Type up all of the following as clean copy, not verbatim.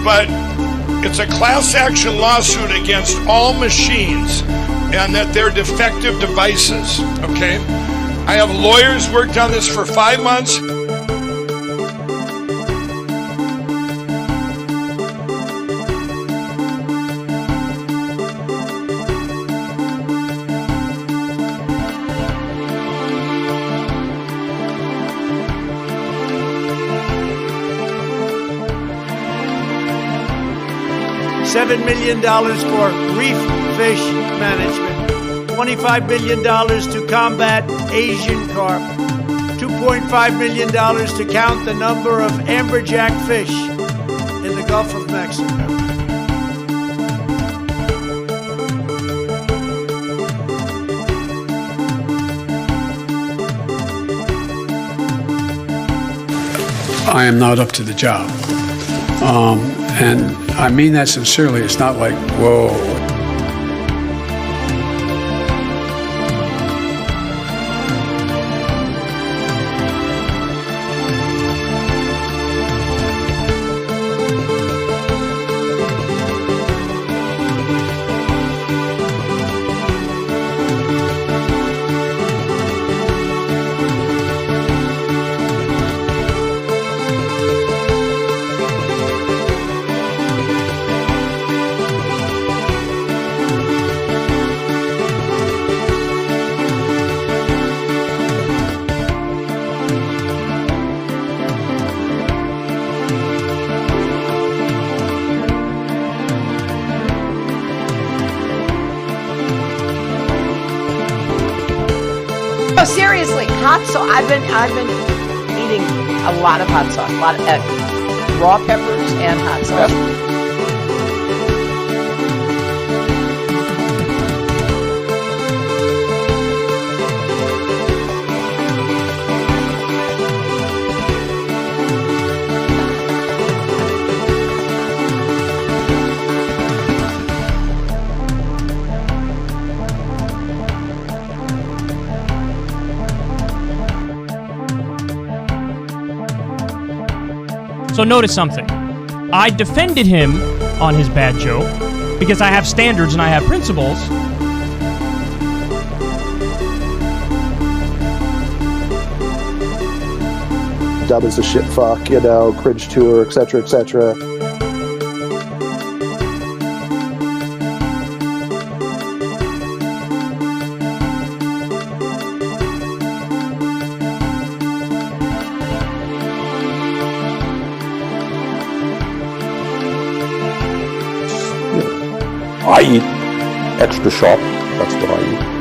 but it's a class action lawsuit against all machines and that they're defective devices, okay? I have lawyers worked on this for 5 months. $7 million for reef fish management, $25 million to combat Asian carp, $2.5 million to count the number of amberjack fish in the Gulf of Mexico. I am not up to the job. And I mean that sincerely. It's not like, whoa. Oh, seriously, hot sauce. I've been eating a lot of hot sauce, a lot of raw peppers and hot sauce. So notice something. I defended him on his bad joke because I have standards and I have principles. Dub is a shit fuck, you know, cringe to her, etc., etc. I eat extra sharp, that's what I eat.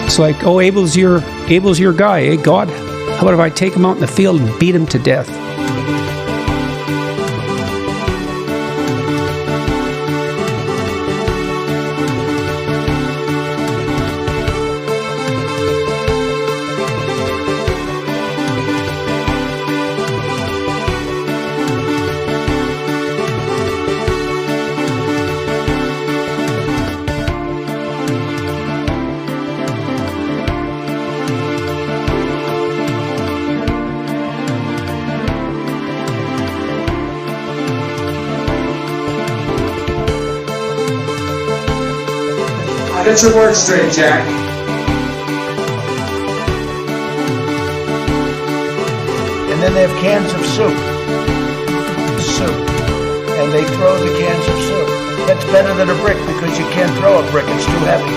It's like, oh, Abel's your guy, eh, God? How about if I take him out in the field and beat him to death? Get your words straight, Jack. And then they have cans of soup. And they throw the cans of soup. That's better than a brick because you can't throw a brick, it's too heavy.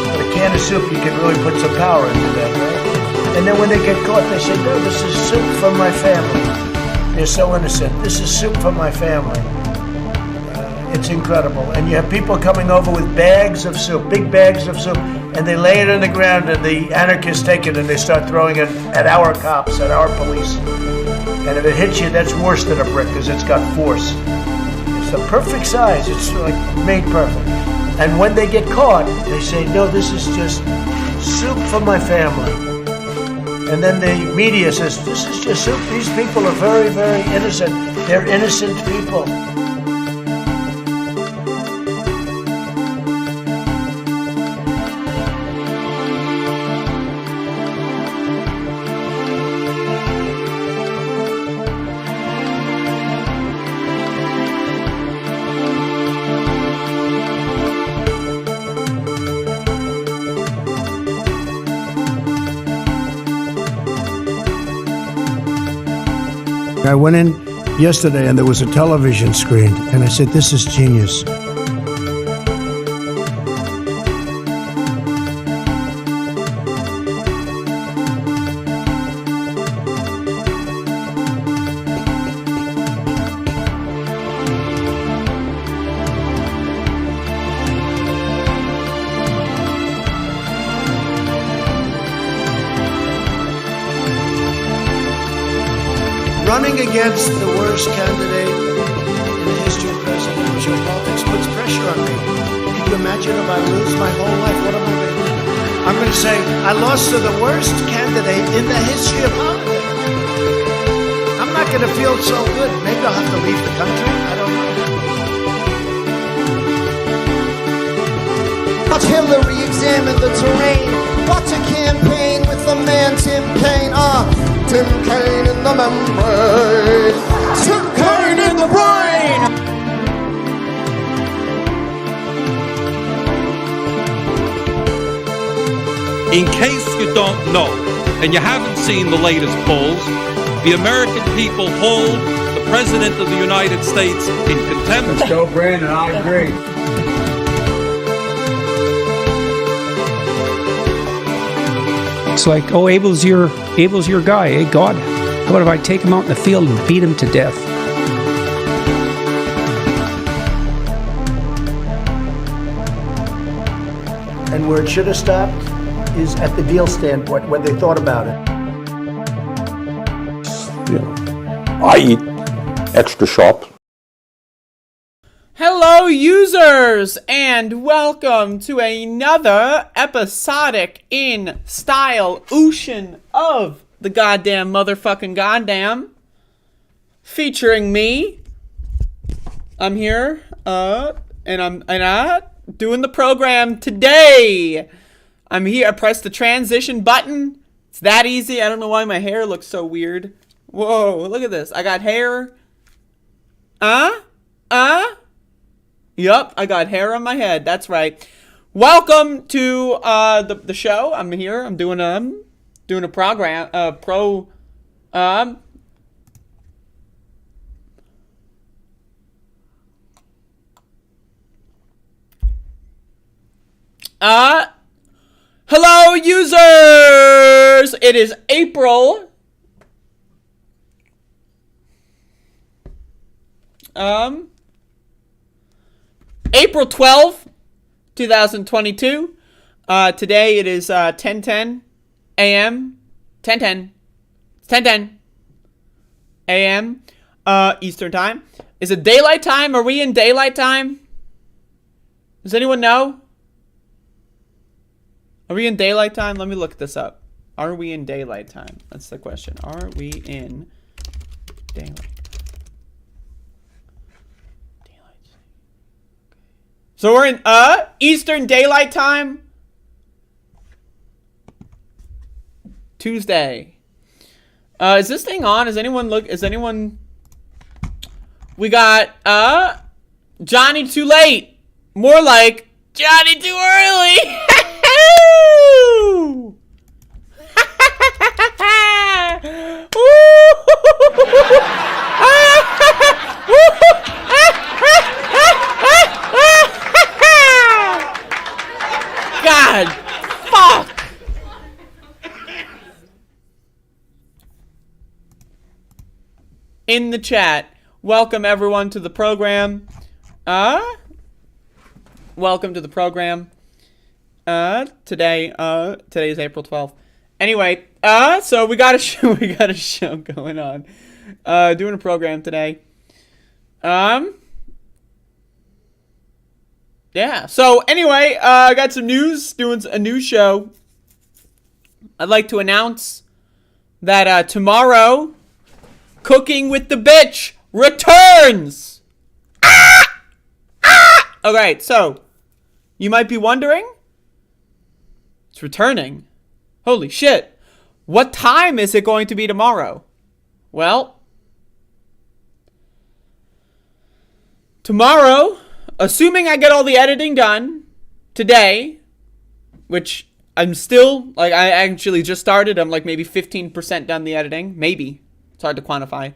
But a can of soup, you can really put some power into that, right? And then when they get caught, they say, no, this is soup from my family. They're so innocent. This is soup from my family. It's incredible. And you have people coming over with bags of soup, big bags of soup, and they lay it on the ground, and the anarchists take it and they start throwing it at our cops, at our police. And if it hits you, that's worse than a brick because it's got force. It's the perfect size. It's like made perfect. And when they get caught, they say, no, this is just soup for my family. And then the media says, this is just soup. These people are very, very innocent. They're innocent people. I went in yesterday and there was a television screen, and I said, this is genius. Running against the worst candidate in the history of presidential politics puts pressure on me. Can you imagine if I lose my whole life? What am I going to do? I'm going to say, I lost to the worst candidate in the history of politics. I'm not going to feel so good. Maybe I'll have to leave the country. I don't know. Watch Hillary examine the terrain. Watch a campaign with the man Tim Kaine. Tim Kaine in the membrane. Tim Kaine in the brain. In case you don't know, and you haven't seen the latest polls, the American people hold the President of the United States in contempt. Let's go, Brandon. I agree. It's like, oh, Abel's your guy, eh, God? How about if I take him out in the field and beat him to death? And where it should have stopped is at the deal standpoint, when they thought about it. I eat extra sharp. Hello, users, and welcome to another episodic in style ocean of the goddamn motherfucking goddamn, featuring me. I'm here, and I'm doing the program today. I'm here. I pressed the transition button. It's that easy. I don't know why my hair looks so weird. Whoa, look at this. I got hair. Yup, I got hair on my head. That's right. Welcome to the show. I'm here. I'm doing a program. Hello, users. It is April. April 12th, 2022. Today it is 10:10 a.m. 10:10. It's 10:10 a.m. Eastern time. Is it daylight time? Are we in daylight time? Does anyone know? Are we in daylight time? Let me look this up. Are we in daylight time? That's the question. Are we in daylight? So we're in Eastern Daylight Time. Tuesday. Is this thing on? Is anyone We got Johnny Too Late. More like Johnny Too Early. God, fuck. In the chat, welcome everyone to the program. Welcome to the program. Today's April 12th. Anyway, so we got a show going on. Doing a program today. Yeah. So anyway, I got some news. Doing a new show. I'd like to announce that tomorrow, Cooking with the Bitch returns. Alright, so you might be wondering, it's returning. Holy shit. What time is it going to be tomorrow? Well, tomorrow, assuming I get all the editing done today, which I'm still, like, I actually just started. I'm like maybe 15% done the editing. Maybe. It's hard to quantify.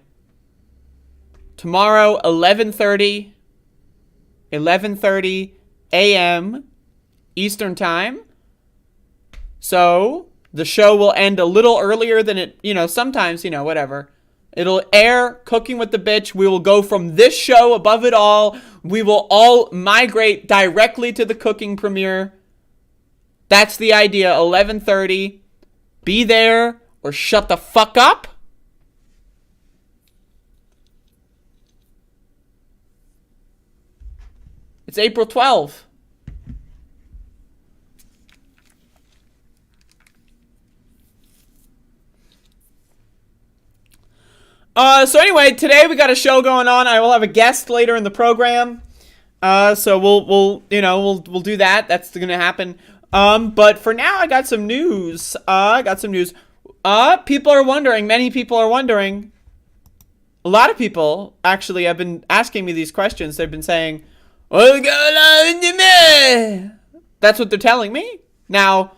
Tomorrow, 11:30 a.m. Eastern Time. So, the show will end a little earlier than it, sometimes, whatever. It'll air Cooking with the Bitch. We will go from this show above it all. We will all migrate directly to the cooking premiere. That's the idea. 11:30. Be there or shut the fuck up. It's April 12th. So anyway, today we got a show going on. I will have a guest later in the program. So we'll do that. That's gonna happen. But for now, I got some news. People are wondering. Many people are wondering. A lot of people actually have been asking me these questions. They've been saying, "What's going on in me?" That's what they're telling me. Now,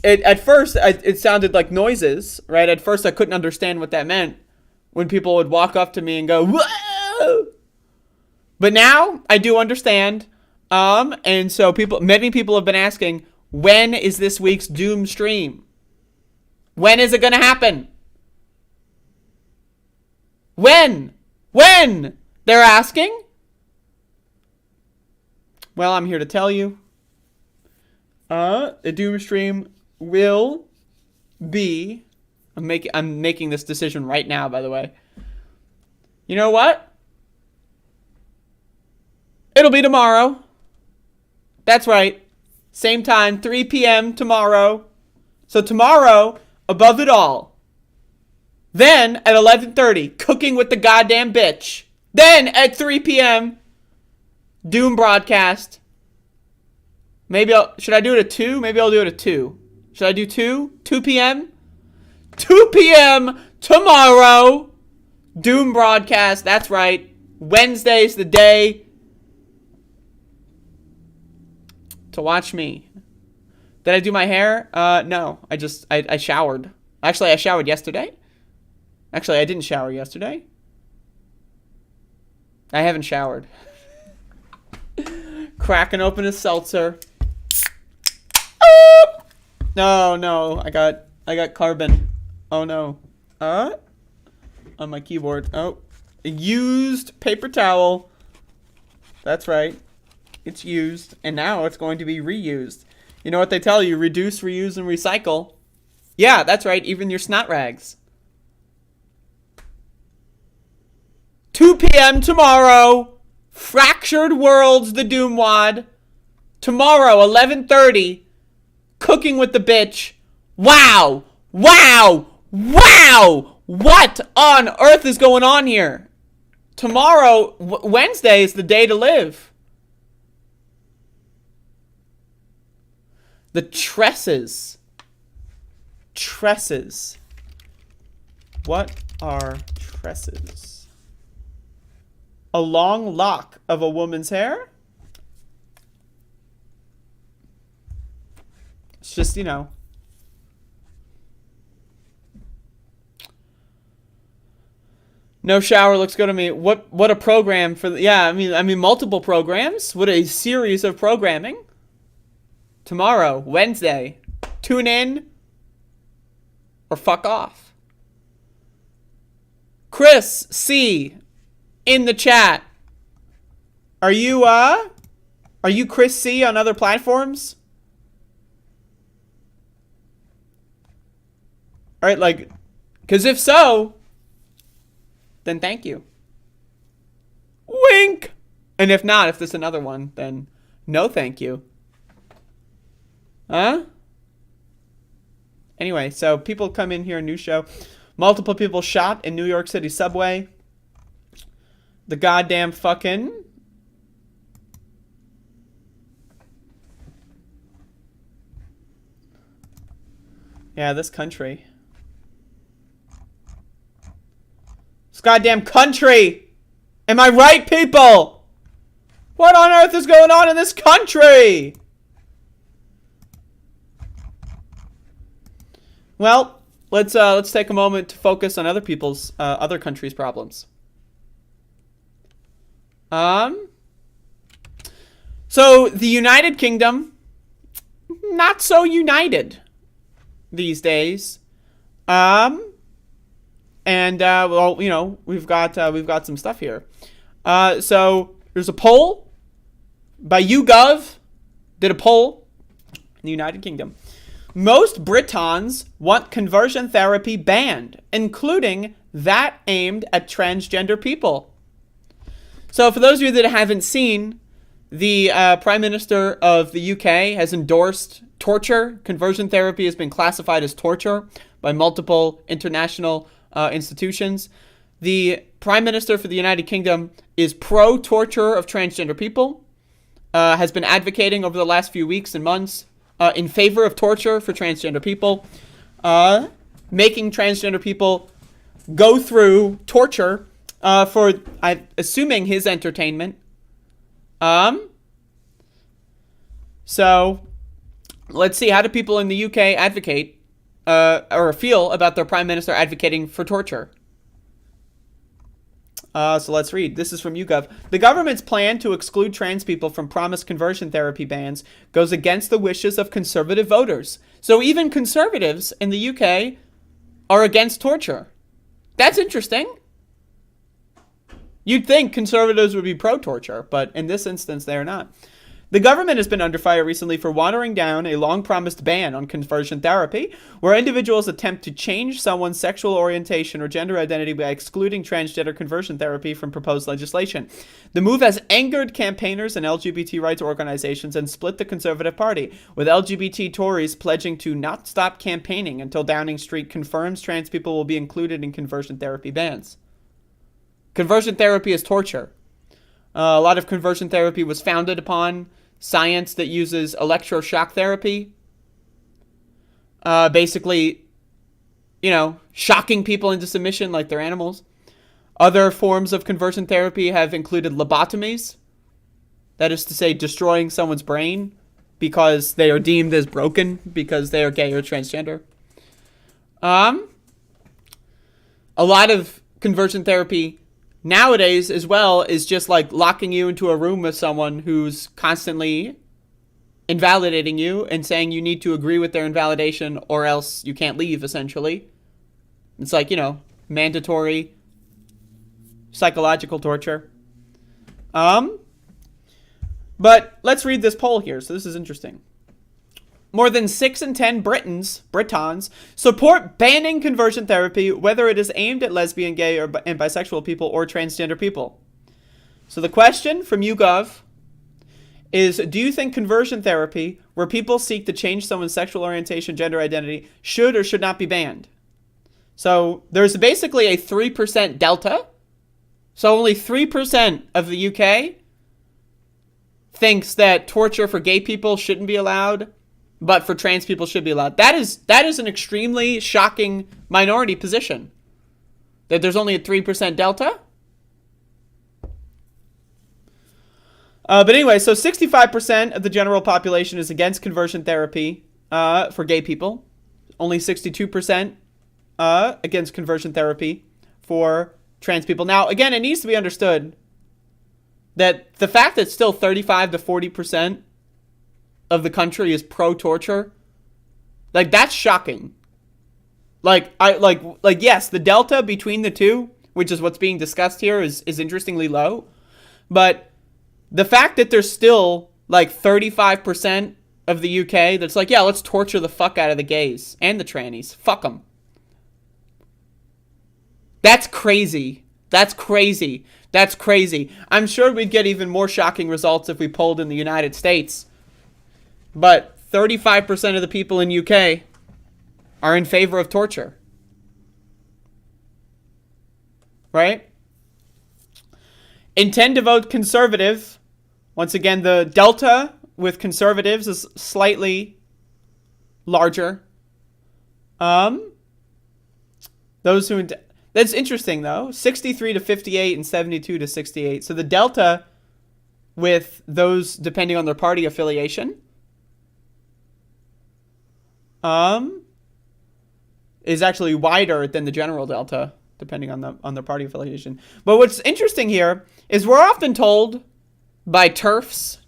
at first, it sounded like noises, right? At first, I couldn't understand what that meant when people would walk up to me and go, "Whoa!" But now I do understand. And so many people have been asking, when is this week's Doom stream? When is it going to happen? When? They're asking. Well, I'm here to tell you. The Doom stream will be... I'm making this decision right now, by the way. You know what? It'll be tomorrow. That's right. Same time, 3 p.m. tomorrow. So tomorrow, above it all. Then at 11:30, Cooking with the Goddamn Bitch. Then at 3 p.m., Doom broadcast. Should I do it at 2? Maybe I'll do it at 2. Should I do 2? 2 p.m.? 2 p.m. tomorrow. Doom broadcast. That's right. Wednesday's the day to watch me. Did I do my hair? No. I showered. Actually, I showered yesterday. Actually, I didn't shower yesterday. I haven't showered. Cracking open a seltzer. No. I got carbon. Oh no. On my keyboard. Oh. A used paper towel. That's right. It's used. And now it's going to be reused. You know what they tell you? Reduce, reuse, and recycle. Yeah, that's right. Even your snot rags. 2 p.m. tomorrow. Fractured Worlds, the Doom Wad. Tomorrow, 11:30. Cooking with the Bitch. Wow. What on earth is going on here? Tomorrow, Wednesday, is the day to live. The tresses. Tresses. What are tresses? A long lock of a woman's hair? It's just, No shower looks good to me. What a program for I mean multiple programs. What a series of programming. Tomorrow, Wednesday. Tune in or fuck off. Chris C in the chat. Are you Chris C on other platforms? All right, like, because if so, then thank you. Wink. And if not, if there's another one, then no thank you. Huh? Anyway, so people come in here, new show. Multiple people shot in New York City subway. The goddamn fucking... Yeah, this country. This goddamn country! Am I right, people? What on earth is going on in this country? Well, let's take a moment to focus on other people's, other countries' problems. So the United Kingdom, not so united these days. Well, you know, we've got some stuff here. So there's a poll by YouGov, did a poll in the United Kingdom. Most Britons want conversion therapy banned, including that aimed at transgender people. So for those of you that haven't seen, the Prime Minister of the UK has endorsed torture. Conversion therapy has been classified as torture by multiple international institutions. The Prime Minister for the United Kingdom is pro-torture of transgender people, has been advocating over the last few weeks and months in favor of torture for transgender people, making transgender people go through torture for, assuming, his entertainment. So let's see, how do people in the UK advocate or feel about their Prime Minister advocating for torture? So let's read. This is from YouGov. The government's plan to exclude trans people from promised conversion therapy bans goes against the wishes of conservative voters. So even conservatives in the UK are against torture. That's interesting. You'd think conservatives would be pro-torture, but in this instance, they are not. The government has been under fire recently for watering down a long-promised ban on conversion therapy, where individuals attempt to change someone's sexual orientation or gender identity by excluding transgender conversion therapy from proposed legislation. The move has angered campaigners and LGBT rights organizations and split the Conservative Party, with LGBT Tories pledging to not stop campaigning until Downing Street confirms trans people will be included in conversion therapy bans. Conversion therapy is torture. A lot of conversion therapy was founded upon science that uses electroshock therapy. Basically, you know, shocking people into submission like they're animals. Other forms of conversion therapy have included lobotomies. That is to say, destroying someone's brain because they are deemed as broken because they are gay or transgender. A lot of conversion therapy nowadays, as well, is just like locking you into a room with someone who's constantly invalidating you and saying you need to agree with their invalidation or else you can't leave, essentially. It's like, you know, mandatory psychological torture. But let's read this poll here. So this is interesting. More than 6 in 10 Britons support banning conversion therapy, whether it is aimed at lesbian, gay, and bisexual people or transgender people. So the question from YouGov is, do you think conversion therapy, where people seek to change someone's sexual orientation, gender identity, should or should not be banned? So there's basically a 3% delta. So only 3% of the UK thinks that torture for gay people shouldn't be allowed, but for trans people should be allowed. That is an extremely shocking minority position. That there's only a 3% delta. But anyway, so 65% of the general population is against conversion therapy for gay people. Only 62% against conversion therapy for trans people. Now, again, it needs to be understood that the fact that still 35 to 40% of the country is pro-torture, like, that's shocking. Like, yes, the delta between the two, which is what's being discussed here, is interestingly low. But the fact that there's still, like, 35% of the UK that's like, yeah, let's torture the fuck out of the gays and the trannies. Fuck them. That's crazy. That's crazy. That's crazy. I'm sure we'd get even more shocking results if we polled in the United States. But 35% of the people in UK are in favor of torture. Right? Intend to vote conservative. Once again, the delta with conservatives is slightly larger. Those who... That's interesting, though. 63 to 58 and 72 to 68. So the delta with those, depending on their party affiliation, is actually wider than the general delta, depending on the party affiliation. But what's interesting here is we're often told by TERFs,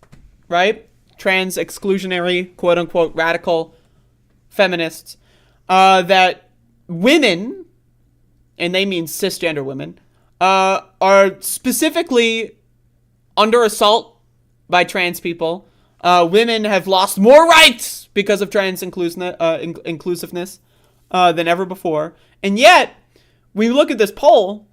right? Trans exclusionary, quote unquote, radical feminists, that women, and they mean cisgender women, are specifically under assault by trans people. Women have lost more rights because of trans inclusiveness than ever before. And yet, when you look at this poll,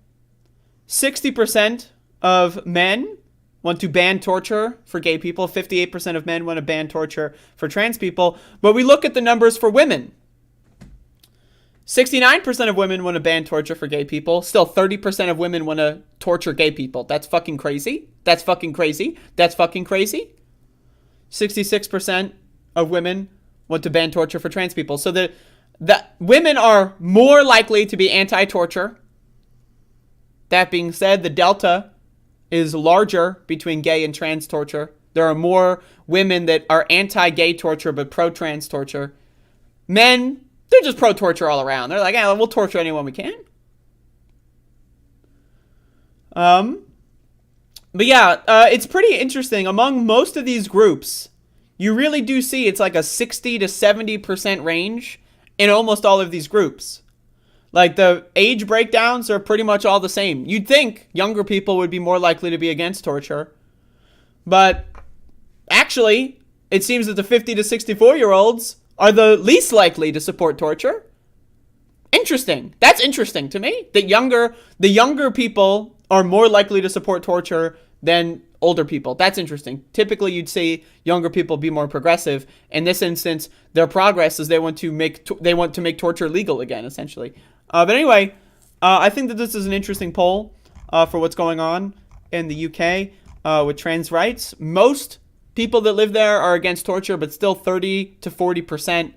60% of men want to ban torture for gay people. 58% of men want to ban torture for trans people. But we look at the numbers for women. 69% of women want to ban torture for gay people. Still, 30% of women want to torture gay people. That's fucking crazy. That's fucking crazy. That's fucking crazy. 66% of women want to ban torture for trans people. So the women are more likely to be anti-torture. That being said, the delta is larger between gay and trans torture. There are more women that are anti-gay torture but pro-trans torture. Men, they're just pro-torture all around. They're like, yeah, we'll torture anyone we can. But yeah, it's pretty interesting. Among most of these groups, you really do see it's like a 60 to 70% range in almost all of these groups. Like, the age breakdowns are pretty much all the same. You'd think younger people would be more likely to be against torture. But actually, it seems that the 50 to 64-year-olds are the least likely to support torture. Interesting. That's interesting to me. That the younger people are more likely to support torture than older people. That's interesting. Typically, you'd see younger people be more progressive. In this instance, their progress is they want to make torture legal again, essentially. But anyway, I think that this is an interesting poll for what's going on in the UK with trans rights. Most people that live there are against torture, but still 30 to 40%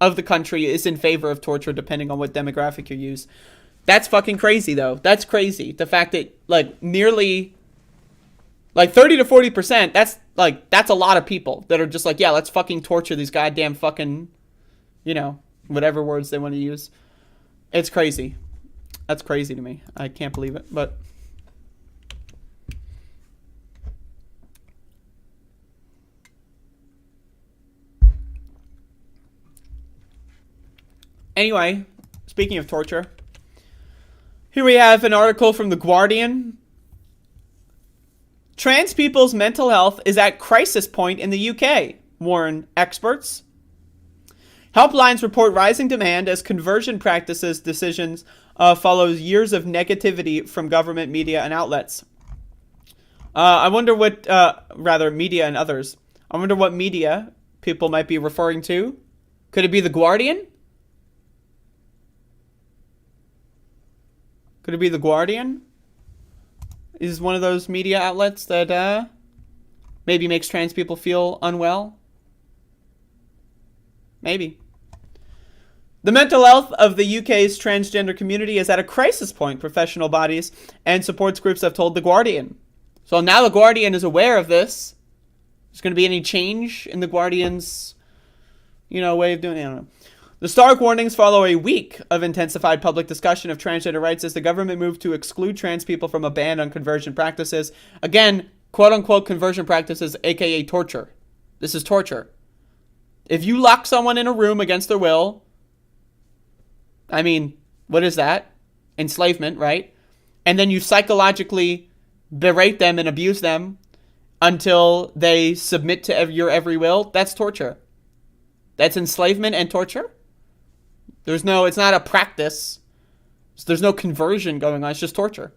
of the country is in favor of torture, depending on what demographic you use. That's fucking crazy, though. That's crazy. The fact that, like, nearly, like, 30 to 40%, that's a lot of people that are just like, yeah, let's fucking torture these goddamn fucking, whatever words they want to use. It's crazy. That's crazy to me. I can't believe it, but... Anyway, speaking of torture, here we have an article from The Guardian. Trans people's mental health is at crisis point in the UK, warn experts. Helplines report rising demand as conversion practices decisions follows years of negativity from government, media, and outlets. I wonder what, media and others. I wonder what media people might be referring to. Could it be The Guardian? Could it be The Guardian? Is one of those media outlets that maybe makes trans people feel unwell? Maybe. The mental health of the UK's transgender community is at a crisis point, professional bodies and supports groups have told The Guardian. So now The Guardian is aware of this. Is going to be any change in The Guardian's, way of doing it? I don't know. The stark warnings follow a week of intensified public discussion of transgender rights as the government moved to exclude trans people from a ban on conversion practices. Again, quote-unquote conversion practices, aka torture. This is torture. If you lock someone in a room against their will, I mean, what is that? Enslavement, right? And then you psychologically berate them and abuse them until they submit to your every will, that's torture. That's enslavement and torture. It's not a practice. So there's no conversion going on. It's just torture.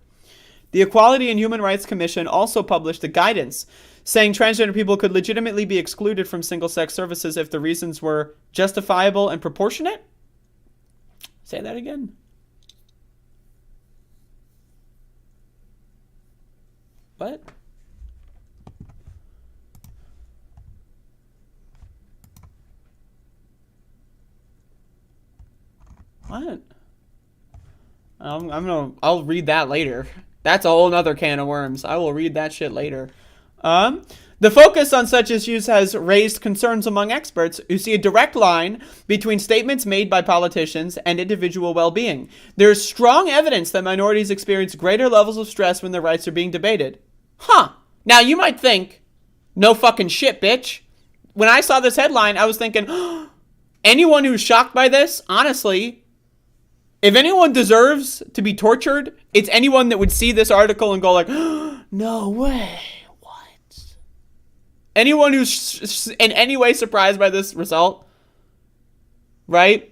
The Equality and Human Rights Commission also published a guidance saying transgender people could legitimately be excluded from single-sex services if the reasons were justifiable and proportionate. Say that again. What? What? I'll read that later. That's a whole nother can of worms. I will read that shit later. The focus on such issues has raised concerns among experts who see a direct line between statements made by politicians and individual well-being. There is strong evidence that minorities experience greater levels of stress when their rights are being debated. Huh. Now you might think, no fucking shit, bitch. When I saw this headline, I was thinking, anyone who's shocked by this, honestly, if anyone deserves to be tortured, it's anyone that would see this article and go like, no way. Anyone who's in any way surprised by this result, right?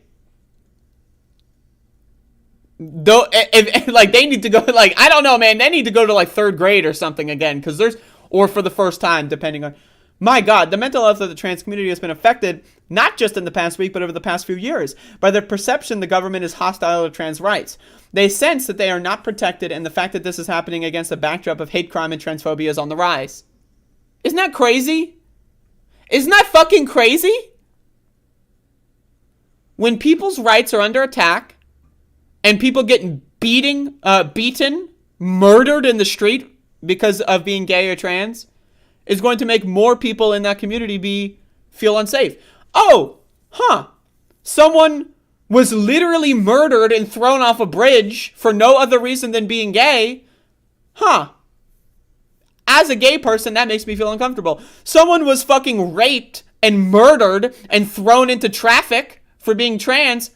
Though, if like they need to go, like, I don't know, man. They need to go to like 3rd grade or something again, because or for the first time, depending on. My God, the mental health of the trans community has been affected, not just in the past week, but over the past few years, by the perception the government is hostile to trans rights. They sense that they are not protected, and the fact that this is happening against a backdrop of hate crime and transphobia is on the rise. Isn't that crazy? Isn't that fucking crazy? When people's rights are under attack and people getting beaten, murdered in the street because of being gay or trans, is going to make more people in that community feel unsafe. Someone was literally murdered and thrown off a bridge for no other reason than being gay. As a gay person, that makes me feel uncomfortable. Someone was fucking raped and murdered and thrown into traffic for being trans.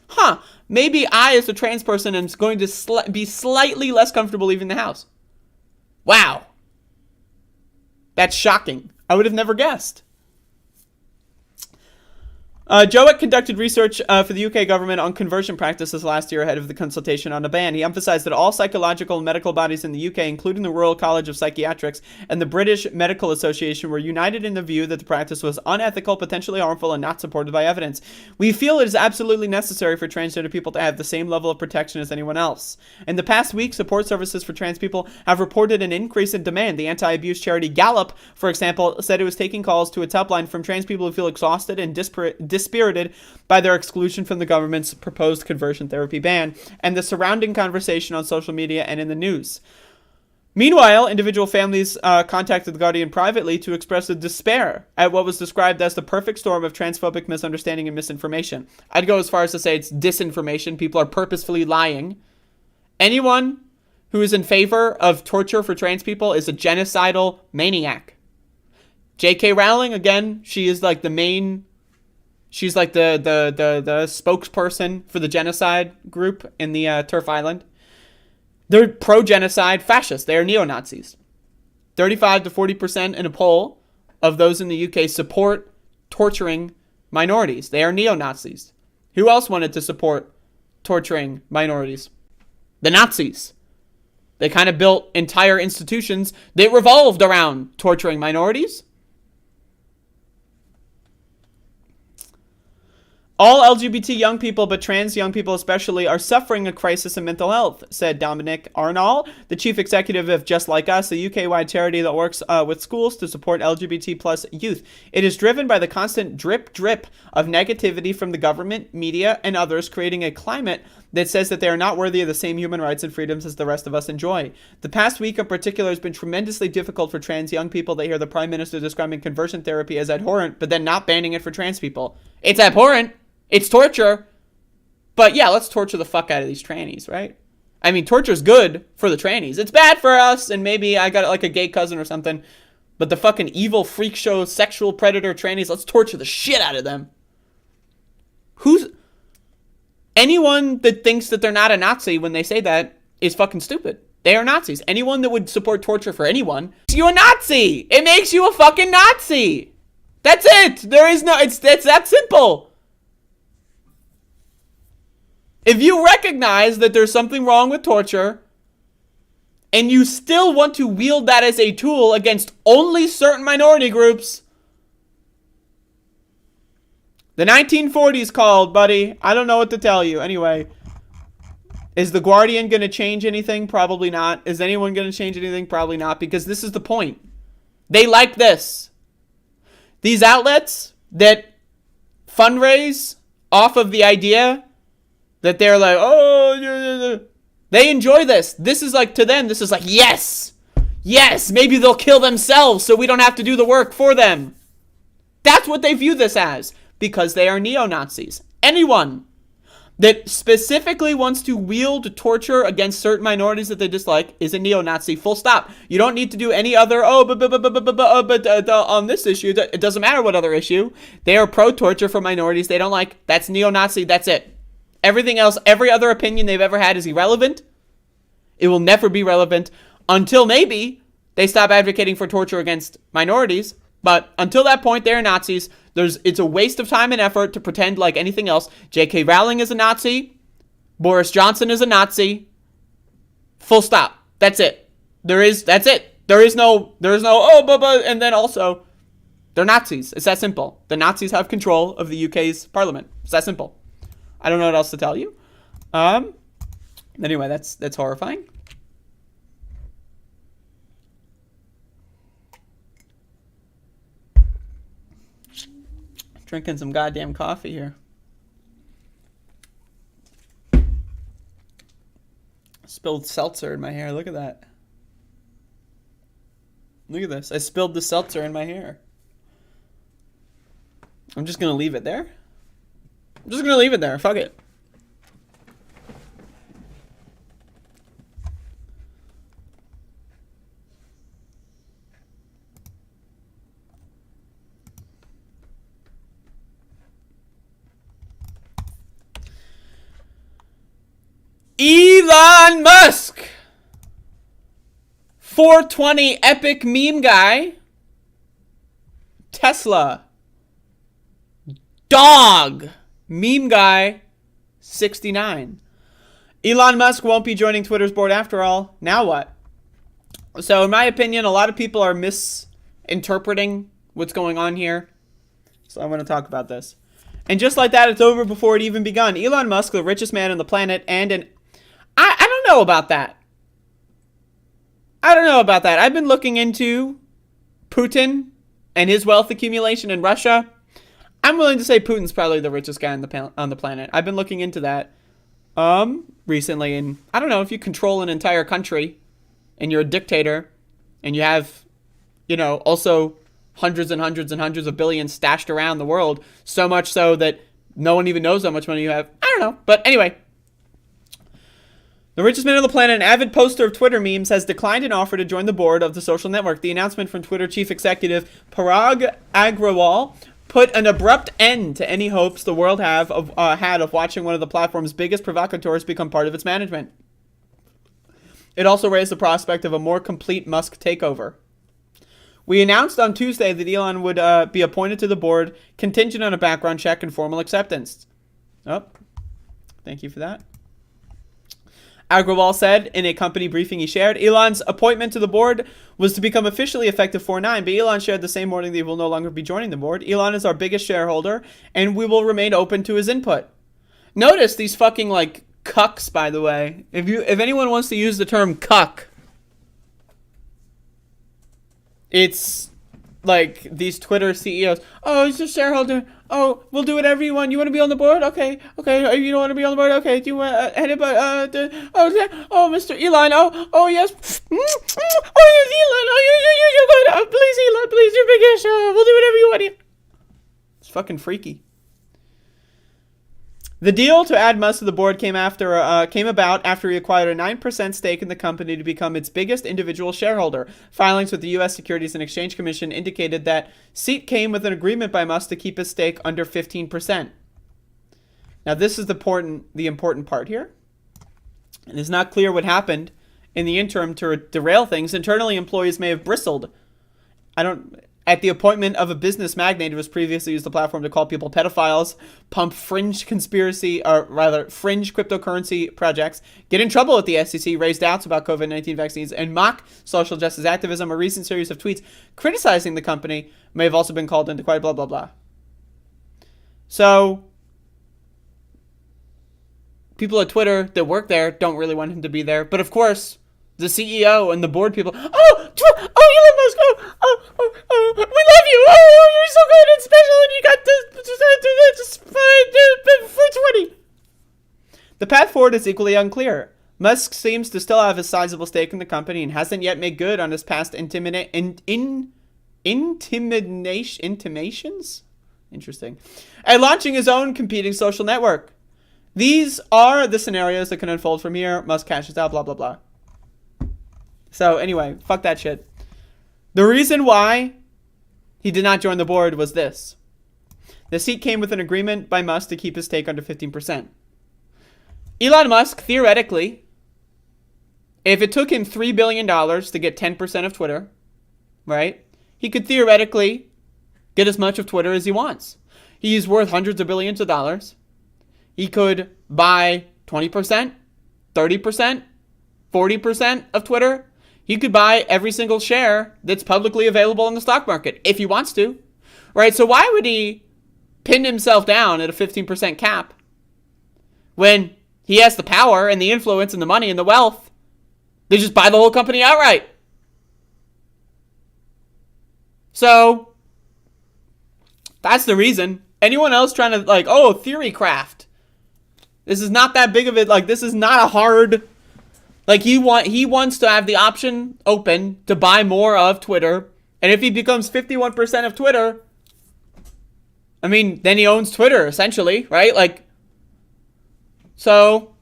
Maybe I, as a trans person, am going to be slightly less comfortable leaving the house. Wow. That's shocking. I would have never guessed. Jowett conducted research for the UK government on conversion practices last year ahead of the consultation on a ban. He emphasized that all psychological and medical bodies in the UK, including the Royal College of Psychiatrics and the British Medical Association, were united in the view that the practice was unethical, potentially harmful, and not supported by evidence. We feel it is absolutely necessary for transgender people to have the same level of protection as anyone else. In the past week, support services for trans people have reported an increase in demand. The anti-abuse charity Gallup, for example, said it was taking calls to its helpline from trans people who feel exhausted and dispirited by their exclusion from the government's proposed conversion therapy ban and the surrounding conversation on social media and in the news. Meanwhile, individual families contacted The Guardian privately to express a despair at what was described as the perfect storm of transphobic misunderstanding and misinformation. I'd go as far as to say it's disinformation. People are purposefully lying. Anyone who is in favor of torture for trans people is a genocidal maniac. J.K. Rowling, again, she is like the main... She's like the spokesperson for the genocide group in the Turf Island. They're pro-genocide fascists. They are neo-Nazis. 35 to 40% in a poll of those in the UK support torturing minorities. They are neo-Nazis. Who else wanted to support torturing minorities? The Nazis. They kind of built entire institutions that revolved around torturing minorities. All LGBT young people, but trans young people especially, are suffering a crisis in mental health, said Dominic Arnall, the chief executive of Just Like Us, a UK-wide charity that works with schools to support LGBT plus youth. It is driven by the constant drip of negativity from the government, media, and others, creating a climate that says that they are not worthy of the same human rights and freedoms as the rest of us enjoy. The past week in particular has been tremendously difficult for trans young people. They hear the Prime Minister describing conversion therapy as abhorrent, but then not banning it for trans people. It's abhorrent. It's torture. But yeah, let's torture the fuck out of these trannies, right? I mean, torture's good for the trannies. It's bad for us, and maybe I got like a gay cousin or something. But the fucking evil freak show, sexual predator trannies, let's torture the shit out of them. Anyone that thinks that they're not a Nazi when they say that is fucking stupid. They are Nazis. Anyone that would support torture for anyone makes you a Nazi. It makes you a fucking Nazi. That's it. There is no, it's that simple. If you recognize that there's something wrong with torture, and you still want to wield that as a tool against only certain minority groups, the 1940s called, buddy. I don't know what to tell you. Anyway, is The Guardian going to change anything? Probably not. Is anyone going to change anything? Probably not, because this is the point. They like this. These outlets that fundraise off of the idea that they're like, oh, they enjoy this. This is like, to them, this is like, yes, maybe they'll kill themselves so we don't have to do the work for them. That's what they view this as, because they are neo-Nazis. Anyone that specifically wants to wield torture against certain minorities that they dislike is a neo-Nazi, full stop. You don't need to do any other, but on this issue, it doesn't matter what other issue. They are pro-torture for minorities they don't like. That's neo-Nazi, that's it. Everything else, every other opinion they've ever had is irrelevant. It will never be relevant until maybe they stop advocating for torture against minorities. But until that point, they're Nazis. It's a waste of time and effort to pretend like anything else. J.K. Rowling is a Nazi. Boris Johnson is a Nazi. Full stop. That's it. That's it. There is no, and then also, they're Nazis. It's that simple. The Nazis have control of the UK's parliament. It's that simple. I don't know what else to tell you. Anyway, that's horrifying. Drinking some goddamn coffee here. Spilled seltzer in my hair. Look at that. Look at this. I spilled the seltzer in my hair. I'm just going to leave it there. Fuck it. Elon Musk, 420 epic meme guy, Tesla, dog, meme guy, 69. Elon Musk won't be joining Twitter's board after all. Now what? So in my opinion, a lot of people are misinterpreting what's going on here. So I want to talk about this. And just like that, it's over before it even begun. Elon Musk, the richest man on the planet, and I don't know about that. I've been looking into Putin and his wealth accumulation in Russia. I'm willing to say Putin's probably the richest guy on the planet. I've been looking into that recently, and I don't know, if you control an entire country and you're a dictator and you have, also hundreds and hundreds and hundreds of billions stashed around the world, so much so that no one even knows how much money you have. I don't know. But anyway, the richest man on the planet, an avid poster of Twitter memes, has declined an offer to join the board of the social network. The announcement from Twitter chief executive Parag Agrawal put an abrupt end to any hopes the world had of watching one of the platform's biggest provocateurs become part of its management. It also raised the prospect of a more complete Musk takeover. We announced on Tuesday that Elon would be appointed to the board, contingent on a background check and formal acceptance. Oh, thank you for that. Agrawal said in a company briefing he shared, Elon's appointment to the board was to become officially effective 4/9, but Elon shared the same morning that he will no longer be joining the board. Elon is our biggest shareholder, and we will remain open to his input. Notice these fucking, cucks, by the way. If anyone wants to use the term cuck, it's like these Twitter CEOs. Oh, he's a shareholder. Oh, we'll do whatever you want. You want to be on the board? Okay. You don't want to be on the board? Okay. Do you want Mr. Elon. Oh, yes. Oh, yes, Elon. Oh, you're good. Oh, please, Elon. Please, you're big-ish. We'll do whatever you want. It's fucking freaky. The deal to add Musk to the board came about after he acquired a 9% stake in the company to become its biggest individual shareholder. Filings with the U.S. Securities and Exchange Commission indicated that seat came with an agreement by Musk to keep his stake under 15%. Now, this is the important part here. It is not clear what happened in the interim to derail things. Internally, employees may have bristled. I at the appointment of a business magnate who has previously used the platform to call people pedophiles, pump fringe cryptocurrency projects, get in trouble at the SEC, raise doubts about COVID-19 vaccines, and mock social justice activism. A recent series of tweets criticizing the company may have also been called into quite blah, blah, blah. So, people at Twitter that work there don't really want him to be there. But of course, the CEO and the board people, Elon Musk, we love you, you're so good and special, and you got this 420. The path forward is equally unclear. Musk seems to still have a sizable stake in the company and hasn't yet made good on his past intimations? Interesting. And launching his own competing social network. These are the scenarios that can unfold from here. Musk cashes out, blah, blah, blah. So anyway, fuck that shit. The reason why he did not join the board was this. The seat came with an agreement by Musk to keep his stake under 15%. Elon Musk, theoretically, if it took him $3 billion to get 10% of Twitter, right, he could theoretically get as much of Twitter as he wants. He's worth hundreds of billions of dollars. He could buy 20%, 30%, 40% of Twitter. He could buy every single share that's publicly available in the stock market if he wants to, right? So why would he pin himself down at a 15% cap when he has the power and the influence and the money and the wealth to just buy the whole company outright? So that's the reason. Anyone else trying to theory craft. This is not that big of it. This is not a hard. He wants to have the option open to buy more of Twitter. And if he becomes 51% of Twitter, I mean, then he owns Twitter, essentially, right? So.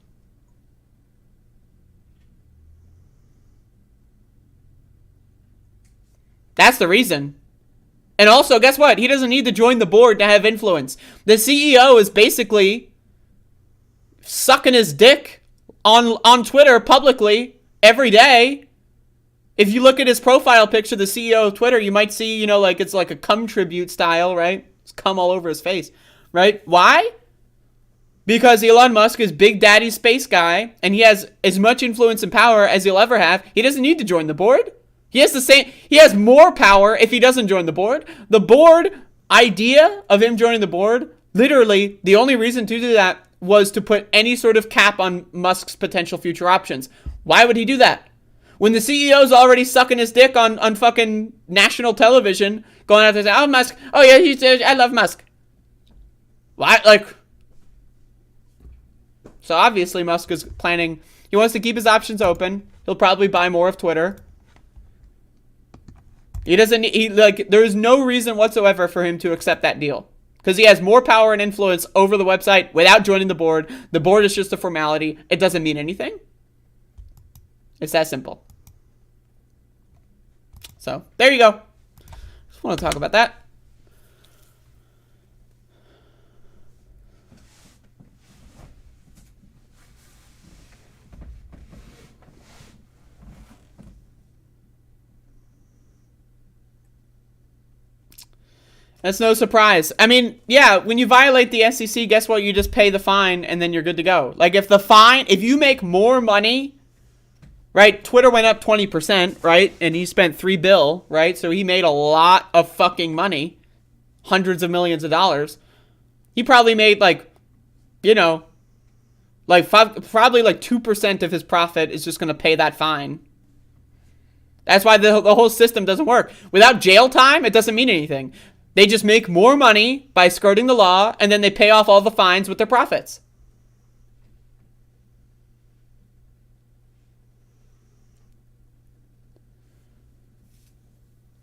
That's the reason. And also, guess what? He doesn't need to join the board to have influence. The CEO is basically sucking his dick on Twitter publicly every day. If you look at his profile picture, the CEO of Twitter, you might see, it's like a cum tribute style, right? It's cum all over his face, right? Why? Because Elon Musk is Big Daddy Space Guy, and he has as much influence and power as he'll ever have. He doesn't need to join the board. He has more power if he doesn't join the board. The board idea of him joining the board, literally, the only reason to do that was to put any sort of cap on Musk's potential future options. Why would he do that? When the CEO's already sucking his dick on fucking national television, going out there saying, oh, Musk, oh yeah, I love Musk. Why? So obviously Musk is planning, he wants to keep his options open. He'll probably buy more of Twitter. There's no reason whatsoever for him to accept that deal. Because he has more power and influence over the website without joining the board. The board is just a formality. It doesn't mean anything. It's that simple. So, there you go. Just want to talk about that. That's no surprise. I mean, yeah, when you violate the SEC, guess what? You just pay the fine and then you're good to go. If you make more money, right? Twitter went up 20%, right? And he spent $3 billion, right? So he made a lot of fucking money. Hundreds of millions of dollars. He probably made probably 2% of his profit is just going to pay that fine. That's why the whole system doesn't work. Without jail time, it doesn't mean anything. They just make more money by skirting the law, and then they pay off all the fines with their profits.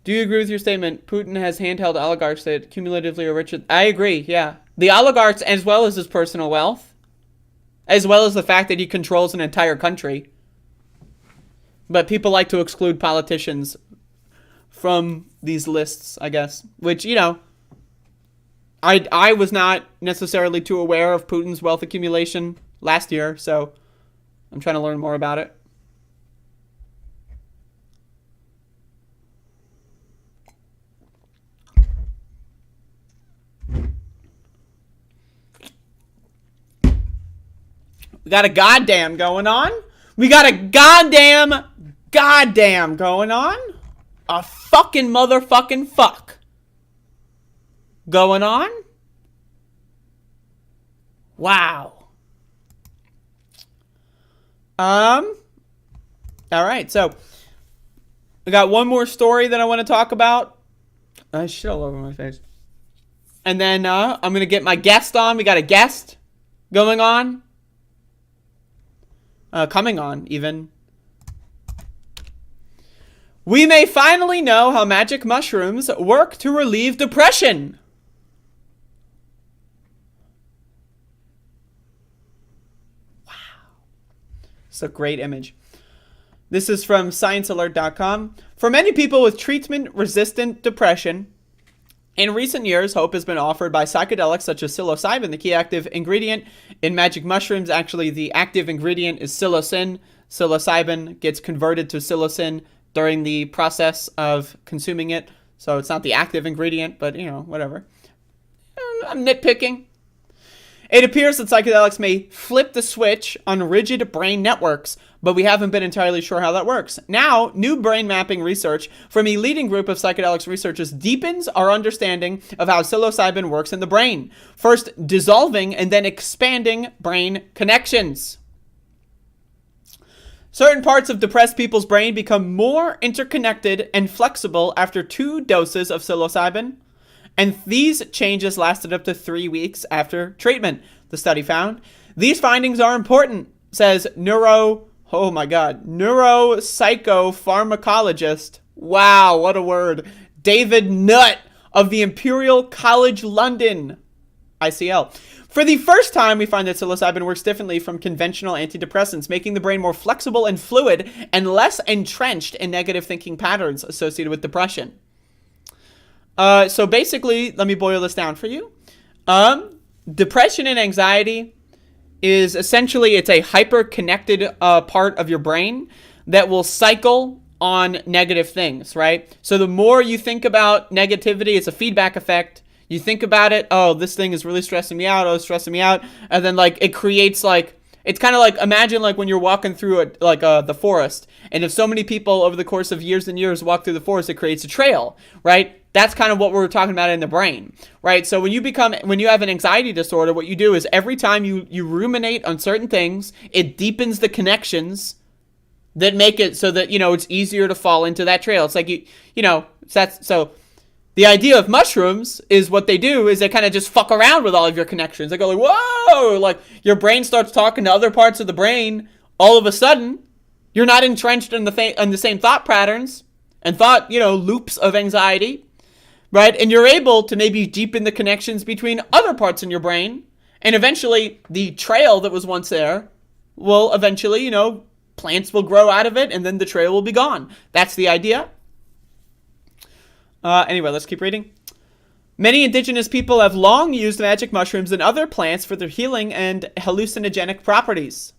Do you agree with your statement? Putin has handheld oligarchs that cumulatively are richer. I agree, yeah. The oligarchs, as well as his personal wealth, as well as the fact that he controls an entire country. But people like to exclude politicians from these lists, I guess. Which, I was not necessarily too aware of Putin's wealth accumulation last year, so I'm trying to learn more about it. We got a goddamn going on. We got a goddamn going on. A fucking motherfucking fuck going on. Wow. All right, so I got one more story that I want to talk about. I shit all over my face. And then I'm going to get my guest on. We got a guest going on. Coming on, even. We may finally know how magic mushrooms work to relieve depression. Wow. It's a great image. This is from ScienceAlert.com. For many people with treatment-resistant depression, in recent years, hope has been offered by psychedelics such as psilocybin, the key active ingredient in magic mushrooms. Actually, the active ingredient is psilocin. Psilocybin gets converted to psilocin during the process of consuming it. So it's not the active ingredient, but, you know, whatever. I'm nitpicking. It appears that psychedelics may flip the switch on rigid brain networks, but we haven't been entirely sure how that works. Now, new brain mapping research from a leading group of psychedelics researchers deepens our understanding of how psilocybin works in the brain, first dissolving and then expanding brain connections. Certain parts of depressed people's brain become more interconnected and flexible after 2 doses of psilocybin, and these changes lasted up to 3 weeks after treatment, the study found. These findings are important, says neuropsychopharmacologist, wow, what a word, David Nutt of the Imperial College London, ICL. For the first time, we find that psilocybin works differently from conventional antidepressants, making the brain more flexible and fluid and less entrenched in negative thinking patterns associated with depression. So basically, let me boil this down for you. Depression and anxiety is essentially, it's a hyper-connected part of your brain that will cycle on negative things, right? So the more you think about negativity, it's a feedback effect. You think about it, oh, this thing is really stressing me out, it's stressing me out. And then, like, it creates, like, it's kind of like, imagine, like, when you're walking through, the forest. And if so many people over the course of years and years walk through the forest, it creates a trail, right? That's kind of what we're talking about in the brain, right? So when you have an anxiety disorder, what you do is every time you ruminate on certain things, it deepens the connections that make it so that, you know, it's easier to fall into that trail. It's like, so the idea of mushrooms is what they do is they kind of just fuck around with all of your connections. They go like, whoa, like your brain starts talking to other parts of the brain. All of a sudden, you're not entrenched in the same thought patterns and thought, loops of anxiety. Right? And you're able to maybe deepen the connections between other parts in your brain. And eventually, the trail that was once there will eventually, plants will grow out of it and then the trail will be gone. That's the idea. Anyway, let's keep reading. Many indigenous people have long used magic mushrooms and other plants for their healing and hallucinogenic properties.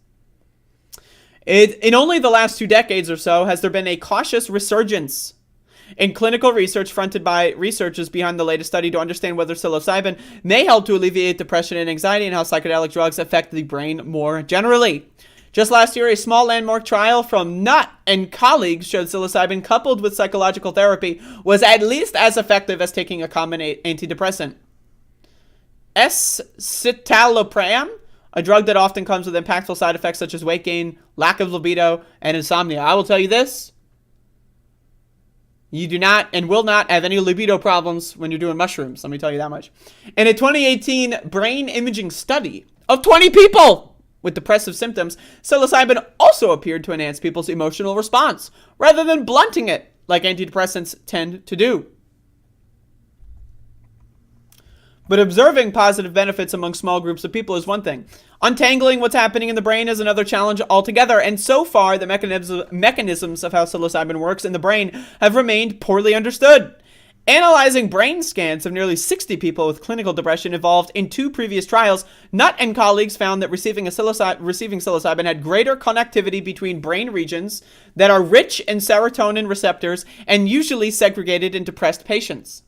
In only the last 2 decades or so has there been a cautious resurgence in clinical research fronted by researchers behind the latest study to understand whether psilocybin may help to alleviate depression and anxiety and how psychedelic drugs affect the brain more generally. Just last year, a small landmark trial from Nutt and colleagues showed psilocybin coupled with psychological therapy was at least as effective as taking a common antidepressant. Escitalopram, a drug that often comes with impactful side effects such as weight gain, lack of libido, and insomnia. I will tell you this. You do not and will not have any libido problems when you're doing mushrooms. Let me tell you that much. In a 2018 brain imaging study of 20 people with depressive symptoms, psilocybin also appeared to enhance people's emotional response rather than blunting it like antidepressants tend to do. But observing positive benefits among small groups of people is one thing. Untangling what's happening in the brain is another challenge altogether, and so far the mechanisms of how psilocybin works in the brain have remained poorly understood. Analyzing brain scans of nearly 60 people with clinical depression involved in 2 previous trials, Nutt and colleagues found that receiving psilocybin had greater connectivity between brain regions that are rich in serotonin receptors and usually segregated in depressed patients.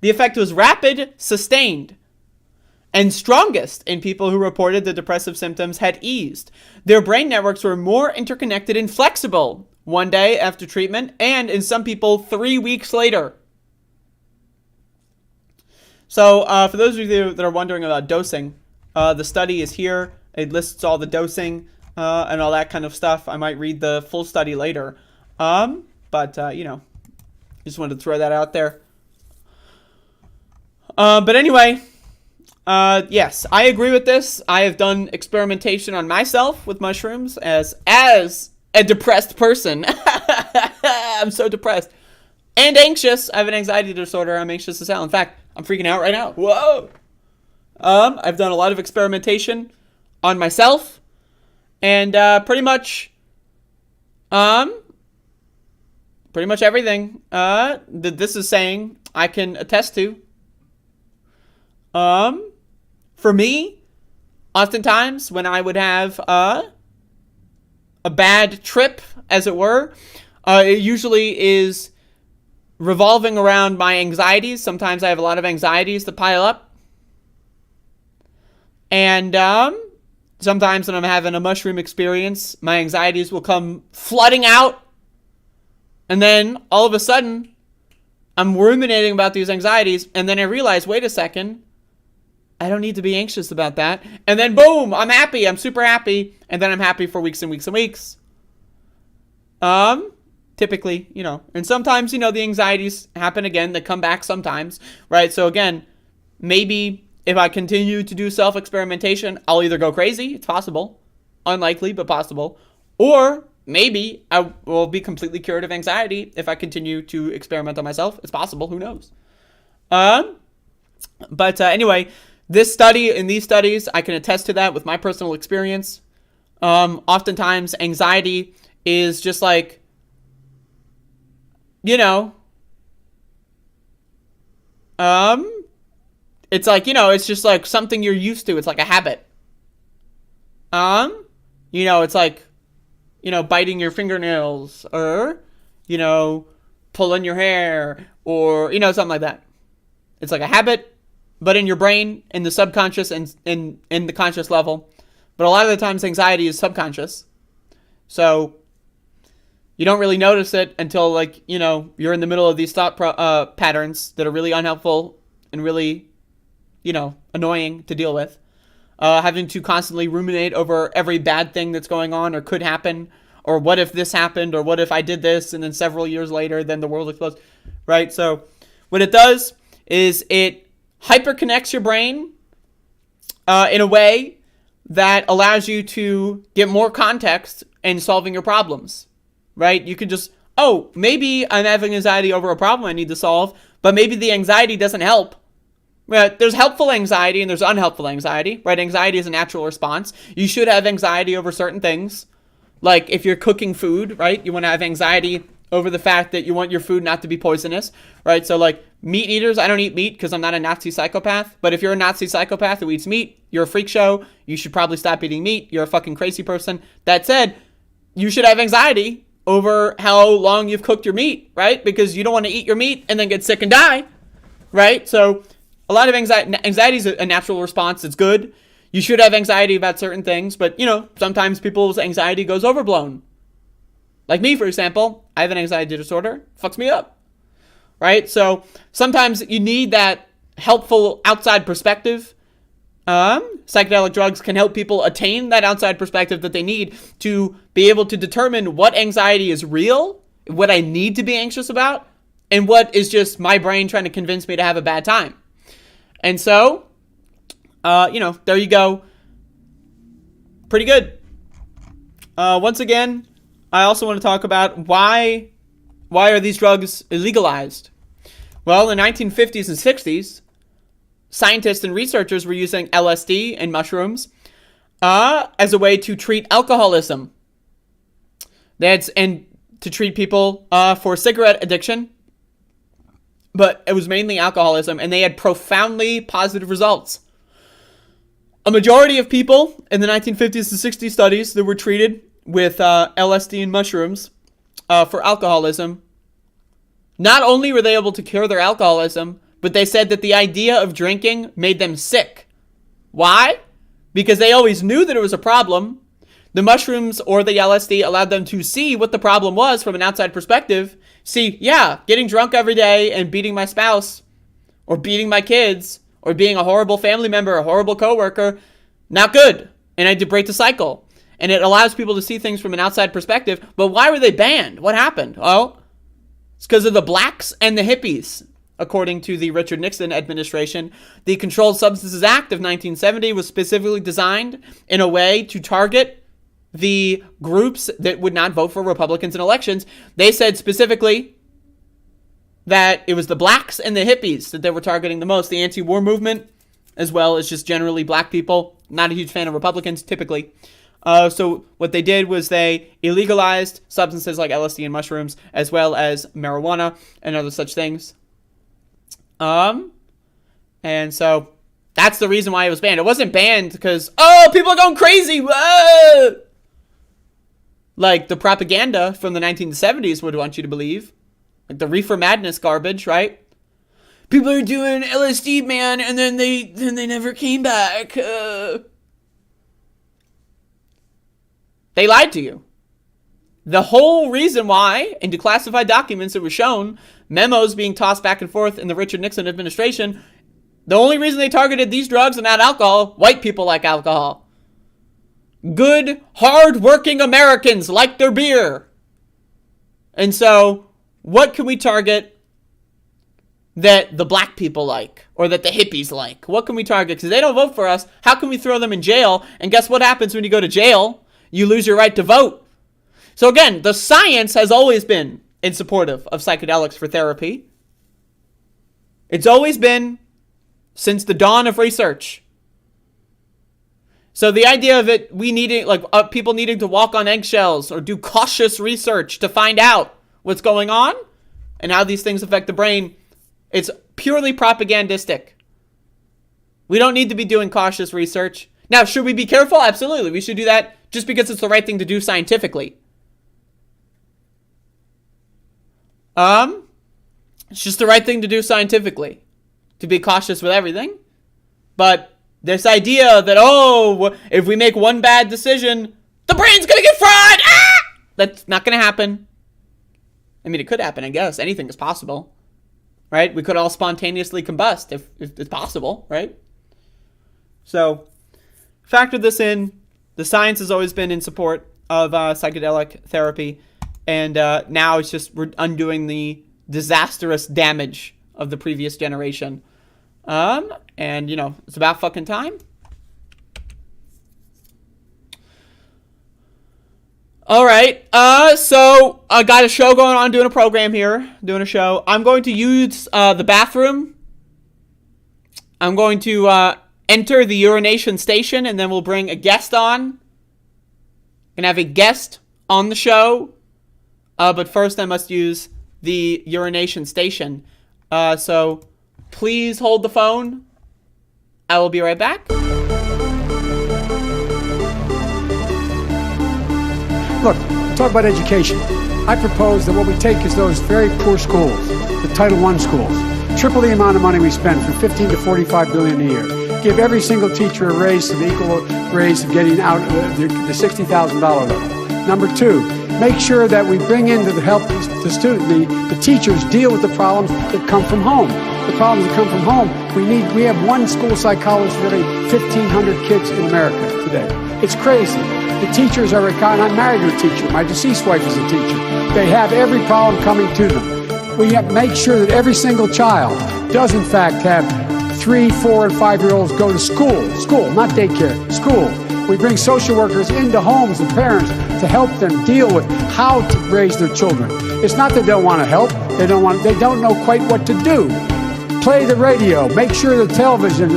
The effect was rapid, sustained, and strongest in people who reported the depressive symptoms had eased. Their brain networks were more interconnected and flexible 1 day after treatment, and in some people 3 weeks later. So for those of you that are wondering about dosing, the study is here. It lists all the dosing and all that kind of stuff. I might read the full study later. But just wanted to throw that out there. But anyway, yes, I agree with this. I have done experimentation on myself with mushrooms as a depressed person. I'm so depressed and anxious. I have an anxiety disorder. I'm anxious as hell. In fact, I'm freaking out right now. Whoa. I've done a lot of experimentation on myself, and pretty much everything that this is saying I can attest to. For me, oftentimes when I would have a bad trip, as it were, it usually is revolving around my anxieties. Sometimes I have a lot of anxieties that pile up. And sometimes when I'm having a mushroom experience, my anxieties will come flooding out. And then all of a sudden, I'm ruminating about these anxieties. And then I realize, wait a second, I don't need to be anxious about that. And then boom, I'm happy. I'm super happy. And then I'm happy for weeks and weeks and weeks. Typically, and sometimes, the anxieties happen again. They come back sometimes, right? So again, maybe if I continue to do self-experimentation, I'll either go crazy. It's possible. Unlikely, but possible. Or maybe I will be completely cured of anxiety if I continue to experiment on myself. It's possible. Who knows? But anyway, these studies, I can attest to that with my personal experience. Oftentimes, anxiety is just like, it's like, it's just like something you're used to. It's like a habit. It's like, biting your fingernails or, pulling your hair or, something like that. It's like a habit, but in your brain, in the subconscious and in the conscious level. But a lot of the times anxiety is subconscious. So you don't really notice it until you're in the middle of these thought patterns that are really unhelpful and really, annoying to deal with. Having to constantly ruminate over every bad thing that's going on or could happen, or what if this happened, or what if I did this, and then several years later, then the world explodes, right? So what it does is it hyperconnects your brain in a way that allows you to get more context in solving your problems, right? You can just, maybe I'm having anxiety over a problem I need to solve, but maybe the anxiety doesn't help. Right? There's helpful anxiety and there's unhelpful anxiety, right? Anxiety is a natural response. You should have anxiety over certain things. Like if you're cooking food, right? You want to have anxiety over the fact that you want your food not to be poisonous, right? So like meat eaters, I don't eat meat because I'm not a Nazi psychopath. But if you're a Nazi psychopath who eats meat, you're a freak show. You should probably stop eating meat. You're a fucking crazy person. That said, you should have anxiety over how long you've cooked your meat, right? Because you don't want to eat your meat and then get sick and die, right? So a lot of anxiety is a natural response. It's good. You should have anxiety about certain things, but sometimes people's anxiety goes overblown. Like me, for example, I have an anxiety disorder. Fucks me up, right? So sometimes you need that helpful outside perspective. Psychedelic drugs can help people attain that outside perspective that they need to be able to determine what anxiety is real, what I need to be anxious about, and what is just my brain trying to convince me to have a bad time. And so, there you go. Pretty good. Once again, I also want to talk about why are these drugs illegalized? Well, in the 1950s and 60s, scientists and researchers were using LSD and mushrooms as a way to treat alcoholism. And to treat people for cigarette addiction. But it was mainly alcoholism, and they had profoundly positive results. A majority of people in the 1950s to 60s studies that were treated with LSD and mushrooms for alcoholism, not only were they able to cure their alcoholism, but they said that the idea of drinking made them sick. Why? Because they always knew that it was a problem. The mushrooms or the LSD allowed them to see what the problem was from an outside perspective. See, yeah, getting drunk every day and beating my spouse or beating my kids or being a horrible family member, a horrible coworker, not good. And I had to break the cycle. And it allows people to see things from an outside perspective. But why were they banned? What happened? Oh, it's because of the blacks and the hippies. According to the Richard Nixon administration, the Controlled Substances Act of 1970 was specifically designed in a way to target the groups that would not vote for Republicans in elections. They said specifically that it was the blacks and the hippies that they were targeting the most, the anti-war movement, as well as just generally black people. Not a huge fan of Republicans, typically. So what they did was they illegalized substances like LSD and mushrooms, as well as marijuana and other such things. And so that's the reason why it was banned. It wasn't banned because, oh, people are going crazy. Whoa! Like the propaganda from the 1970s would want you to believe. Like the reefer madness garbage, right? People are doing LSD, man, and then they never came back. They lied to you. The whole reason why, in declassified documents it was shown, memos being tossed back and forth in the Richard Nixon administration, the only reason they targeted these drugs and not alcohol, white people like alcohol. Good, hard-working Americans like their beer. And so, what can we target that the black people like, or that the hippies like? What can we target? Because they don't vote for us. How can we throw them in jail? And guess what happens when you go to jail? You lose your right to vote. So again, the science has always been in support of psychedelics for therapy. It's always been since the dawn of research. So the idea of it, people needing to walk on eggshells or do cautious research to find out what's going on and how these things affect the brain, it's purely propagandistic. We don't need to be doing cautious research. Now, should we be careful? Absolutely. We should do that just because it's the right thing to do scientifically. It's just the right thing to do scientifically, to be cautious with everything. But this idea that, if we make one bad decision, the brain's gonna get fried! Ah! That's not gonna happen. I mean, it could happen, I guess. Anything is possible, right? We could all spontaneously combust if it's possible, right? So, factor this in. The science has always been in support of psychedelic therapy. And now it's just we're undoing the disastrous damage of the previous generation. And, it's about fucking time. All right. So I got a show going on, doing a program here, doing a show. I'm going to use the bathroom. I'm going to enter the urination station, and then we'll bring a guest on. Gonna have a guest on the show. But first I must use the urination station. So please hold the phone. I will be right back. Look, talk about education. I propose that what we take is those very poor schools, the Title I schools, triple the amount of money we spend from $15 to $45 billion a year. Give every single teacher a raise to the equal raise of getting out of the $60,000 level. Number two, make sure that we bring in to help the teachers deal with the problems that come from home. The problems that come from home, we have one school psychologist for every 1,500 kids in America today. It's crazy. The teachers are, and I'm married to a teacher. My deceased wife is a teacher. They have every problem coming to them. We have to make sure that every single child does in fact have 3, 4, and 5-year-olds go to school, not daycare, school. We bring social workers into homes and parents to help them deal with how to raise their children. It's not that they don't want to help. They don't know quite what to do. Play the radio. Make sure the television,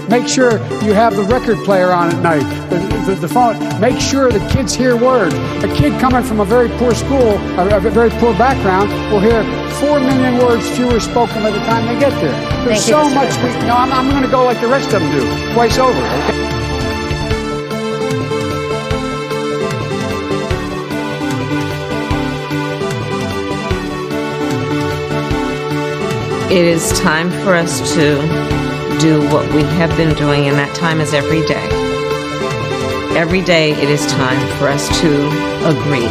make sure you have the record player on at night, the phone. Make sure the kids hear words. A kid coming from a very poor school, a very poor background, will hear 4 million words fewer spoken by the time they get there. There's so much. I'm going to go like the rest of them do, twice over. Okay? It is time for us to do what we have been doing, and that time is every day. Every day it is time for us to agree.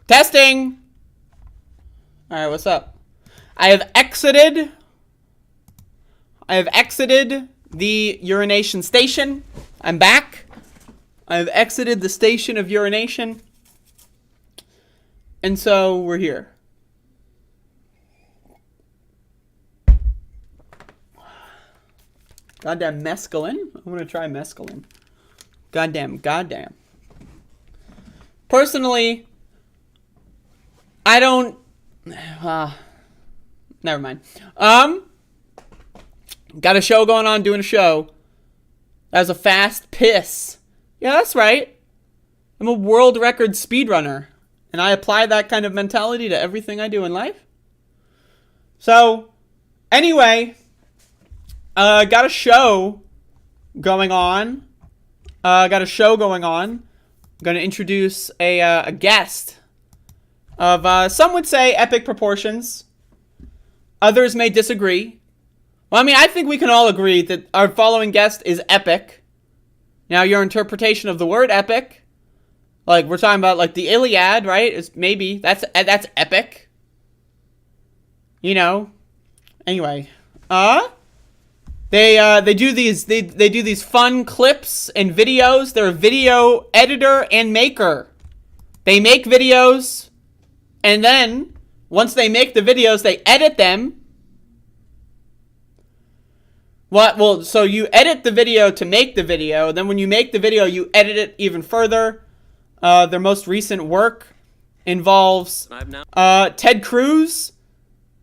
Testing! Alright, what's up? I have exited the urination station. I'm back. I have exited the station of urination. And so we're here. Goddamn mescaline. I'm gonna try mescaline. Goddamn. Personally, I don't... never mind. Got a show going on, doing a show. That was a fast piss. Yeah, that's right. I'm a world record speedrunner. And I apply that kind of mentality to everything I do in life. So, anyway, got a show going on. I'm going to introduce a guest of, some would say, epic proportions. Others may disagree. Well, I mean, I think we can all agree that our following guest is epic. Now, your interpretation of the word epic, like, we're talking about, like, the Iliad, right? It's maybe, that's epic. You know? Anyway. They do these fun clips and videos. They're a video editor and maker. They make videos, and then, once they make the videos, they edit them. What? Well, so you edit the video to make the video. Then when you make the video, you edit it even further. Their most recent work involves Ted Cruz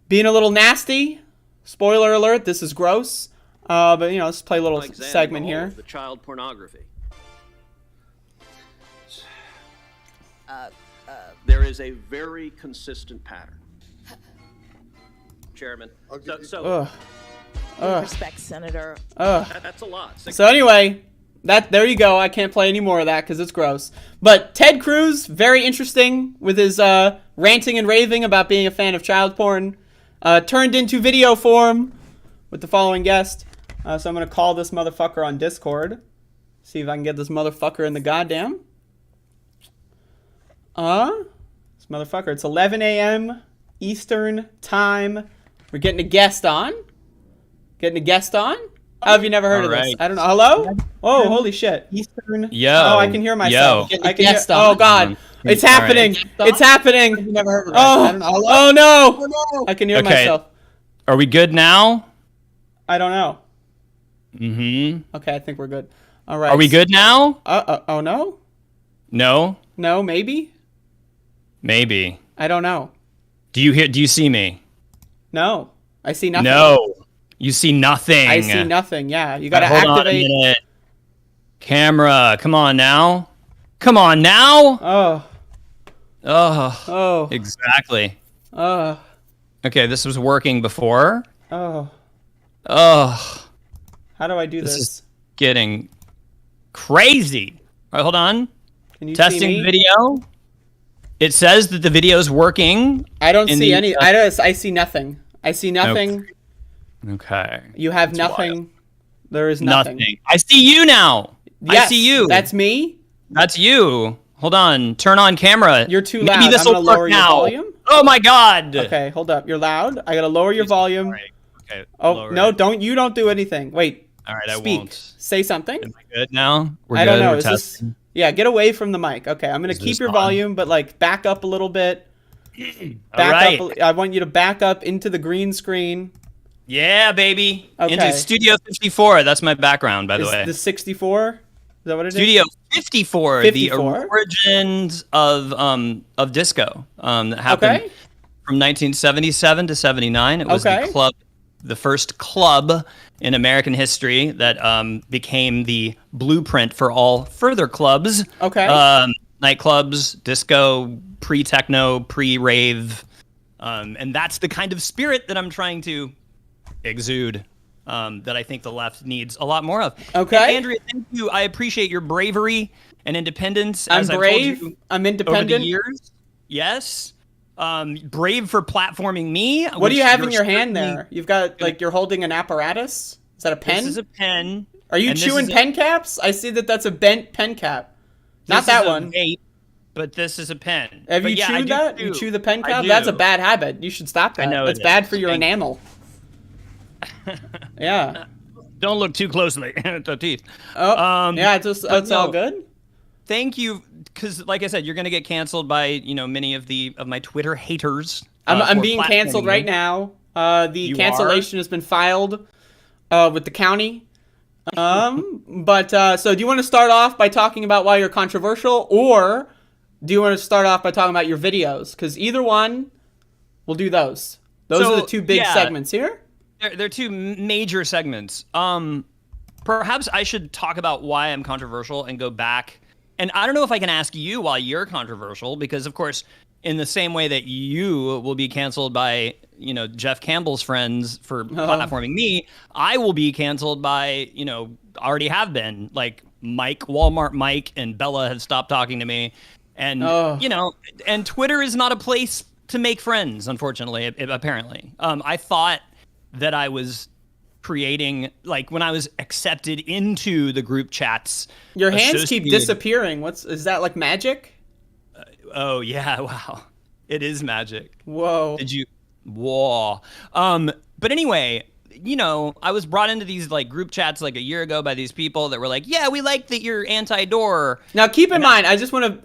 being a little nasty. Spoiler alert, this is gross. But, you know, let's play a little segment here. The child pornography. There is a very consistent pattern. Chairman. Respect, Senator. That's a lot. So anyway, there you go. I can't play any more of that because it's gross. But Ted Cruz, very interesting with his ranting and raving about being a fan of child porn, turned into video form with the following guest. So I'm going to call this motherfucker on Discord. See if I can get this motherfucker in the goddamn. This motherfucker. It's 11 a.m. Eastern time. We're getting a guest on. How have you never heard of this? I don't know. Hello? Oh, holy shit. Eastern. Yo. Oh, I can hear myself. Yo. I can hear. Oh, God. It's happening. It's happening. I've never heard of this. Oh, no. I can hear myself. Are we good now? I don't know. Mm-hmm. Okay, I think we're good. All right. Are we good now? Oh, no? No? No, maybe? Maybe. I don't know. Do you see me? No. I see nothing. No. You see nothing. I see nothing, yeah. You gotta hold activate. On a minute. Camera, come on now. Come on now. Oh. Exactly. Okay, this was working before. How do I do this? This is getting crazy. All right, hold on. Can you Testing see me? video. It says that the video is working. I don't see any. I see nothing. I see nothing. Okay. You have nothing. Wild. There is nothing. I see you now. Yes, I see you. That's me. That's you. Hold on. Turn on camera. You're too loud. Maybe this will lower work now. Your volume. Oh my God. Okay, hold up. You're loud. I gotta lower your volume. Right. Okay. Oh no! Don't do anything. Wait. All right. Speak. I won't. Say something. Am I good now? I don't know. Is this? Yeah. Get away from the mic. Okay. I'm gonna keep your volume, but like back up a little bit. Back up. I want you to back up into the green screen. Yeah, baby. Okay. Into Studio 54. That's my background, by the way. The 64? Is that what it is? Studio 54, the origins of disco. That happened from 1977 to 79. It was the first club in American history that became the blueprint for all further clubs. Nightclubs, disco, pre-techno, pre-rave. And that's the kind of spirit that I'm trying to exude, that I think the left needs a lot more of. Okay. And Andrea, thank you. I appreciate your bravery and independence. I'm as brave. I've told you I'm independent. over the years. Yes. Brave for platforming me. What do you have in your hand there? You've got, like, you're holding an apparatus? Is that a pen? This is a pen. Are you chewing pen caps? I see that that's a bent pen cap. Not that one. Vape, but this is a pen. Have you chewed that? You chew the pen cap? That's a bad habit. You should stop that. I know it's bad for your enamel. Yeah. Don't look too closely at the teeth. Oh, yeah, it's all good. Thank you, because like I said, you're going to get canceled by many of my Twitter haters. I'm being canceled right now. The cancellation has been filed with the county. So do you want to start off by talking about why you're controversial, or do you want to start off by talking about your videos? Because either one, we'll do those. Those are the two big segments here. They're two major segments. Perhaps I should talk about why I'm controversial and go back. And I don't know if I can ask you why you're controversial, because of course, in the same way that you will be canceled by, Jeff Campbell's friends for platforming me, I will be canceled by, already have been, like Walmart Mike and Bella have stopped talking to me. And, and Twitter is not a place to make friends, unfortunately, apparently. I thought that I was creating, like, when I was accepted into the group chats. Your hands keep disappearing. Is that like magic? Oh yeah, wow. It is magic. Whoa. Whoa. But anyway, I was brought into these like group chats like a year ago by these people that were like, yeah, we like that you're anti-door. Now keep in mind, I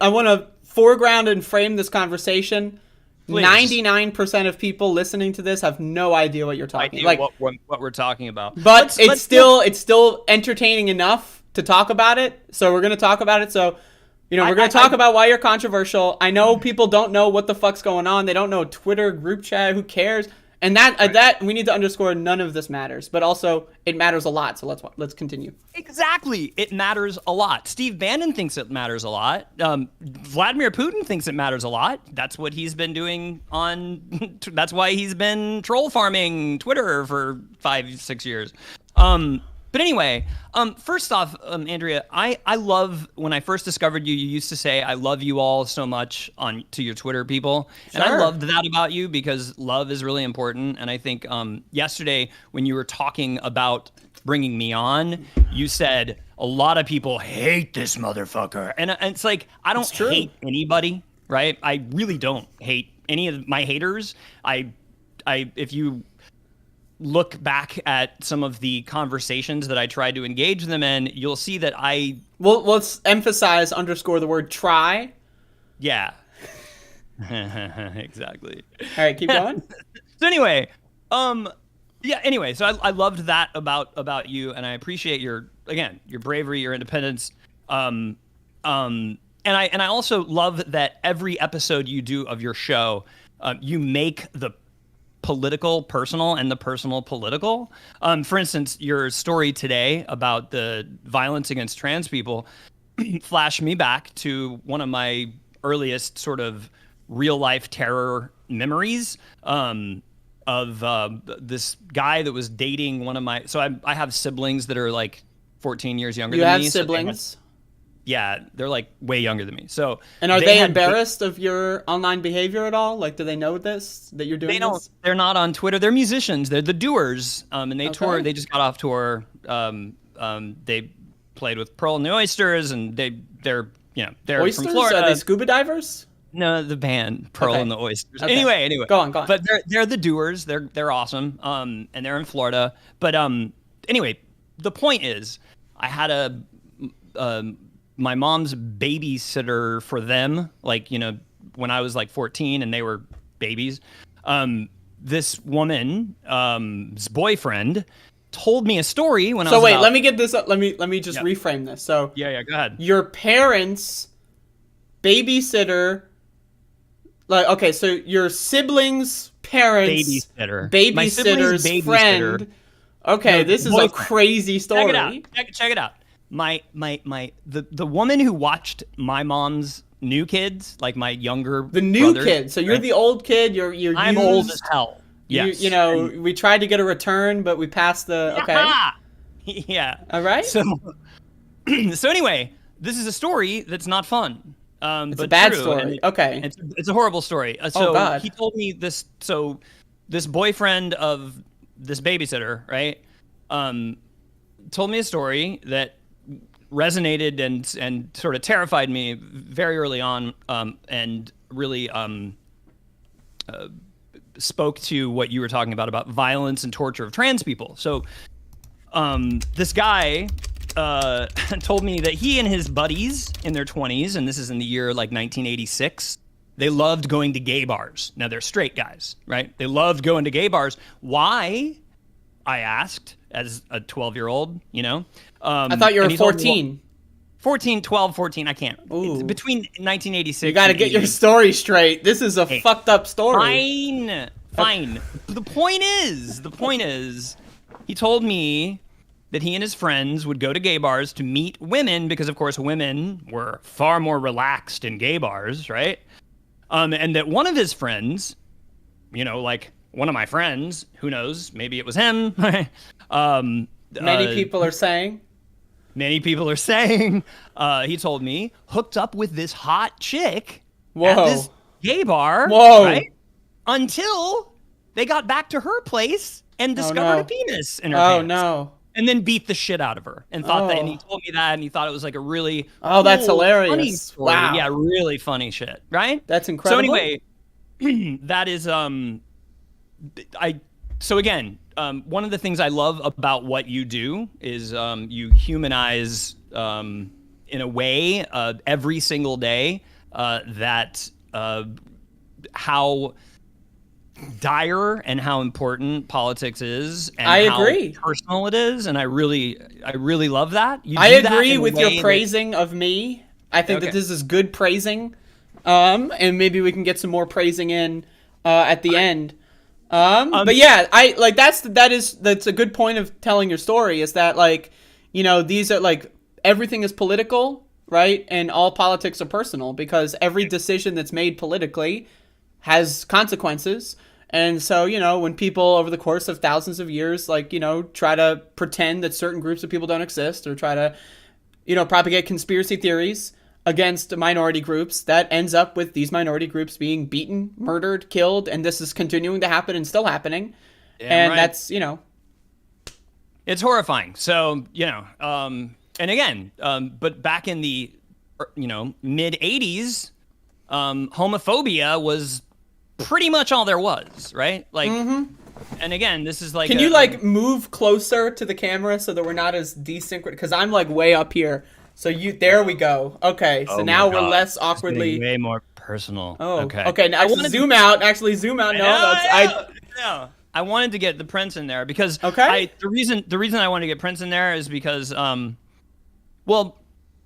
want to foreground and frame this conversation. Please. 99% of people listening to this have no idea what you're talking about. What we're talking about. But it's still entertaining enough to talk about it. So we're going to talk about it. So, we're going to talk about why you're controversial. I know people don't know what the fuck's going on. They don't know Twitter group chat. Who cares? And that we need to underscore, none of this matters. But also, it matters a lot. So let's continue. Exactly. It matters a lot. Steve Bannon thinks it matters a lot. Vladimir Putin thinks it matters a lot. That's what he's been doing that's why he's been troll farming Twitter for 5-6 years. But anyway, first off, Andrea, I love, when I first discovered you, you used to say, I love you all so much to your Twitter people. Sure. And I loved that about you, because love is really important. And I think yesterday when you were talking about bringing me on, you said, a lot of people hate this motherfucker. And it's like, I don't hate anybody, right? I really don't hate any of my haters. If you look back at some of the conversations that I tried to engage them in, you'll see that Well, let's underscore the word try. Yeah. Exactly. All right, keep going. So anyway, so I loved that about you, and I appreciate your bravery, your independence. And I also love that every episode you do of your show, you make the political personal and the personal political. For instance, your story today about the violence against trans people flashed me back to one of my earliest sort of real life terror memories of this guy that was dating one of my. So I have siblings that are like 14 years younger than me. You have siblings? Yeah, they're like way younger than me. So, and are they embarrassed of your online behavior at all? Like, do they know this, that you're doing They don't. this? They're not on Twitter. They're musicians. They're the doers. And they tour. They just got off tour. They played with Pearl and the Oysters, and they're Oysters? from Florida. Are they scuba divers? No, the band Pearl and the Oysters. Okay. Anyway. Go on. But they're the doers. They're awesome. And they're in Florida. But anyway, the point is, I had my mom's babysitter for them, like, when I was like 14 and they were babies. This woman's boyfriend told me a story when I was let me get this up. Let me just reframe this. So yeah, go ahead. Your parents' babysitter, like, okay, so your siblings' parents' babysitter's friend. Okay, this is a crazy story. Check it out. The woman who watched my mom's new kids, like my younger the new brothers, kid. So you're the old kid. You're I'm used. old as hell. Yes. We tried to get a return, but we passed the. Okay. Yeah. All right. So anyway, this is a story that's not fun. It's but a bad true, story. Okay. It's a horrible story. So God. he told me this. So this boyfriend of this babysitter, right, told me a story that resonated and sort of terrified me very early on, and really spoke to what you were talking about violence and torture of trans people. So this guy told me that he and his buddies in their 20s, and this is in the year like 1986, they loved going to gay bars. Now they're straight guys, right? They loved going to gay bars. Why? I asked as a 12-year-old, you know. I thought you were 14. 14, 12, 14, I can't. It's between 1986 You got to get your story straight. This is a fucked up story. Fine. The point is, he told me that he and his friends would go to gay bars to meet women because, of course, women were far more relaxed in gay bars, right? And that one of his friends, you know, like one of my friends, who knows, maybe it was him. Many people are saying. Many people are saying, he told me, hooked up with this hot chick at this gay bar, Whoa. Right? Until they got back to her place and discovered a penis in her pants. Oh, no. And then beat the shit out of her and thought that, and he told me that, and he thought it was like a really that's hilarious. Funny story. Wow. Yeah, really funny shit, right? That's incredible. So anyway, that is, so again, one of the things I love about what you do is you humanize in a way every single day that how dire and how important politics is, and I agree. how personal it is, and I really love that. I agree with your praising of me. I think that this is good praising, and maybe we can get some more praising in at the end. But yeah, I like that's a good point of telling your story, is that, like, you know, these are like, everything is political, right? And all politics are personal, because every decision that's made politically has consequences. And so, you know, when people over the course of thousands of years, like, you know, try to pretend that certain groups of people don't exist, or try to, you know, propagate conspiracy theories against minority groups, that ends up with these minority groups being beaten, murdered, killed, and this is continuing to happen and still happening. And that's, you know, it's horrifying. So, you know, and again, but back in the, you know, mid 80s, homophobia was pretty much all there was, right? Like, and again, this is like, can you like move closer to the camera so that we're not as desynchronous? Because I'm like way up here. So there we go. Okay, so now we're less awkwardly. Way more personal. Oh, okay. Okay, now actually zoom out. No, I wanted to get the Prince in there because the reason I wanted to get Prince in there is because, well,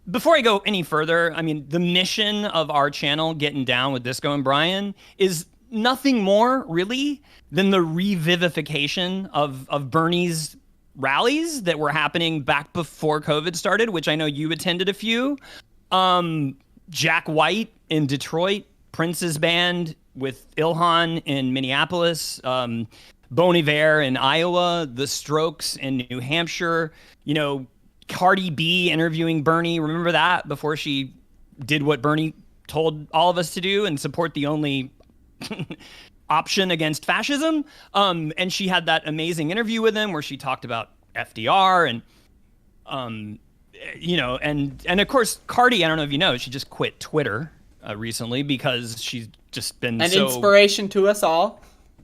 before I go any further, I mean, the mission of our channel, Getting Down with Disco and Brian, is nothing more really than the revivification of Bernie's rallies that were happening back before COVID started, which I know you attended a few. Jack White in Detroit, Prince's band with Ilhan in Minneapolis, Bon Iver in Iowa, The Strokes in New Hampshire, you know, Cardi B interviewing Bernie. Remember that, before she did what Bernie told all of us to do and support the only option against fascism. And she had that amazing interview with him where she talked about FDR and, you know, and of course, Cardi, I don't know if you know, she just quit Twitter recently because she's just been an inspiration to us all.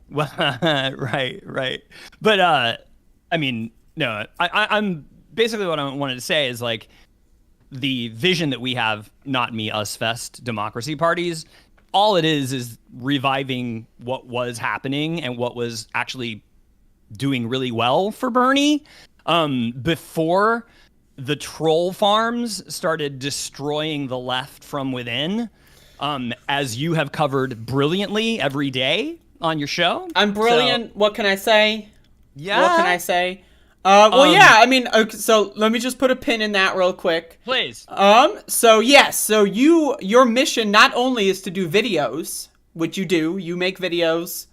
Well, right. But, I mean, no, I'm basically what I wanted to say is, like, the vision that we have, not me, us fest, democracy parties, all it is reviving what was happening and what was actually doing really well for Bernie before the troll farms started destroying the left from within, as you have covered brilliantly every day on your show. I'm brilliant. So, what can I say? Yeah. What can I say? Well, yeah, I mean, okay, so let me just put a pin in that real quick. Please. So yes, so your mission not only is to do videos, which you do, you make videos,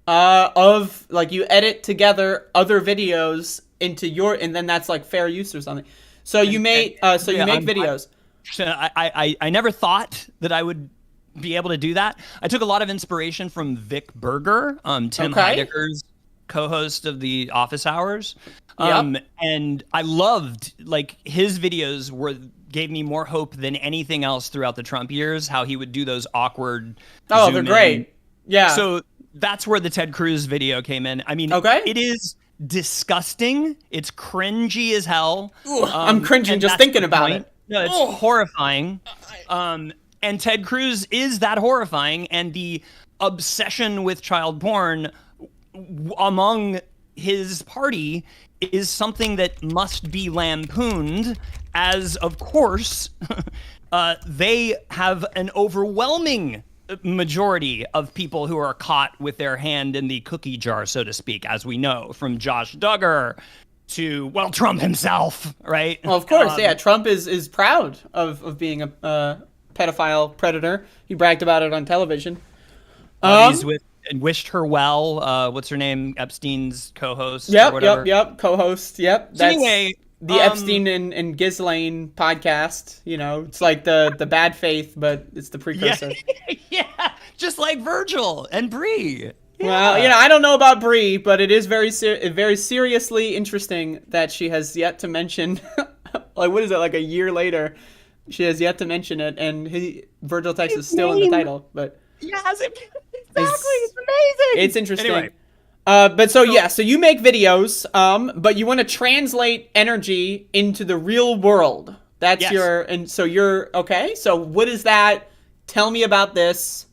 of, like, you edit together other videos into and then that's like fair use or something. So you make videos. I never thought that I would be able to do that. I took a lot of inspiration from Vic Berger, Tim Heidecker's co-host of the Office Hours. And I loved, like, his videos gave me more hope than anything else throughout the Trump years, how he would do those awkward they're great. Yeah. So that's where the Ted Cruz video came in. I mean, it is disgusting. It's cringy as hell. I'm cringing just thinking about it. No, it's horrifying. And Ted Cruz is that horrifying, and the obsession with child porn among his party is something that must be lampooned, as, of course, they have an overwhelming majority of people who are caught with their hand in the cookie jar, so to speak, as we know, from Josh Duggar to, well, Trump himself, right? Well, of course, Trump is proud of being a pedophile predator. He bragged about it on television. He's with and wished her well. What's her name? Epstein's co-host. Yep, or whatever. Co-host. Yep. So anyway, the Epstein and Ghislaine podcast. You know, it's like the bad faith, but it's the precursor. Yeah, just like Virgil and Bree. Yeah. Well, I don't know about Bree, but it is very seriously interesting that she has yet to mention. Like, what is it? Like a year later. She has yet to mention it, and Virgil Tex is still in the title. But yes, exactly, it's amazing. It's interesting. Anyway. So you make videos, but you want to translate energy into the real world. That's you're okay. So what is that? Tell me about this.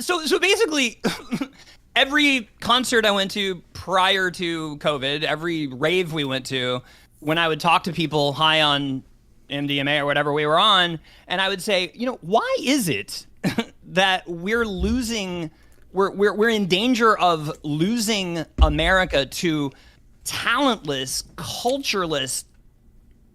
So basically, every concert I went to prior to COVID, every rave we went to, when I would talk to people high on MDMA or whatever we were on, and I would say, why is it that we're in danger of losing America to talentless, cultureless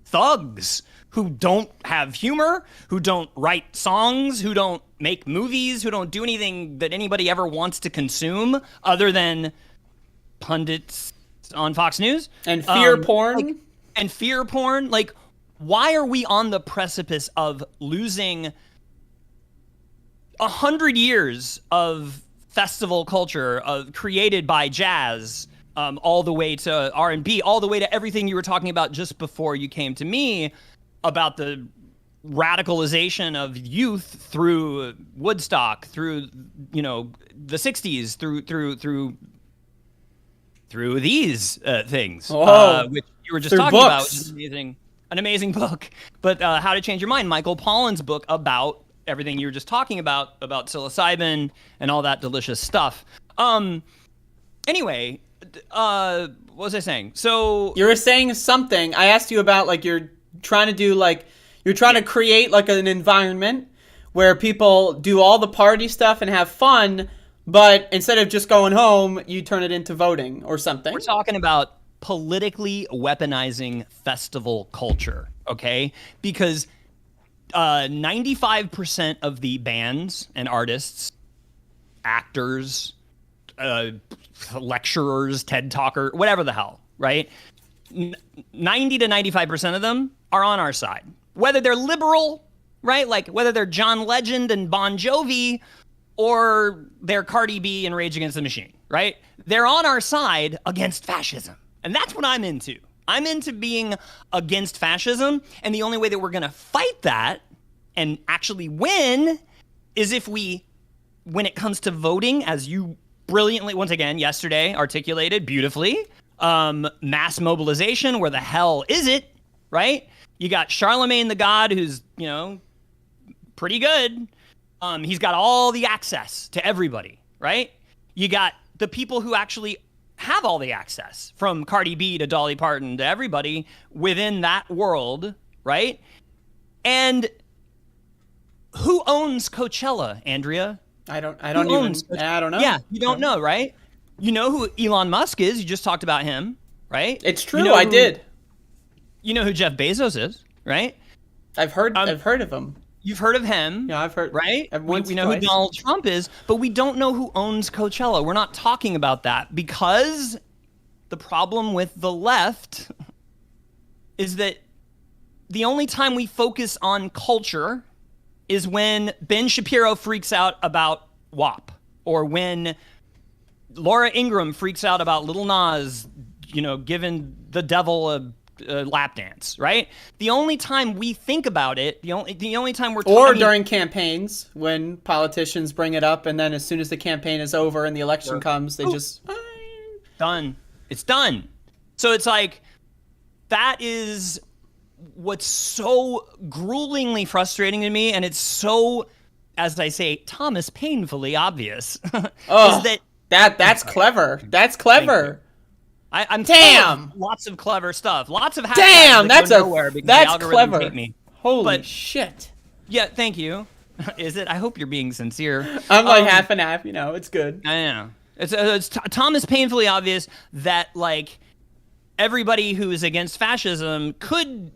thugs who don't have humor, who don't write songs, who don't make movies, who don't do anything that anybody ever wants to consume other than pundits on Fox News and fear porn fear porn. Like, why are we on the precipice of losing 100 years of festival culture created by jazz, all the way to R&B, all the way to everything you were talking about just before you came to me about the radicalization of youth through Woodstock, through the 60s, through these things, which you were just talking about, which is an amazing book. But How to Change Your Mind, Michael Pollan's book about everything you were just talking about psilocybin and all that delicious stuff. Anyway, what was I saying? So you were saying something. I asked you about, like, you're trying to create like an environment where people do all the party stuff and have fun, but instead of just going home, you turn it into voting or something. We're talking about politically weaponizing festival culture, okay? Because 95% of the bands and artists, actors, lecturers, TED talker, whatever the hell, right? 90 to 95% of them are on our side. Whether they're liberal, right? Like whether they're John Legend and Bon Jovi, or they're Cardi B and Rage Against the Machine, right? They're on our side against fascism. And that's what I'm into. I'm into being against fascism, and the only way that we're going to fight that and actually win is if we, when it comes to voting, as you brilliantly, once again, yesterday articulated beautifully, mass mobilization, where the hell is it, right? You got Charlemagne the God, who's, pretty good. He's got all the access to everybody, right? You got the people who actually have all the access, from Cardi B to Dolly Parton to everybody within that world, right? And who owns Coachella, Andrea? I don't know. Yeah, you don't know, right? You know who Elon Musk is. You just talked about him, right? It's true. I did. You know who Jeff Bezos is, right? I've heard of him. You've heard of him. Yeah, I've heard. Right? We know who Donald Trump is, but we don't know who owns Coachella. We're not talking about that because the problem with the left is that the only time we focus on culture is when Ben Shapiro freaks out about WAP, or when Laura Ingraham freaks out about Lil Nas, giving the devil a lap dance, right? The only time we think about it, the only time we're or during campaigns when politicians bring it up, and then as soon as the campaign is over and the election comes, they just done. It's done. So it's like, that is what's so gruelingly frustrating to me, and it's so, as I say, Thomas Painfully obvious. That's clever. That's clever. I'm damn lots of clever stuff. Lots of damn. That's clever. Hate me. Holy shit. Yeah, thank you. Is it? I hope you're being sincere. I'm like half and half. It's good. I know. It's Thomas Painfully obvious that like everybody who is against fascism could.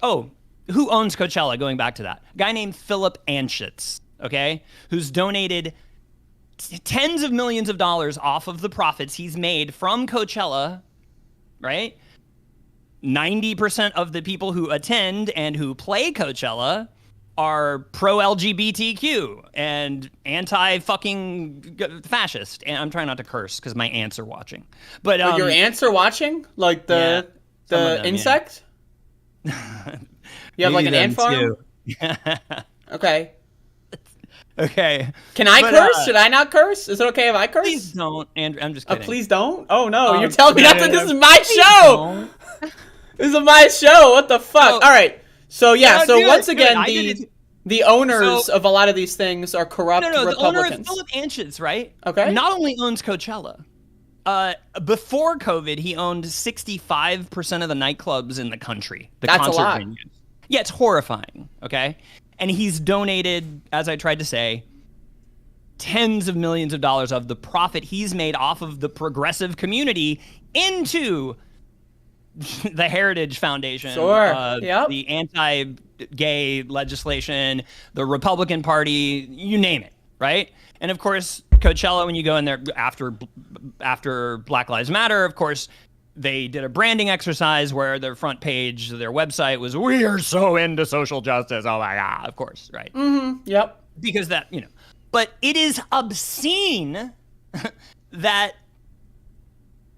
Oh, who owns Coachella? Going back to that, a guy named Philip Anschutz. Okay, who's donated tens of millions of dollars off of the profits he's made from Coachella, right? 90% of the people who attend and who play Coachella are pro-LGBTQ and anti-fucking fascist. And I'm trying not to curse because my aunts are watching. But your aunts are watching? Like the insect? Yeah. You have like an ant farm? Okay. Okay. Can I curse? Should I not curse? Is it okay if I curse? Please don't, Andrew. I'm just kidding. Please don't? Oh, no. You're telling me not to. This is my show. This is my show. What the fuck? All right. So, once again, the owners of a lot of these things are corrupt Republicans. The owner is Philip Anschutz, right? Okay. Not only owns Coachella. Before COVID, he owned 65% of the nightclubs in the country. That's a lot. Venues. Yeah, it's horrifying, okay? And he's donated, as I tried to say, tens of millions of dollars of the profit he's made off of the progressive community into the Heritage Foundation, the anti-gay legislation, the Republican Party, you name it, right? And of course, Coachella, when you go in there after Black Lives Matter, of course, they did a branding exercise where their front page, their website was, "We are so into social justice." Oh my God, of course, right? Mm-hmm. Yep. Because that, but it is obscene that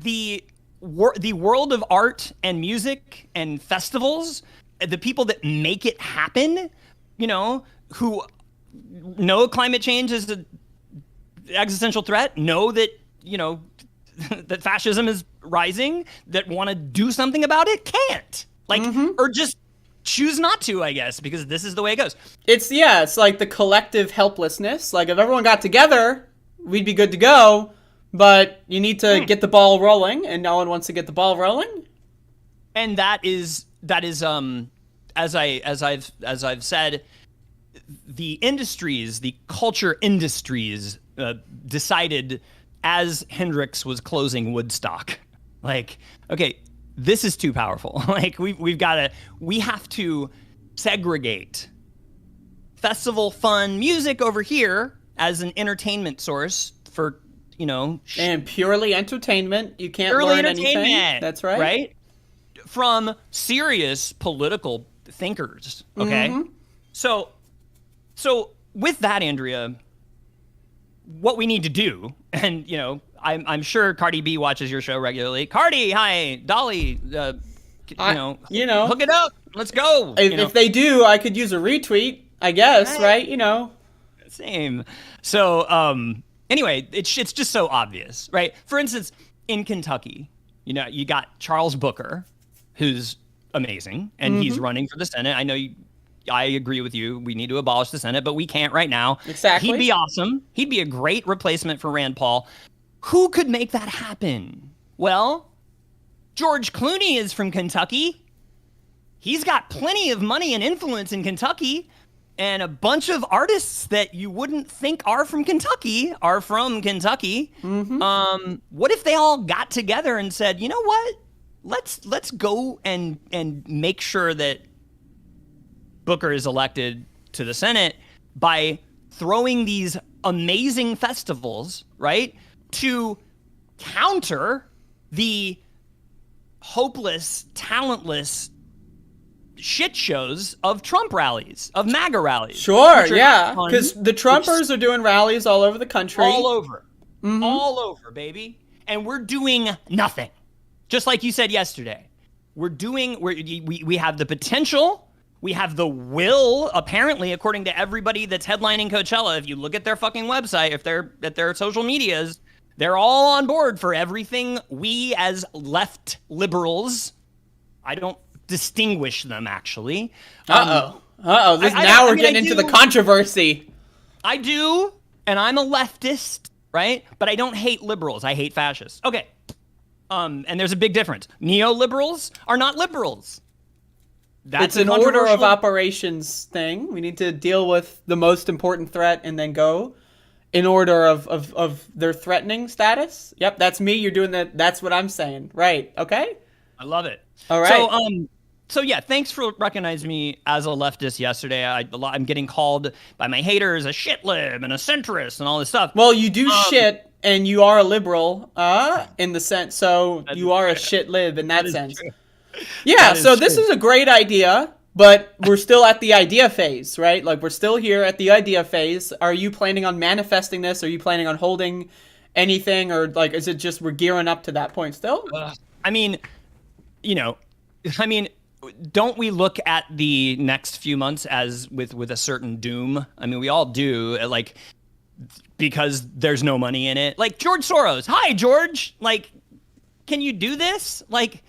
the world of art and music and festivals, the people that make it happen, who know climate change is an existential threat, know that, that fascism is rising, that want to do something about it, can't. Or just choose not to, I guess, because this is the way it goes. It's like the collective helplessness. Like, if everyone got together, we'd be good to go, but you need to get the ball rolling, and no one wants to get the ball rolling. And that is as I've said, the industries, the culture industries, decided as Hendrix was closing Woodstock, like, okay, this is too powerful. Like, we have to segregate festival fun music over here as an entertainment source for, and purely entertainment. You can't learn anything. That's right. Right? From serious political thinkers. Okay. Mm-hmm. So with that, Andrea, what we need to do, and I'm sure Cardi B watches your show regularly. Cardi, hi, Dolly, hook it up. Let's go. If they do, I could use a retweet, I guess, right? Same. So anyway, it's just so obvious, right? For instance, in Kentucky, you got Charles Booker, who's amazing, and he's running for the Senate. I agree with you. We need to abolish the Senate, but we can't right now. Exactly. He'd be awesome. He'd be a great replacement for Rand Paul. Who could make that happen? Well, George Clooney is from Kentucky. He's got plenty of money and influence in Kentucky, and a bunch of artists that you wouldn't think are from Kentucky are from Kentucky. Mm-hmm. What if they all got together and said, you know what? Let's go and make sure that Booker is elected to the Senate by throwing these amazing festivals, right, to counter the hopeless, talentless, shit shows of Trump rallies, of MAGA rallies. Sure, yeah, because the Trumpers are doing rallies all over the country. All over. All over, baby. And we're doing nothing. Just like you said yesterday. We have the potential, we have the will, apparently, according to everybody that's headlining Coachella. If you look at their fucking website, if they're at their social medias, they're all on board for everything we as left liberals, I don't distinguish them, actually. Now we're getting into the controversy. I do, and I'm a leftist, right? But I don't hate liberals. I hate fascists. Okay. And there's a big difference. Neoliberals are not liberals. It's an order of operations thing. We need to deal with the most important threat and then go in order of their threatening status. Yep, that's me. You're doing that. That's what I'm saying. Right. Okay. I love it. All right. So yeah, thanks for recognizing me as a leftist yesterday. I'm getting called by my haters a shit lib and a centrist and all this stuff. Well, you do shit. And you are a liberal, in the sense, so you are a shit lib in that sense. True. Yeah, so this is a great idea, but we're still at the idea phase, right? Like, we're still here at the idea phase. Are you planning on manifesting this? Are you planning on holding anything? Or, like, is it just we're gearing up to that point still? Don't we look at the next few months as with a certain doom? I mean, we all do, like... because there's no money in it. Like George Soros. Hi, George. Like, can you do this? Like,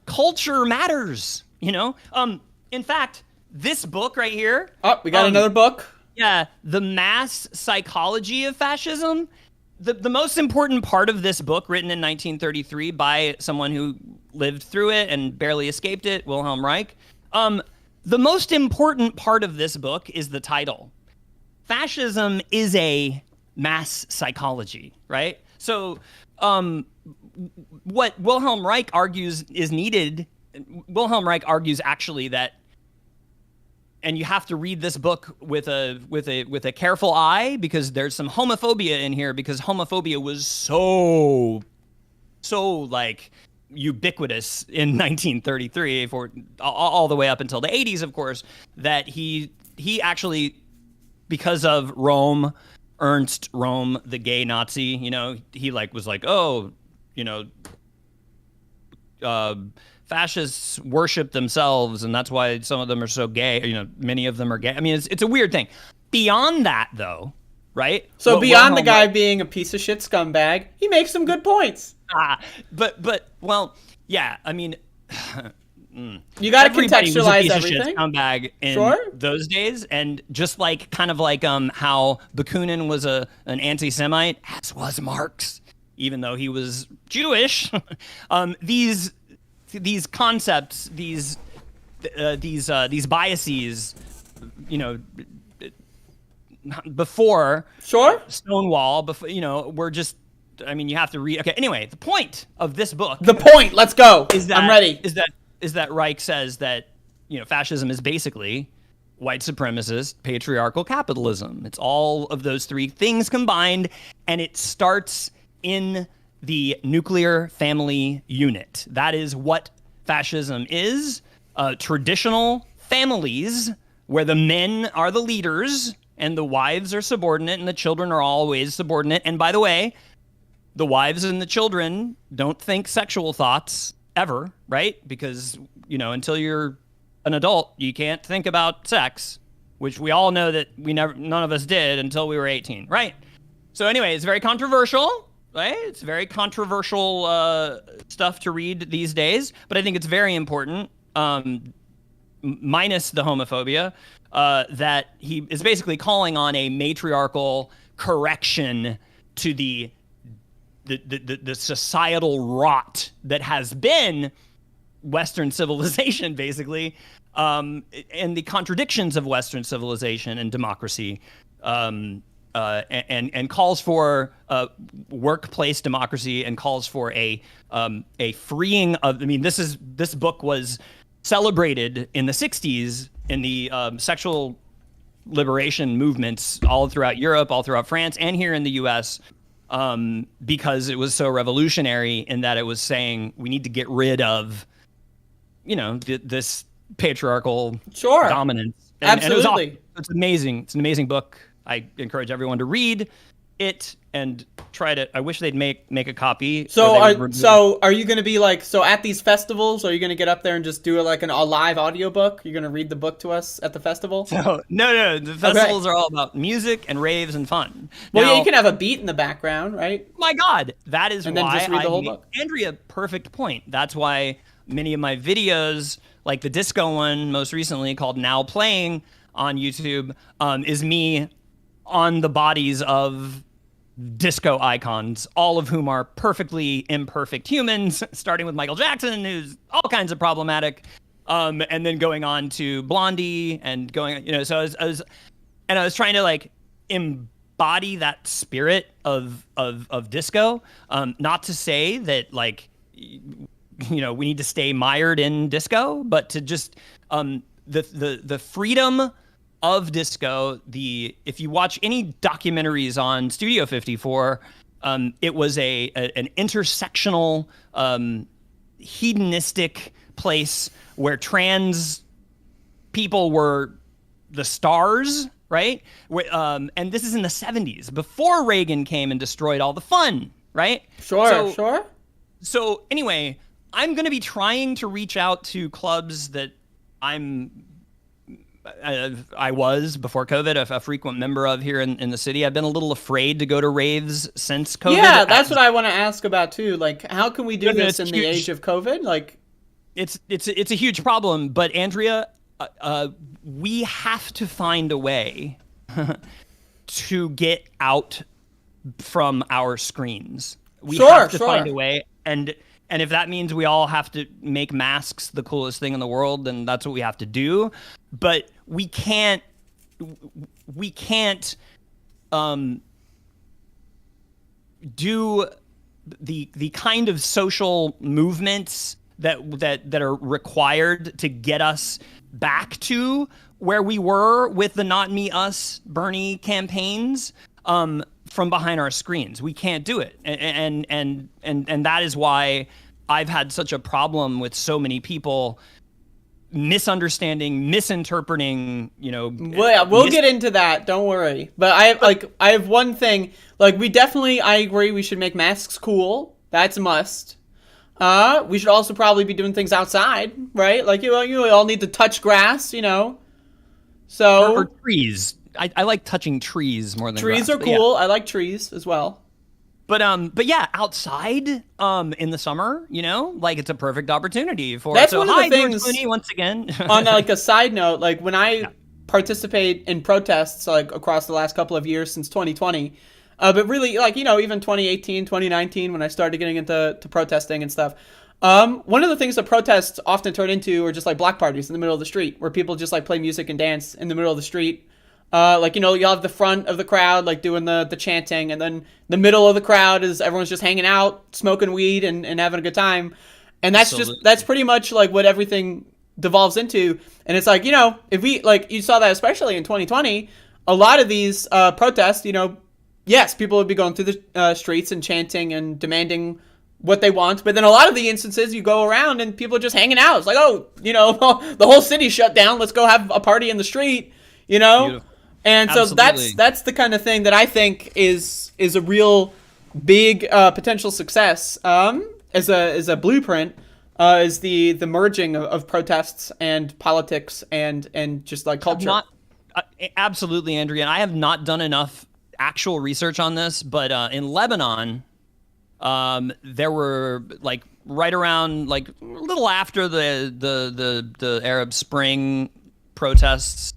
culture matters, In fact, this book right here. Oh, we got another book. Yeah. The Mass Psychology of Fascism. The most important part of this book, written in 1933 by someone who lived through it and barely escaped it, Wilhelm Reich. The most important part of this book is the title. Fascism is a mass psychology, right? So what Wilhelm Reich argues is needed, Wilhelm Reich argues actually that, and you have to read this book with a careful eye, because there's some homophobia in here, because homophobia was so like ubiquitous in 1933 for all the way up until the 80s, of course, that he actually, because of Rome, Ernst Röhm, the gay Nazi, he was like, fascists worship themselves, and that's why some of them are so gay. Many of them are gay. I mean, it's a weird thing. Beyond that, though, right? So beyond the guy being a piece of shit scumbag, he makes some good points. Well, yeah. I mean. You got to contextualize everything. Scumbag in those days, and just kind of like how Bakunin was an anti-Semite, as was Marx, even though he was Jewish. These concepts, these biases, before Stonewall, we're just. I mean, you have to read. Okay. Anyway, the point of this book. The point. Let's go. I'm ready. Is that Reich says that, fascism is basically white supremacist, patriarchal capitalism. It's all of those three things combined, and it starts in the nuclear family unit. That is what fascism is. Traditional families where the men are the leaders and the wives are subordinate and the children are always subordinate. And by the way, the wives and the children don't think sexual thoughts ever, right? Because, until you're an adult, you can't think about sex, which we all know that none of us did until we were 18, right? So anyway, it's very controversial, right? It's very controversial stuff to read these days, but I think it's very important, minus the homophobia, that he is basically calling on a matriarchal correction to the societal rot that has been Western civilization, basically, and the contradictions of Western civilization and democracy, and calls for workplace democracy, and calls for a freeing of. I mean, this book was celebrated in the 60s in the sexual liberation movements all throughout Europe, all throughout France, and here in the U.S. Because it was so revolutionary in that it was saying we need to get rid of, this patriarchal dominance. Absolutely. And it was awesome. It's amazing. It's an amazing book. I encourage everyone to read it and try to. I wish they'd make a copy. So are you going to be like at these festivals? Are you going to get up there and just do like a live audiobook? You're going to read the book to us at the festival? No. The festivals are all about music and raves and fun. Well, yeah, you can have a beat in the background, right? My God, that is and why then just read the whole book. Andrea, perfect point. That's why many of my videos, like the disco one most recently called Now Playing on YouTube, is me on the bodies of disco icons, all of whom are perfectly imperfect humans, starting with Michael Jackson, who's all kinds of problematic, and then going on to Blondie and going, so I was trying to like embody that spirit of disco. Not to say that like, we need to stay mired in disco, but to just the freedom of disco. If you watch any documentaries on Studio 54, it was an intersectional, hedonistic place where trans people were the stars, right? And this is in the 70s, before Reagan came and destroyed all the fun, right? Sure. So anyway, I'm going to be trying to reach out to clubs that I was before COVID a frequent member of here in the city. I've been a little afraid to go to raves since COVID. Yeah, that's what I want to ask about too. Like, how can we do this in the age of COVID? Like, it's a huge problem. But Andrea, we have to find a way to get out from our screens. We have to find a way, and if that means we all have to make masks the coolest thing in the world, then that's what we have to do. But we can't do the kind of social movements that are required to get us back to where we were with the Not Me Us Bernie campaigns from behind our screens. We can't do it, and that is why I've had such a problem with so many people misunderstanding, misinterpreting, Well, yeah, we'll get into that. Don't worry. But I have one thing. Like, I agree we should make masks cool. That's a must. We should also probably be doing things outside, right? Like, you all need to touch grass, So or trees. I like touching trees more than trees grass, are cool. Yeah. I like trees as well. But yeah, outside in the summer, like it's a perfect opportunity for. That's so one of the things. George Clooney, once again. On like a side note, like when I participate in protests, like across the last couple of years since 2020, but really like even 2018, 2019 when I started getting into protesting and stuff. One of the things that protests often turn into are just like block parties in the middle of the street where people just like play music and dance in the middle of the street. You'll have the front of the crowd like doing the chanting, and then the middle of the crowd is everyone's just hanging out, smoking weed and having a good time. And that's pretty much like what everything devolves into. And it's like, if we like, you saw that especially in 2020, a lot of these protests, yes, people would be going through the streets and chanting and demanding what they want. But then a lot of the instances you go around and people are just hanging out. It's like, the whole city shut down. Let's go have a party in the street, Beautiful. And so that's the kind of thing that I think is a real big potential success as a blueprint is the merging of protests and politics and just like culture. Absolutely, Andrea. And I have not done enough actual research on this, but in Lebanon, there were like right around like a little after the Arab Spring protests.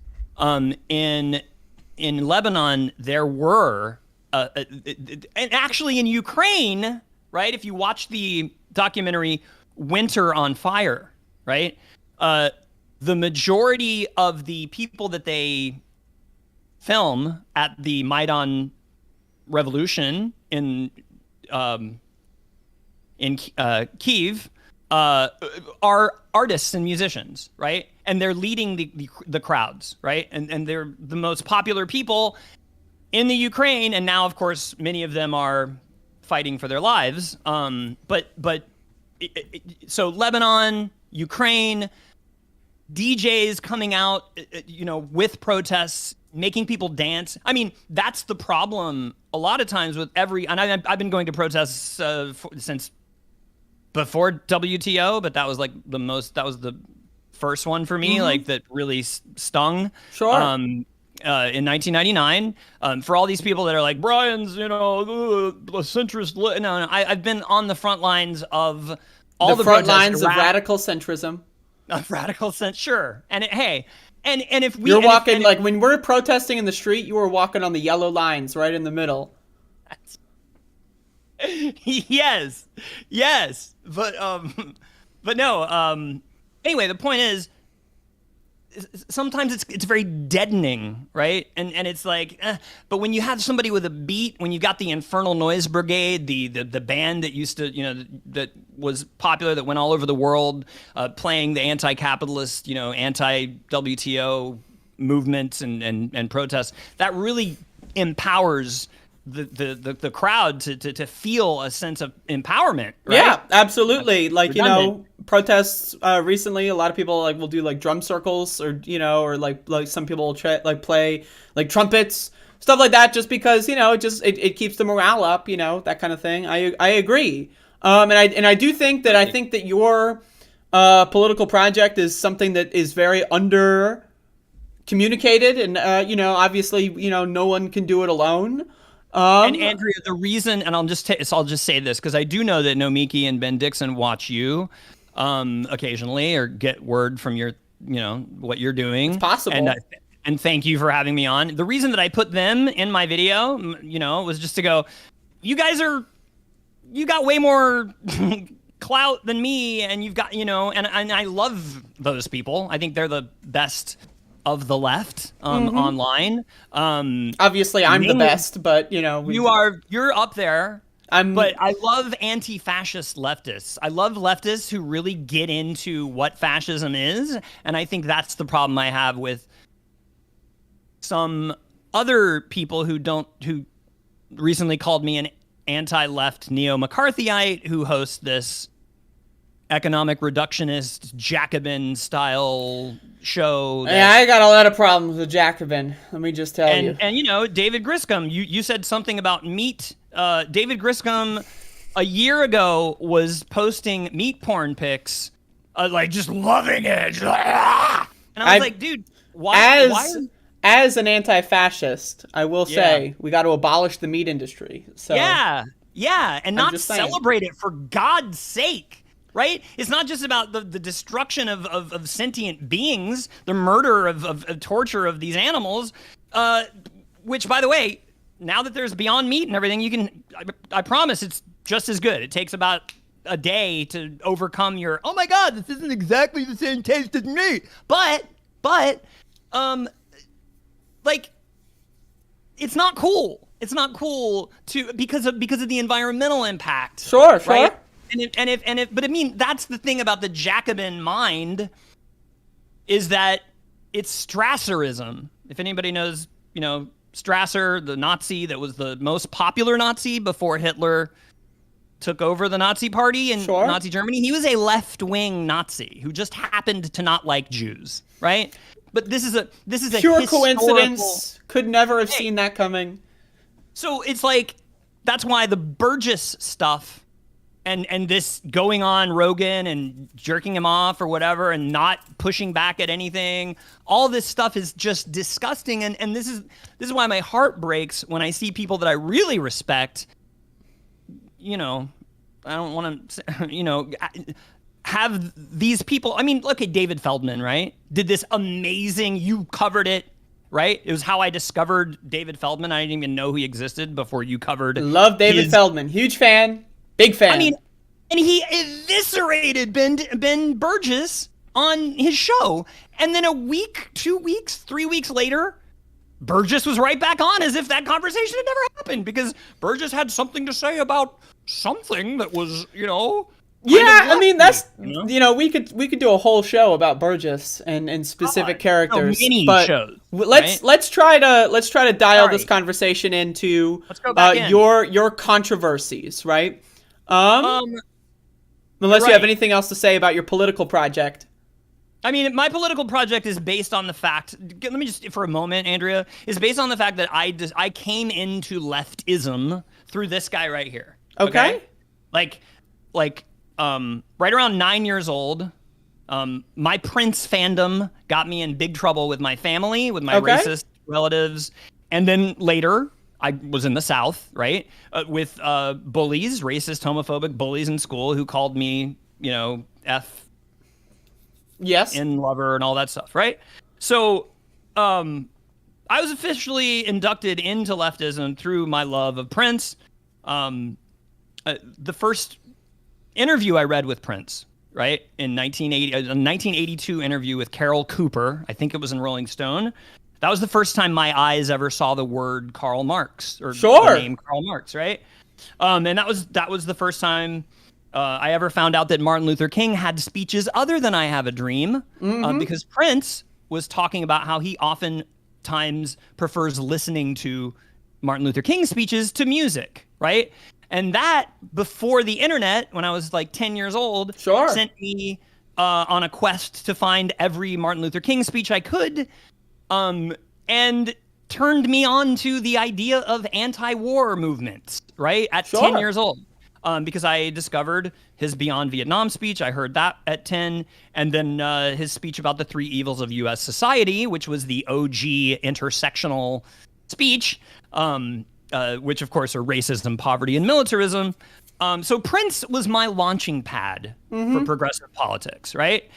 In Lebanon, there were, and actually in Ukraine, right? If you watch the documentary Winter on Fire, right? The majority of the people that they film at the Maidan Revolution in Kyiv are artists and musicians, right? And they're leading the crowds, right? And they're the most popular people in the Ukraine, and now, of course, many of them are fighting for their lives. So Lebanon, Ukraine, DJs coming out, with protests, making people dance. I mean, that's the problem a lot of times with and I've been going to protests since before WTO, but that was like that was the first one for me, like that really stung. Sure. In 1999, for all these people that are like, Brian's, a centrist. No, I've been on the front lines of all the front lines of radical centrism. Radical sense, sure. And and if you're walking like when we're protesting in the street, you were walking on the yellow lines right in the middle. Yes, but no. Anyway, the point is, sometimes it's very deadening, right? And it's like, but when you have somebody with a beat, when you got the Infernal Noise Brigade, the band that used to, that was popular, that went all over the world, playing the anti-capitalist, anti-WTO movements and protests, that really empowers the crowd to feel a sense of empowerment, right? Yeah, absolutely. Like, protests recently, a lot of people will do like drum circles or like some people will play like trumpets, stuff like that, just because it keeps the morale up, that kind of thing. I agree. And I do think that that your political project is something that is very under communicated, and obviously no one can do it alone. And Andrea, the reason, and I'll just say this because I do know that Nomiki and Ben Dixon watch you occasionally or get word from your, what you're doing. It's possible. And thank you for having me on. The reason that I put them in my video, was just to go, you got way more clout than me, and you've got, and I love those people. I think they're the best of the left online. Obviously I'm the best, but you're up there. But I love anti-fascist leftists. I love leftists who really get into what fascism is, and I think that's the problem I have with some other people who recently called me an anti-left neo-McCarthyite who host this economic reductionist Jacobin style show. Yeah, I got a lot of problems with Jacobin. Let me just tell you. And David Griscom, you said something about meat. David Griscom a year ago was posting meat porn pics, like just loving it. Just like, ah! And I was like, dude, why? As an anti-fascist, I will say we got to abolish the meat industry. So yeah, and not celebrate it, for God's sake. Right? It's not just about the destruction of sentient beings, the murder of torture of these animals, which, by the way, now that there's Beyond Meat and everything, I promise it's just as good. It takes about a day to overcome your, oh my God, this isn't exactly the same taste as meat. But, it's not cool. It's not cool because of the environmental impact. Sure. Right? But I mean, that's the thing about the Jacobin mind, is that it's Strasserism. If anybody knows, Strasser, the Nazi that was the most popular Nazi before Hitler took over the Nazi party in Nazi Germany, he was a left-wing Nazi who just happened to not like Jews, right? But this is a pure coincidence. Could never have seen that coming. So it's like, that's why the Burgess stuff and this going on Rogan and jerking him off or whatever and not pushing back at anything, all this stuff is just disgusting. And this is why my heart breaks when I see people that I really respect, I don't want to, have these people. I mean, look at David Feldman, right? Did this amazing, you covered it, right? It was how I discovered David Feldman. I didn't even know he existed before you covered. Love David Feldman. Huge fan. Big fan. I mean, and he eviscerated Ben Burgess on his show. And then a week, 2 weeks, 3 weeks later, Burgess was right back on as if that conversation had never happened, because Burgess had something to say about something that was, Yeah, I mean, that's, we could do a whole show about Burgess and specific characters. Mini but shows. Let's try to dial this conversation into let's go back in. your controversies, right? Unless you have anything else to say about your political project. I mean, my political project is based on the fact, let me just, for a moment, Andrea, is based on the fact that I came into leftism through this guy right here. Okay. Like, right around 9 years old, my Prince fandom got me in big trouble with my family, with my racist relatives. And then later, I was in the South, right? With bullies, racist, homophobic bullies in school who called me, F. Yes. In lover and all that stuff, right? So I was officially inducted into leftism through my love of Prince. The first interview I read with Prince, right, in 1980, a 1982 interview with Carol Cooper, I think it was in Rolling Stone. That was the first time my eyes ever saw the word Karl Marx, or the name Karl Marx, right? And that was the first time I ever found out that Martin Luther King had speeches other than I Have a Dream, because Prince was talking about how he oftentimes prefers listening to Martin Luther King speeches to music, right? And that, before the internet, when I was like 10 years old, sent me on a quest to find every Martin Luther King speech I could, and turned me on to the idea of anti-war movements, right? At 10 years old. Because I discovered his Beyond Vietnam speech. I heard that at 10. And then his speech about the three evils of U.S. society, which was the OG intersectional speech, which, of course, are racism, poverty, and militarism. So Prince was my launching pad for progressive politics, right?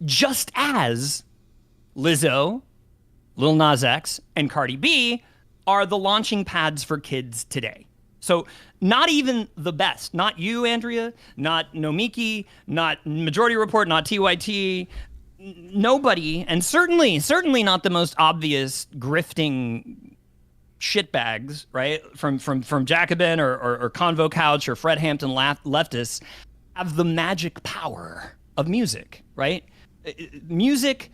Just as Lizzo, Lil Nas X, and Cardi B are the launching pads for kids today. So not even the best, not you, Andrea, not Nomiki, not Majority Report, not TYT, nobody, and certainly not the most obvious grifting shitbags, right, from Jacobin or Convo Couch or Fred Hampton leftists have the magic power of music, right? Music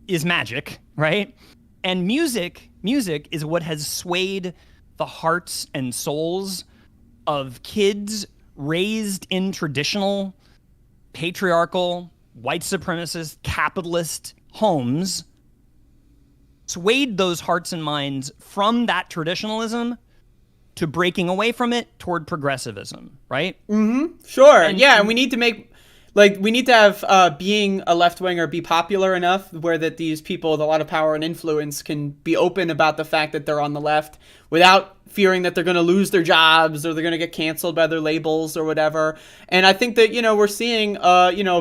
is magic, right? And music is what has swayed the hearts and souls of kids raised in traditional, patriarchal, white supremacist, capitalist homes, swayed those hearts and minds from that traditionalism to breaking away from it toward progressivism, right? Sure. And we need to make... we need to have being a left-winger be popular enough where that these people with a lot of power and influence can be open about the fact that they're on the left without fearing that they're going to lose their jobs or they're going to get canceled by their labels or whatever. And I think that, we're seeing,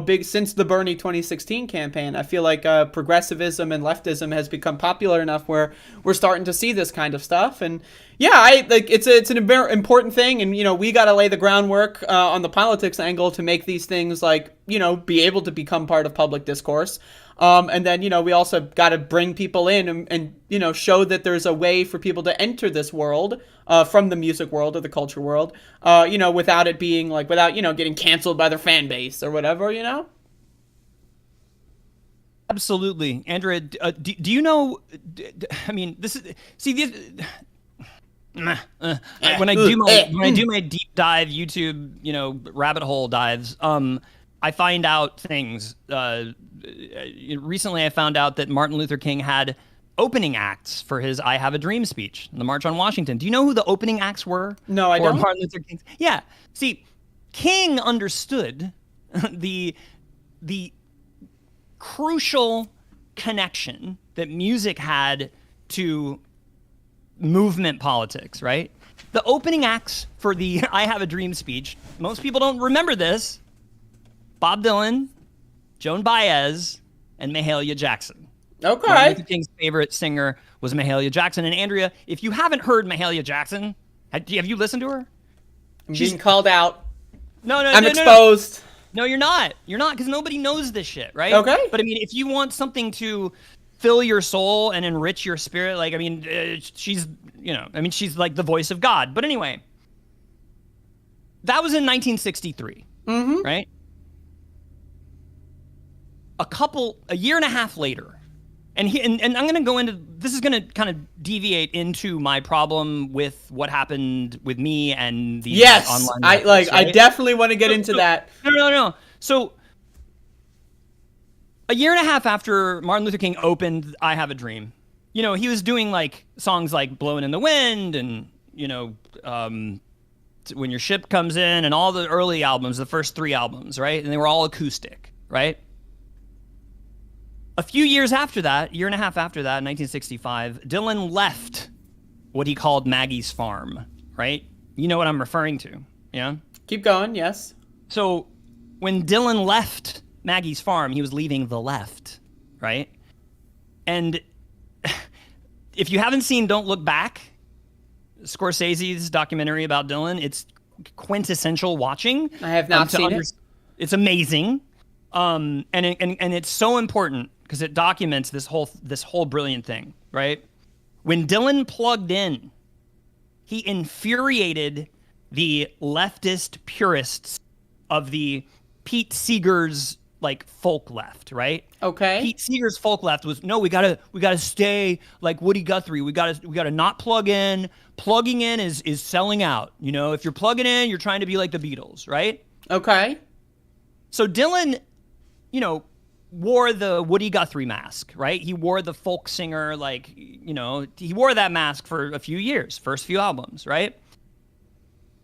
big, since the Bernie 2016 campaign, I feel like progressivism and leftism has become popular enough where we're starting to see this kind of stuff. And it's an important thing. And, we got to lay the groundwork on the politics angle to make these things be able to become part of public discourse. And then, we also got to bring people in and show that there's a way for people to enter this world from the music world or the culture world, without it being without, getting canceled by their fan base or whatever, Absolutely. Andrea, do you know, I mean, this is, see, these, when I do my deep dive YouTube, rabbit hole dives, I find out things. Recently, I found out that Martin Luther King had opening acts for his "I Have a Dream" speech, the March on Washington. Do you know who the opening acts were? No, I don't. Martin Luther King. Yeah. See, King understood the crucial connection that music had to movement politics, right? The opening acts for the "I Have a Dream" speech. Most people don't remember this. Bob Dylan, Joan Baez, and Mahalia Jackson. Okay. Martin Luther King's favorite singer was Mahalia Jackson. And Andrea, if you haven't heard Mahalia Jackson, have you listened to her? She's being called out. I'm exposed. No, you're not. You're not, because nobody knows this shit, right? Okay. But I mean, if you want something to fill your soul and enrich your spirit, she's, she's like the voice of God. But anyway, that was in 1963, right? A year and a half later, And I'm going to go into this is going to kind of deviate into my problem with what happened with me and the online. I definitely want to get into that. No. So a year and a half after Martin Luther King opened I Have a Dream, he was doing like songs like Blowing in the Wind and When Your Ship Comes In and all the early albums, the first 3 albums, right? And they were all acoustic, right? A few years after that, year and a half after that, 1965, Dylan left what he called Maggie's Farm, right? You know what I'm referring to, yeah? Keep going, yes. So when Dylan left Maggie's Farm, he was leaving the left, right? And if you haven't seen Don't Look Back, Scorsese's documentary about Dylan, it's quintessential watching. I have not seen it. It's amazing. And it's so important because it documents this whole brilliant thing, right? When Dylan plugged in, he infuriated the leftist purists of the Pete Seeger's like folk left, right? Okay. Pete Seeger's folk left was we gotta stay like Woody Guthrie. We gotta not plug in. Plugging in is selling out. If you're plugging in, you're trying to be like the Beatles, right? Okay. So Dylan, wore the Woody Guthrie mask, right? He wore the folk singer, he wore that mask for a few years, first few albums, right?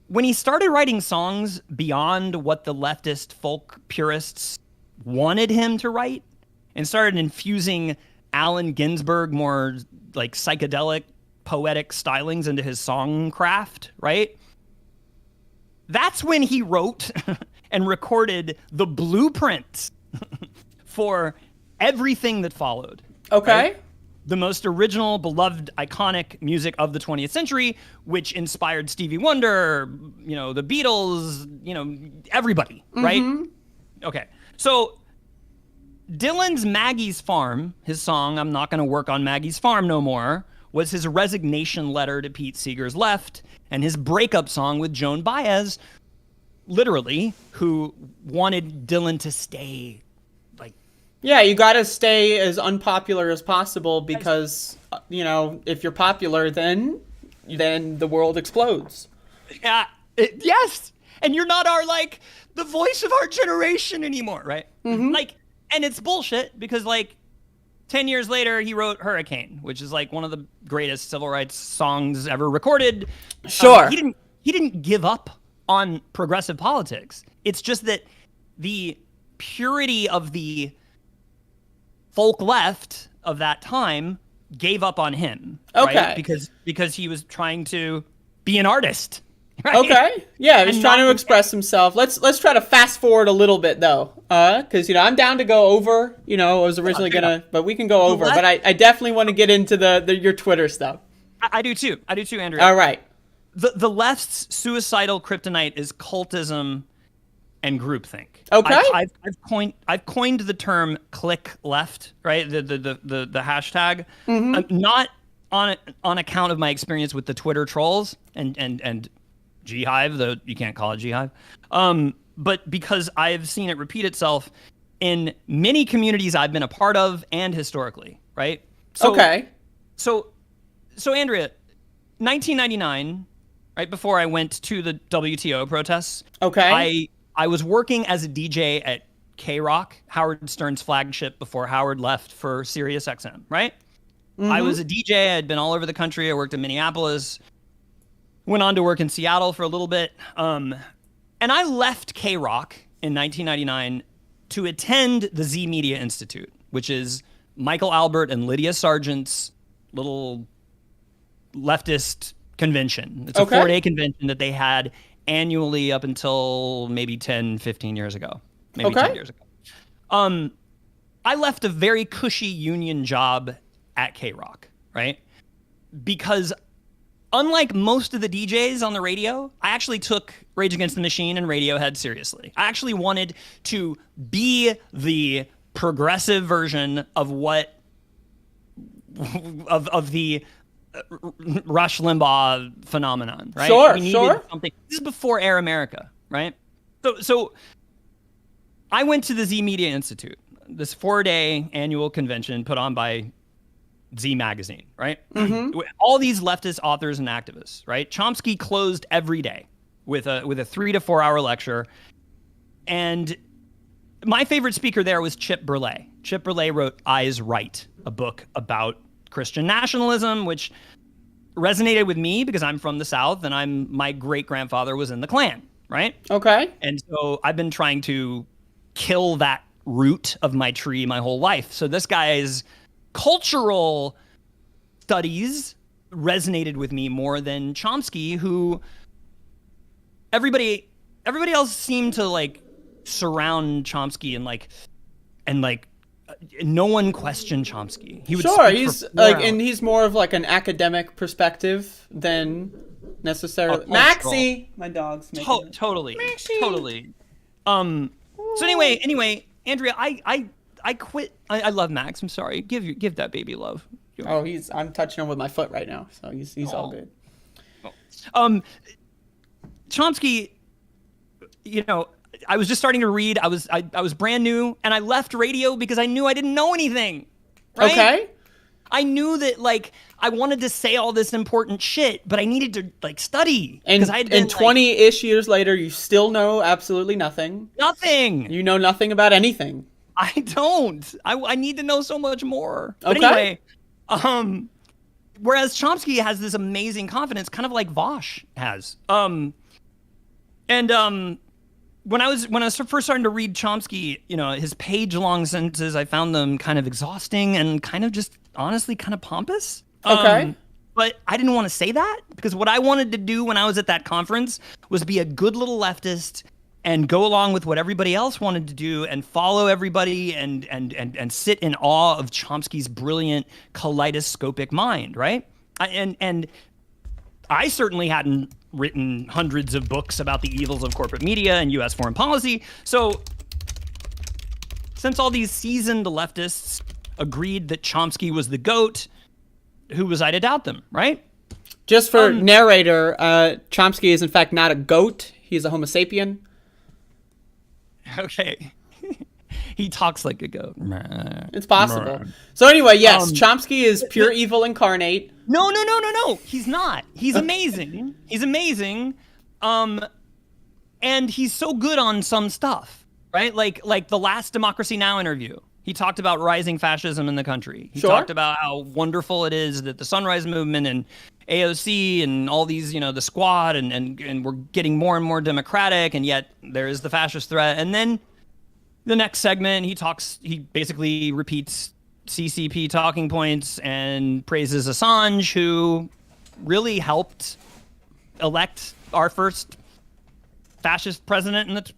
When he started writing songs beyond what the leftist folk purists wanted him to write and started infusing Allen Ginsberg, more like psychedelic, poetic stylings into his song craft, right? That's when he wrote and recorded the blueprint for everything that followed. Okay. Right? The most original, beloved, iconic music of the 20th century, which inspired Stevie Wonder, the Beatles, everybody, right? Okay. So Dylan's Maggie's Farm, his song, I'm Not Gonna Work on Maggie's Farm No More, was his resignation letter to Pete Seeger's left, and his breakup song with Joan Baez, literally, who wanted Dylan to stay. Yeah, you got to stay as unpopular as possible because, if you're popular, then the world explodes. Yeah, yes. And you're not the voice of our generation anymore, right? Mm-hmm. And it's bullshit because 10 years later, he wrote Hurricane, which is one of the greatest civil rights songs ever recorded. Sure. He didn't give up on progressive politics. It's just that the purity of the folk left of that time gave up on him. Okay. Right? Because he was trying to be an artist. Right? Okay. Yeah, he was trying to express himself. Let's try to fast forward a little bit though. Because I'm down to go over. I was originally but we can go over. But I definitely want to get into your Twitter stuff. I do too, Andrea. All right. The left's suicidal kryptonite is cultism and groupthink. Okay. I've coined the term "click left," right? The hashtag, not on account of my experience with the Twitter trolls and Ghive, though you can't call it Ghive, but because I've seen it repeat itself in many communities I've been a part of and historically, right? So, okay. So Andrea, 1999, right before I went to the WTO protests. Okay. I was working as a DJ at K-Rock, Howard Stern's flagship before Howard left for Sirius XM, right? Mm-hmm. I was a DJ. I'd been all over the country. I worked in Minneapolis, went on to work in Seattle for a little bit. And I left K-Rock in 1999 to attend the Z Media Institute, which is Michael Albert and Lydia Sargent's little leftist convention. It's a 4-day convention that they had annually up until maybe 10, 15 years ago. Maybe 10 years ago. I left a very cushy union job at K-Rock, right? Because unlike most of the DJs on the radio, I actually took Rage Against the Machine and Radiohead seriously. I actually wanted to be the progressive version of the Rush Limbaugh phenomenon, right? Sure. Something. This is before Air America, right? So I went to the Z Media Institute, this 4-day annual convention put on by Z Magazine, right? All these leftist authors and activists, right? Chomsky closed every day with a 3 to 4 hour lecture. And my favorite speaker there was Chip Burley. Chip Burley wrote I Is Right, a book about Christian nationalism, which resonated with me because I'm from the South and my great-grandfather was in the Klan, right? Okay. And so I've been trying to kill that root of my tree my whole life. So this guy's cultural studies resonated with me more than Chomsky, who everybody else seemed to like surround Chomsky and no one questioned Chomsky. He would he's like, and he's more of like an academic perspective than necessarily Maxie. My dog's making totally. So anyway, Andrea, I quit. I love Max. I'm sorry. Give that baby love. Oh, I'm touching him with my foot right now, so he's all good. Chomsky, I was just starting to read. I was brand new, and I left radio because I knew I didn't know anything. Right? Okay. I knew that I wanted to say all this important shit, but I needed to study. And 20-ish years later, you still know absolutely nothing. Nothing. You know nothing about anything. I don't. I need to know so much more. Okay. But anyway, whereas Chomsky has this amazing confidence, kind of like Vosh has. When I was first starting to read Chomsky, his page-long sentences, I found them kind of exhausting and kind of just honestly kind of pompous. Okay. But I didn't want to say that because what I wanted to do when I was at that conference was be a good little leftist and go along with what everybody else wanted to do and follow everybody and sit in awe of Chomsky's brilliant kaleidoscopic mind, right? And I certainly hadn't written hundreds of books about the evils of corporate media and U.S. foreign policy. So since all these seasoned leftists agreed that Chomsky was the GOAT, who was I to doubt them, right? Just for narrator, Chomsky is in fact not a goat. He's a Homo sapien. Okay. He talks like a goat. It's possible. So anyway, yes, Chomsky is pure evil incarnate. No. He's not. He's amazing. He's amazing. And he's so good on some stuff, right? Like the last Democracy Now! Interview. He talked about rising fascism in the country. He talked about how wonderful it is that the Sunrise Movement and AOC and all these, the squad and we're getting more and more democratic, and yet there is the fascist threat. And then the next segment, he basically repeats CCP talking points and praises Assange, who really helped elect our first fascist president in the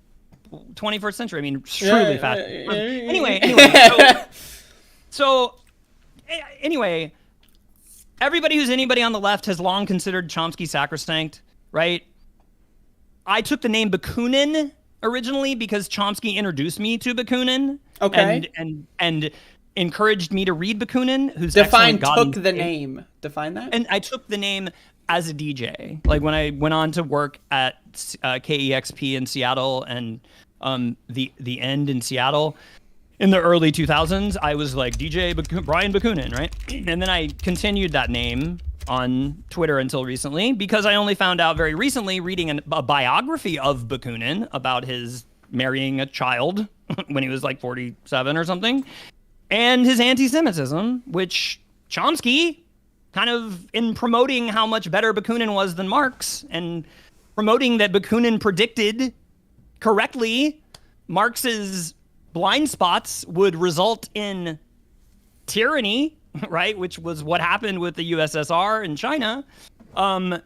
21st century. I mean, truly fascist. Anyway, so anyway, everybody who's anybody on the left has long considered Chomsky sacrosanct, right? I took the name Bakunin originally because Chomsky introduced me to Bakunin. Okay. And encouraged me to read Bakunin, who's Define took the name. Define that? And I took the name as a DJ. Like when I went on to work at KEXP in Seattle and the End in Seattle in the early 2000s, I was like DJ Brian Bakunin, right? And then I continued that name on Twitter until recently because I only found out very recently reading a biography of Bakunin about his marrying a child when he was like 47 or something, and his anti-Semitism, which Chomsky kind of in promoting how much better Bakunin was than Marx and promoting that Bakunin predicted correctly Marx's blind spots would result in tyranny, right? Which was what happened with the USSR and China. That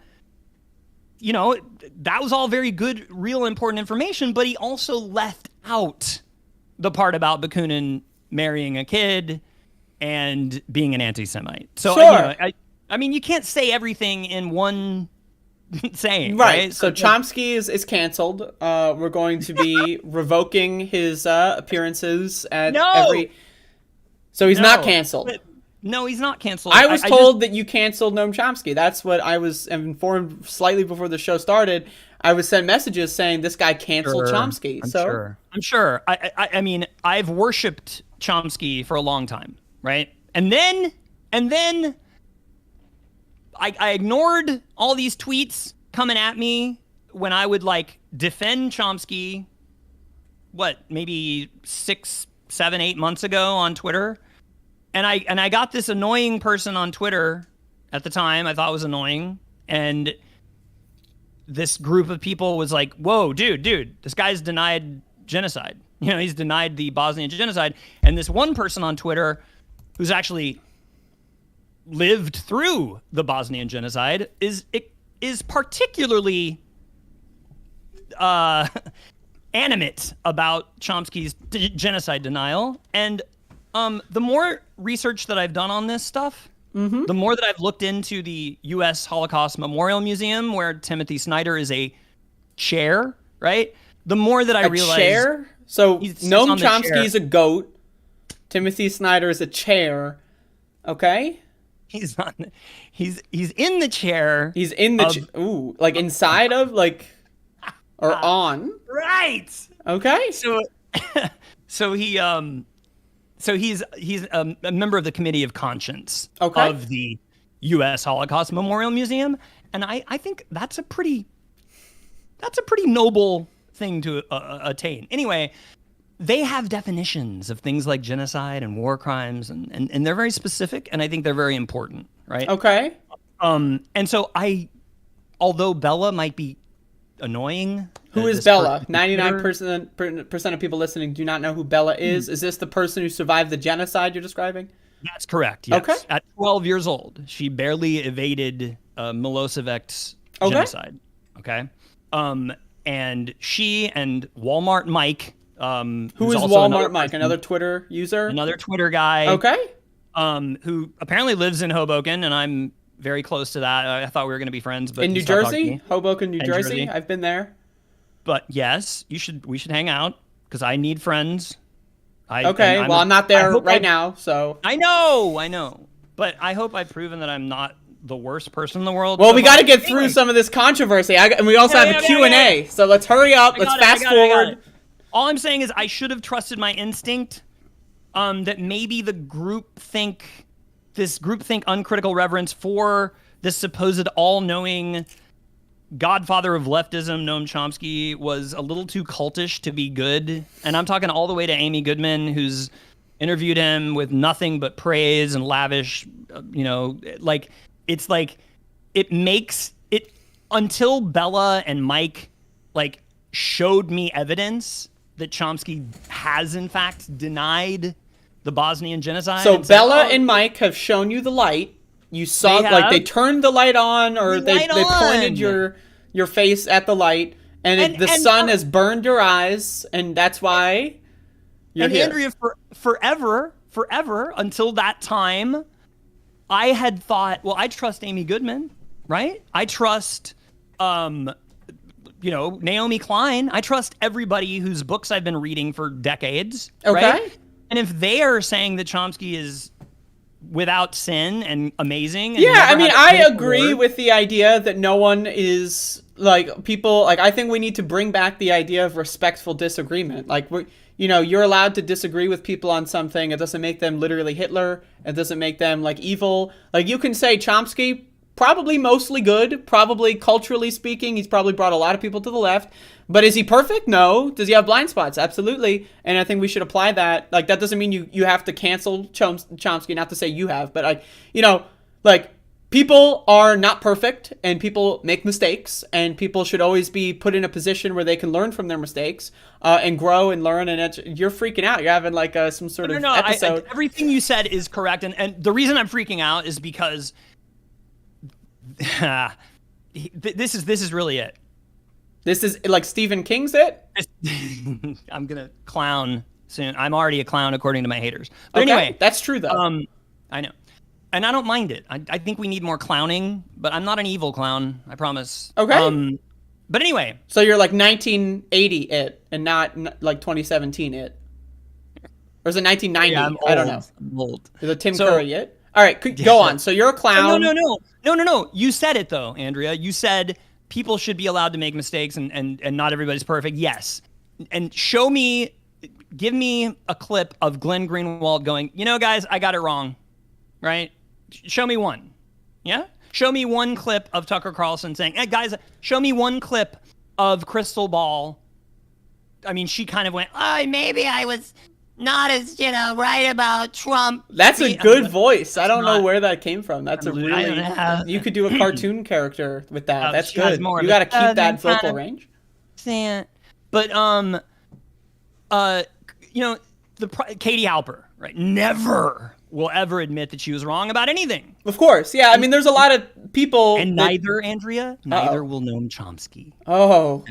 was all very good, real important information, but he also left out the part about Bakunin marrying a kid and being an anti-Semite. So, sure. I mean, you can't say everything in one saying, right? So Chomsky is canceled. We're going to be revoking his appearances at every... So he's not canceled. No, he's not canceled. I was told that you canceled Noam Chomsky. That's what I was informed slightly before the show started. I was sent messages saying this guy canceled Chomsky. I'm sure. I mean, I've worshipped Chomsky for a long time, right? And then And then I ignored all these tweets coming at me when I would like defend Chomsky, maybe 6, 7, 8 months ago on Twitter. And I got this annoying person on Twitter at the time I thought was annoying. And this group of people was like, whoa, dude, this guy's denied genocide. He's denied the Bosnian genocide. And this one person on Twitter who's actually lived through the Bosnian genocide is particularly animate about Chomsky's genocide denial. And the more research that I've done on this stuff, the more that I've looked into the U.S. Holocaust Memorial Museum, where Timothy Snyder is a chair, right? The more that I realize... A chair? So Noam Chomsky is a goat. Timothy Snyder is a chair. Okay? He's in the chair. He's in the ooh, like inside of, like, or on. Right. Okay. So he's a member of the Committee of Conscience of the U.S. Holocaust Memorial Museum, and I think that's a pretty noble thing to attain. Anyway, they have definitions of things like genocide and war crimes, and they're very specific, and I think they're very important, right? Okay. And so although Bella might be annoying. Who is Bella? 99% of people listening do not know who Bella is. Is this the person who survived the genocide you're describing? That's correct, yes. Okay. At 12 years old, she barely evaded Milosevic's genocide. Okay. And she and Walmart Mike, who is Walmart Mike? Another Twitter user? Another Twitter guy. Okay. Who apparently lives in Hoboken, and I'm very close to that. I thought we were going to be friends, but in New Jersey, Hoboken, New Jersey. I've been there. But yes, we should hang out because I need friends. I'm not there right now, so I know. But I hope I've proven that I'm not the worst person in the world. Well, we got to get through some of this controversy, and we also have a Q&A. So let's hurry up. Let's fast forward. All I'm saying is I should have trusted my instinct. That maybe this groupthink uncritical reverence for this supposed all-knowing godfather of leftism, Noam Chomsky, was a little too cultish to be good. And I'm talking all the way to Amy Goodman, who's interviewed him with nothing but praise and lavish, it makes it, until Bella and Mike, showed me evidence that Chomsky has, in fact, denied the Bosnian genocide. So Bella and Mike have shown you the light. You saw, they turned the light on, or they pointed your face at the light, and the sun has burned your eyes, and that's why you're here. Andrea, forever, until that time, I had thought, well, I trust Amy Goodman, right? I trust, Naomi Klein. I trust everybody whose books I've been reading for decades, right? And if they are saying that Chomsky is without sin and amazing. And I agree with the idea that no one is I think we need to bring back the idea of respectful disagreement. You're allowed to disagree with people on something. It doesn't make them literally Hitler. It doesn't make them evil. You can say Chomsky, probably mostly good, probably culturally speaking, he's probably brought a lot of people to the left. But is he perfect? No. Does he have blind spots? Absolutely. And I think we should apply that. That doesn't mean you have to cancel Chomsky, not to say you have, but people are not perfect, and people make mistakes, and people should always be put in a position where they can learn from their mistakes and grow and learn. And you're freaking out. You're having some sort of episode. Everything you said is correct, and the reason I'm freaking out is because this is really it. This is Stephen King's it? I'm gonna clown soon. I'm already a clown according to my haters. But anyway, that's true though. I know. And I don't mind it. I think we need more clowning, but I'm not an evil clown, I promise. Okay. But anyway. So you're 1980 it, and not 2017 it. Or is it 1990? Yeah, I'm old. I don't know. I'm old. Is it Tim Curry it? All right, go on. So you're a clown. No. You said it though, Andrea. You said people should be allowed to make mistakes, and not everybody's perfect. Yes. And give me a clip of Glenn Greenwald going, guys, I got it wrong. Right? show me one. Yeah? Show me one clip of Tucker Carlson saying, hey, guys, show me one clip of Crystal Ball. I mean, she kind of went, oh, maybe I was not as, right about Trump. That's a good voice. I don't know where that came from. That's a really... You could do a cartoon character with that. That's good. You got to keep that vocal range. But, Katie Halper, right? Never will ever admit that she was wrong about anything. Of course. Yeah. I mean, there's a lot of people. And neither will Noam Chomsky. Oh.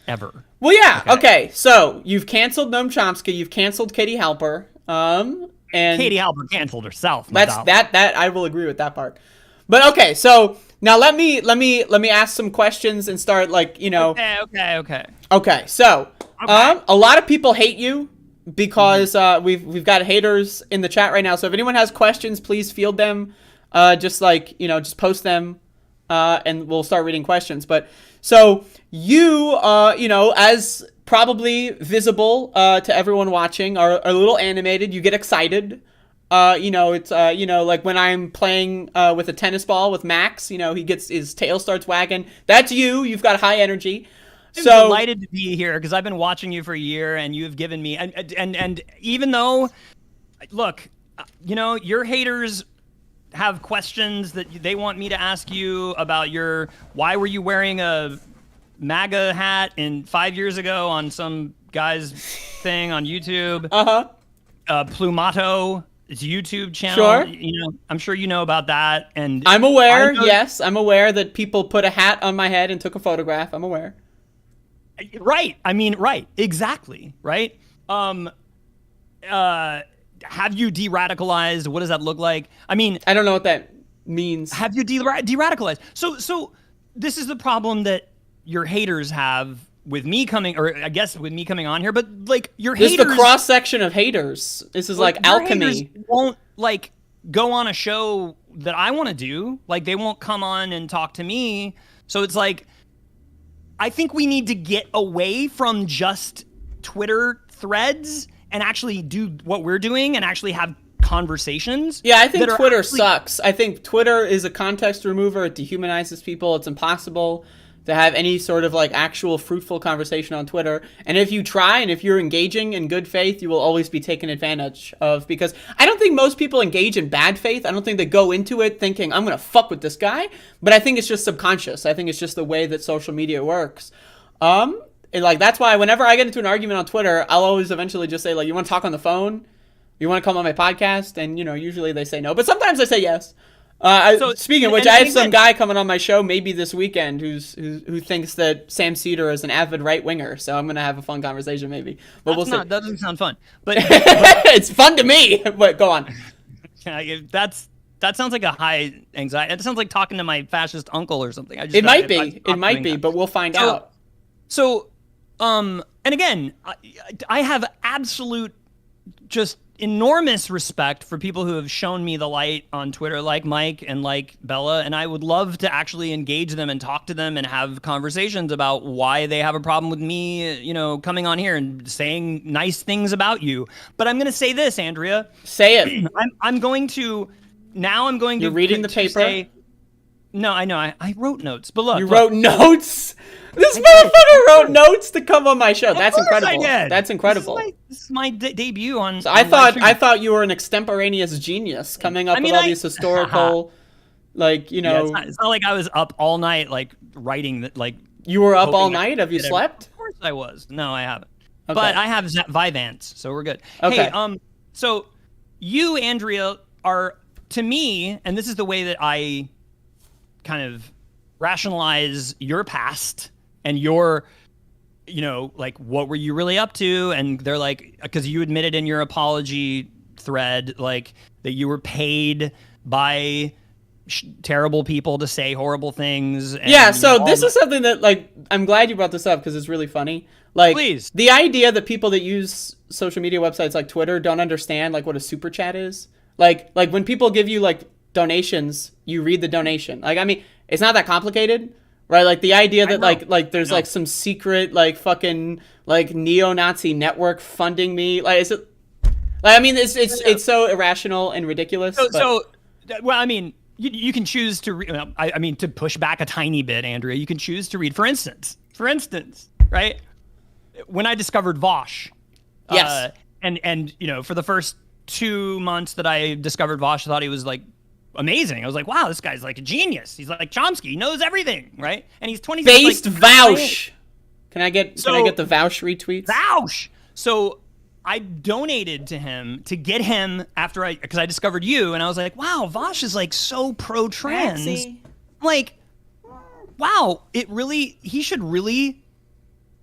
Ever. Well, yeah. Okay. So you've canceled Noam Chomsky. You've canceled Katie Halper. And Katie Halper canceled herself. That I will agree with that part. But okay. So now let me ask some questions and start Okay. So a lot of people hate you because we've got haters in the chat right now. So if anyone has questions, please field them. Just post them, and we'll start reading questions. But so you, as probably visible to everyone watching, are a little animated. You get excited. It's like when I'm playing with a tennis ball with Max. He gets his tail starts wagging. That's you. You've got high energy. I'm delighted to be here because I've been watching you for a year, and you have given me and even though, look, your haters have questions that they want me to ask you about why were you wearing a MAGA hat 5 years ago on some guy's thing on YouTube? Plumato, it's a YouTube channel. Sure. I'm sure you know about that, and I'm aware. Yes, I'm aware that people put a hat on my head and took a photograph. I'm aware. Right. I mean, right. Exactly. Right. Have you de-radicalized? What does that look like? I mean, I don't know what that means. Have you de-radicalized? So this is the problem that your haters have with me coming, or I guess with me coming on here, but like your haters. This is the cross section of haters. This is like alchemy. Won't go on a show that I want to do. Like they won't come on and talk to me. So it's like, I think we need to get away from just Twitter threads and actually do what we're doing and actually have conversations. Yeah, I think Twitter sucks. I think Twitter is a context remover. It dehumanizes people. It's impossible to have any sort of actual fruitful conversation on Twitter. And if you try and if you're engaging in good faith, you will always be taken advantage of, because I don't think most people engage in bad faith. I don't think they go into it thinking, I'm going to fuck with this guy. But I think it's just subconscious. I think it's just the way that social media works. And that's why whenever I get into an argument on Twitter, I'll always eventually just say, you want to talk on the phone? You want to come on my podcast? And, usually they say no. But sometimes they say yes. Speaking of which, I have some guy coming on my show maybe this weekend who thinks that Sam Cedar is an avid right winger. So I'm gonna have a fun conversation maybe. But we'll see. That doesn't sound fun. But it's fun to me. But go on. That sounds like a high anxiety. It sounds like talking to my fascist uncle or something. It might be, but we'll find out. So, and again, I have absolute just enormous respect for people who have shown me the light on Twitter, like Mike and like Bella, and I would love to actually engage them and talk to them and have conversations about why they have a problem with me, coming on here and saying nice things about you. But I'm going to say this, Andrea. Say it. I'm going to You're reading the paper? No, I know. I wrote notes, but look. You wrote notes? This motherfucker wrote notes to come on my show. That's incredible. That's incredible. This is my debut on. So I thought you were an extemporaneous genius coming up with all these historical, Yeah, it's not like I was up all night, writing that, You were up all night? Have you slept? Of course I was. No, I haven't. Okay. But I have Vyvanse, so we're good. Okay. Hey, so you, Andrea, are, to me, and this is the way that I kind of rationalize your past and your, what were you really up to? And they're because you admitted in your apology thread, that you were paid by terrible people to say horrible things. And, yeah, so this is something that, I'm glad you brought this up because it's really funny. Please. The idea that people that use social media websites like Twitter don't understand, what a super chat is. Like when people give you, donations, you read the donation. It's not that complicated, right? The idea that there's some secret fucking neo-Nazi network funding me. Is it? It's so irrational and ridiculous. So Well, I mean, you can choose to read. I mean, to push back a tiny bit, Andrea, you can choose to read. For instance, right? When I discovered Vosh, yes, and for the first 2 months that I discovered Vosh, I thought he was like amazing. I was like, wow, this guy's like a genius. He's like Chomsky. He knows everything, right? And he's 20. Based Vouch. Can I get the Vouch retweets? Vouch. So I donated to him to get him because I discovered you, and I was like, wow, Vosh is like so pro-trans. Fancy. Like, wow, he should really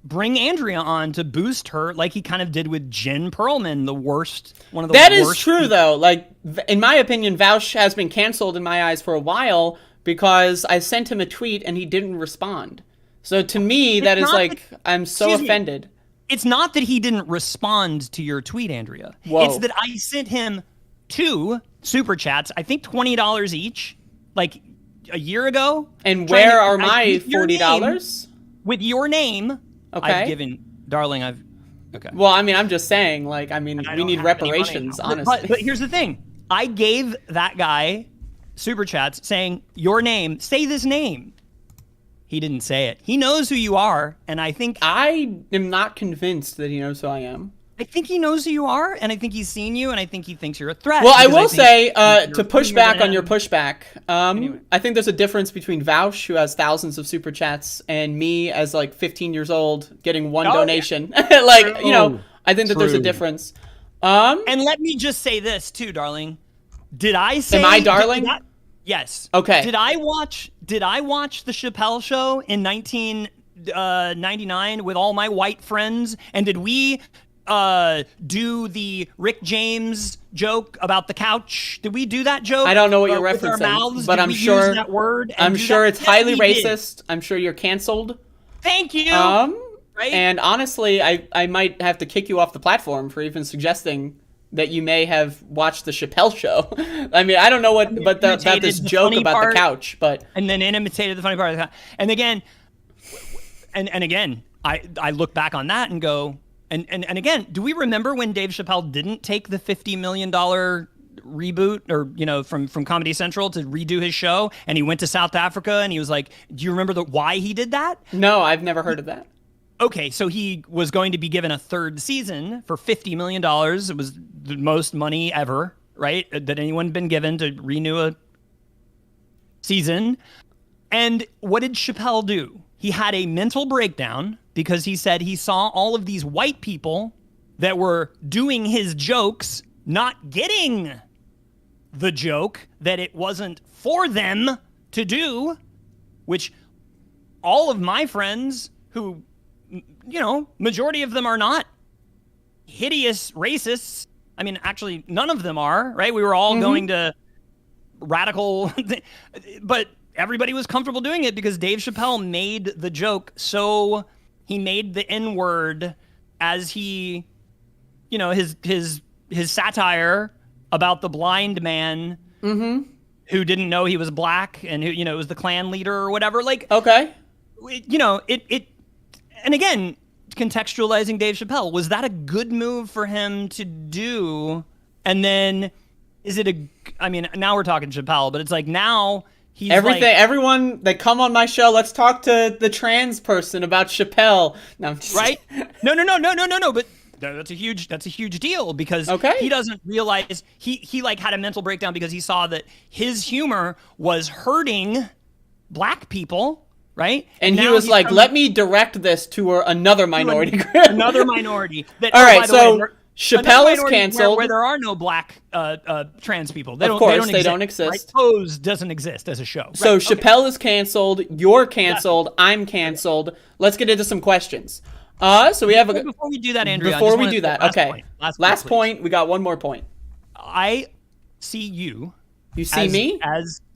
bring Andrea on to boost her, like he kind of did with Jen Perlman, one of the worst. That is true, though. Like, in my opinion, Vouch has been canceled in my eyes for a while because I sent him a tweet and he didn't respond. So to me, that is like, I'm so offended. It's not that he didn't respond to your tweet, Andrea. Whoa. It's that I sent him 2 super chats, I think $20 each, like a year ago. And where are my $40? With your name. Okay. I've given, darling, okay. Well, I mean, I'm just saying, like, we need reparations, honestly. But here's the thing. I gave that guy super chats saying, your name, say this name. He didn't say it. He knows who you are, and I think... I am not convinced that he knows who I am. I think he knows who you are, and I think he's seen you, and I think he thinks you're a threat. Well, I will say, to push back on your pushback, anyway. I think there's a difference between Vouch, who has thousands of super chats, and me as, like, 15 years old getting one donation. Yeah. Like, I think that there's a difference. And let me just say this, too, darling. Did I say... Am I darling? Yes. Okay. Did I watch the Chappelle show in 1999 with all my white friends? And did we do the Rick James joke about the couch? Did we do that joke? I don't know what you're referencing, with our mouths? but I'm sure use that word. I'm sure it's highly racist. I'm sure you're canceled. Thank you. Right? And honestly, I might have to kick you off the platform for even suggesting that you may have watched the Chappelle show. I mean, I don't know about this joke about the couch, but... And then imitated the funny part of the couch. And again, I look back on that and go... And again, do we remember when Dave Chappelle didn't take the $50 million reboot or, from Comedy Central to redo his show, and he went to South Africa and he was like, do you remember why he did that? No, I've never heard of that. Okay, so he was going to be given a 3rd season for $50 million. It was the most money ever, right, that anyone had been given to renew a season. And what did Chappelle do? He had a mental breakdown because he said he saw all of these white people that were doing his jokes, not getting the joke, that it wasn't for them to do, which all of my friends who... majority of them are not hideous racists. I mean, actually, none of them are, right? We were all going to radical, but everybody was comfortable doing it because Dave Chappelle made the joke. So he made the N-word as he, his satire about the blind man who didn't know he was black and who, was the Klan leader or whatever. Like, okay. And again, contextualizing Dave Chappelle, was that a good move for him to do? And then is it now we're talking Chappelle, but it's like now he's everyone that come on my show, let's talk to the trans person about Chappelle. No, I'm just... Right? No, but that's a huge deal because he doesn't realize he like had a mental breakdown because he saw that his humor was hurting black people. Right? And he was like, let me direct this to another minority group. Another minority. All right, so Chappelle is canceled. Where there are no black trans people. They don't exist. Right? Pose doesn't exist as a show. So right. Chappelle is canceled. You're canceled. I'm canceled. Let's get into some questions. So we have Before we do that, Andrea. Before we do that, okay. Last point. We got one more point. I see you. You see me?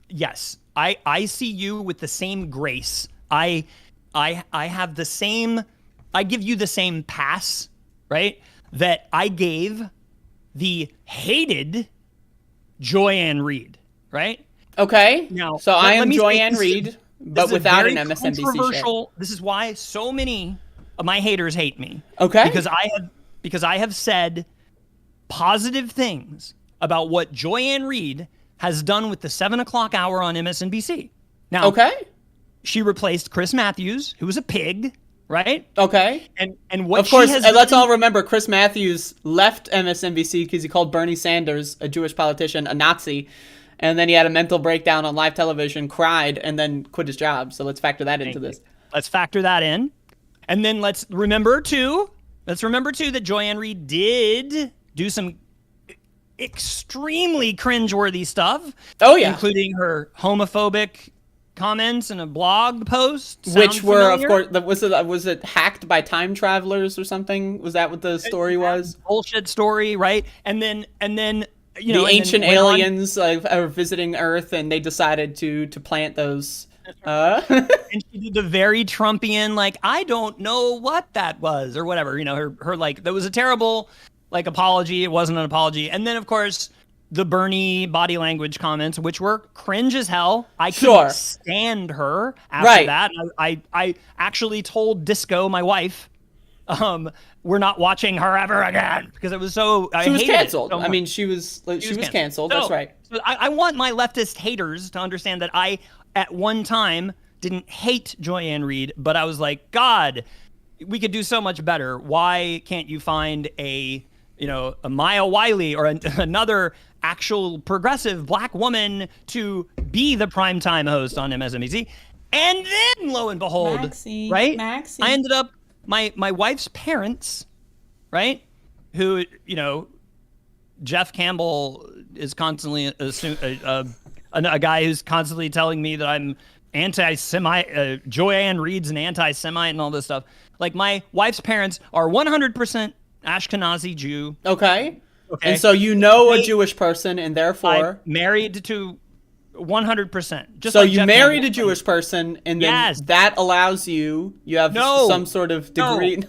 Yes. I see you with the same grace. I have the same, I give you the same pass, right? That I gave the hated Joy-Ann Reid, right? Okay. Now, so I am Joy-Ann Reid, but without an MSNBC show. This is why so many of my haters hate me. Okay. Because I have said positive things about what Joy-Ann Reid has done with the 7 o'clock hour on MSNBC. Now, she replaced Chris Matthews, who was a pig, right? Okay. And what of course, she has and let's all remember, Chris Matthews left MSNBC because he called Bernie Sanders, a Jewish politician, a Nazi. And then he had a mental breakdown on live television, cried, and then quit his job. So let's factor that into this. Let's factor that in. And then let's remember, too, that Joy-Ann Reid did do some extremely cringeworthy stuff. Oh, yeah. Including her homophobic comments in a blog post. Which were, of course, was it hacked by time travelers or something? Was that what the story was? Bullshit story, right? And then you know, the ancient aliens are visiting Earth, and they decided to plant those. And she did the very Trumpian, like, I don't know what that was, or whatever. You know, her like, that was a terrible, like, apology. It wasn't an apology. And then, of course, the Bernie body language comments, which were cringe as hell. I couldn't stand her after that. I actually told Disco, my wife, we're not watching her ever again, because it was so. She was canceled. So I mean, she was canceled. That's right. So I want my leftist haters to understand that I, at one time, didn't hate Joy-Ann Reid, but I was like, God, we could do so much better. Why can't you find a Maya Wiley or another actual progressive black woman to be the primetime host on MSNBC? And then, lo and behold, Maxie. I ended up. My wife's parents, right, who, you know, Jeff Campbell is constantly a guy who's constantly telling me that I'm anti-Semite, Joy-Ann Reid's an anti-Semite and all this stuff. Like, my wife's parents are 100% Ashkenazi Jew. Okay. And so you know a Jewish person, and therefore... married to 100%. So you married a Jewish person, and then that allows you have some sort of degree.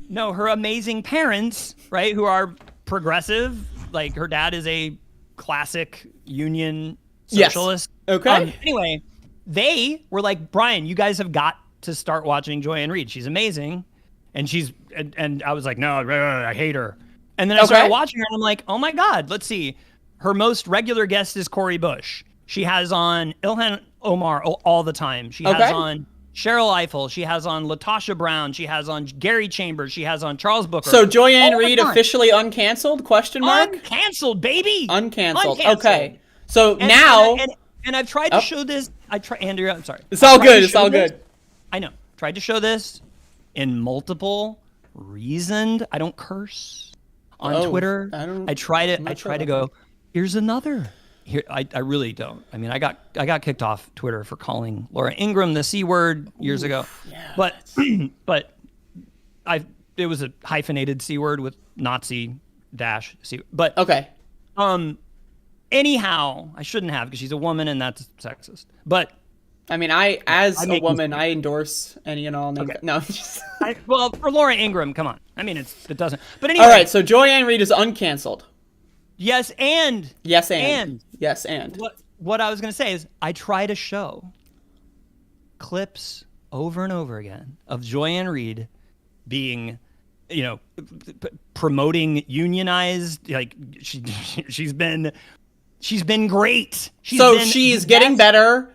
Her amazing parents, right, who are progressive, like her dad is a classic union socialist. Yes. Okay. Anyway, they were like, Brian, you guys have got to start watching Joy-Ann Reid. She's amazing. And I was like, no, I hate her. And then I started watching her, and I'm like, oh my God, let's see. Her most regular guest is Cori Bush. She has on Ilhan Omar all the time. She has on Cheryl Eiffel. She has on Latasha Brown. She has on Gary Chambers. She has on Charles Booker. So Joy-Ann Reid officially uncanceled? Question mark? Uncanceled, baby. Uncanceled. Okay. So now... And I've tried to show this. Andrea, I'm sorry. It's all good. It's all good. I know. Tried to show this in multiple reasoned. I don't curse on Twitter. I try to go, here's another. Here, I really don't. I mean, I got kicked off Twitter for calling Laura Ingraham the C word years ago. Yeah, but it was a hyphenated C word with Nazi dash C. But anyhow, I shouldn't have, because she's a woman and that's sexist. But I mean, as a woman, I endorse any and all. No, well, for Laura Ingraham, come on. I mean, it doesn't. But anyway. All right, so Joy-Ann Reid is uncanceled. Yes, and what I was going to say is I try to show clips over and over again of Joy-Ann Reid being, you know, promoting unionized, like she's been great. She's getting better.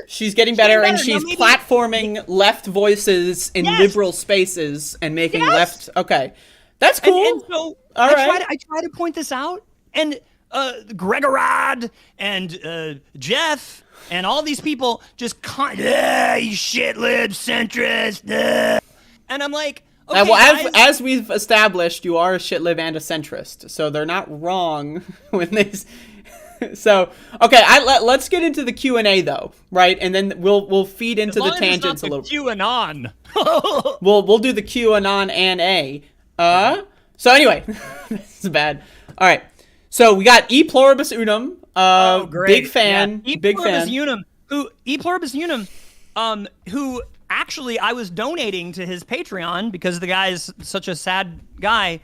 She's getting better, and she's platforming left voices in liberal spaces and making left. Okay, that's cool. And so I try to point this out, and Gregorod and Jeff and all these people just you shit lib centrist, and I'm like, okay, well, as we've established, you are a shit lib and a centrist, so they're not wrong when they. So okay, let's get into the Q&A though, right? And then we'll feed into the tangents a little. QAnon. we'll do the QAnon and A. So anyway, this is bad. All right, so we got E Pluribus Unum. Big fan. Yeah. Big fan. E Pluribus Unum, who actually I was donating to his Patreon because the guy is such a sad guy,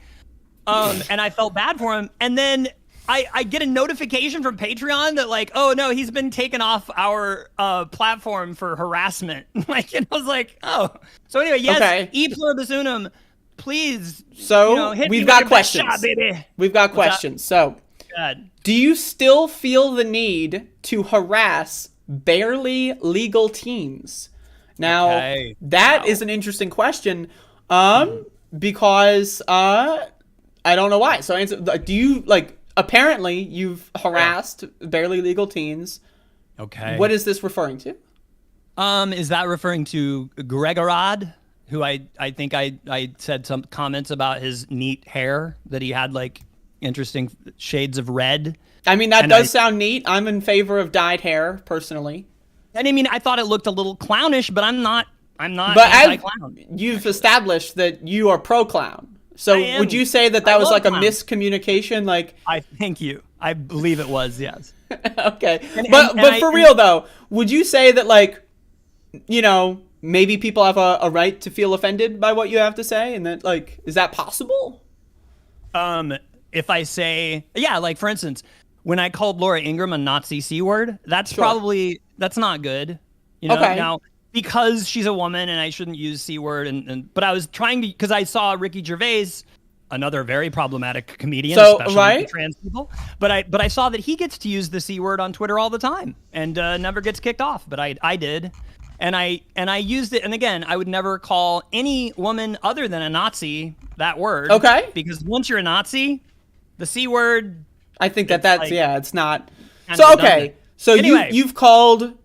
and I felt bad for him, and then. I get a notification from Patreon that like, oh no, he's been taken off our platform for harassment. Like, and I was like, oh. So anyway, yes, E Pluribus Unum, please. So hit we've me got with your best questions, shot, baby. We've got questions. So bad. Do you still feel the need to harass barely legal teens? Now, that is an interesting question, because I don't know why. So, do you, apparently you've harassed barely legal teens. Okay. What is this referring to? Is that referring to Gregorod, who I think I said some comments about his neat hair, that he had interesting shades of red? I mean, that does sound neat. I'm in favor of dyed hair, personally. And I mean, I thought it looked a little clownish, but I'm not But anti-clown. You've established that you are pro-clown. So would you say that was like a miscommunication? I thank you. I believe it was, yes. Okay. But for real though, would you say that maybe people have a right to feel offended by what you have to say, and that is that possible? If I say, for instance, when I called Laura Ingraham a Nazi C-word, that's not good. Okay. Now, because she's a woman and I shouldn't use C-word, but I was trying to, because I saw Ricky Gervais, another very problematic comedian, especially for trans people. But I saw that he gets to use the C-word on Twitter all the time and never gets kicked off. But I did. And I used it. And again, I would never call any woman other than a Nazi that word. Okay. Because once you're a Nazi, the C-word, I think it's not. So, okay. So anyway, you've called,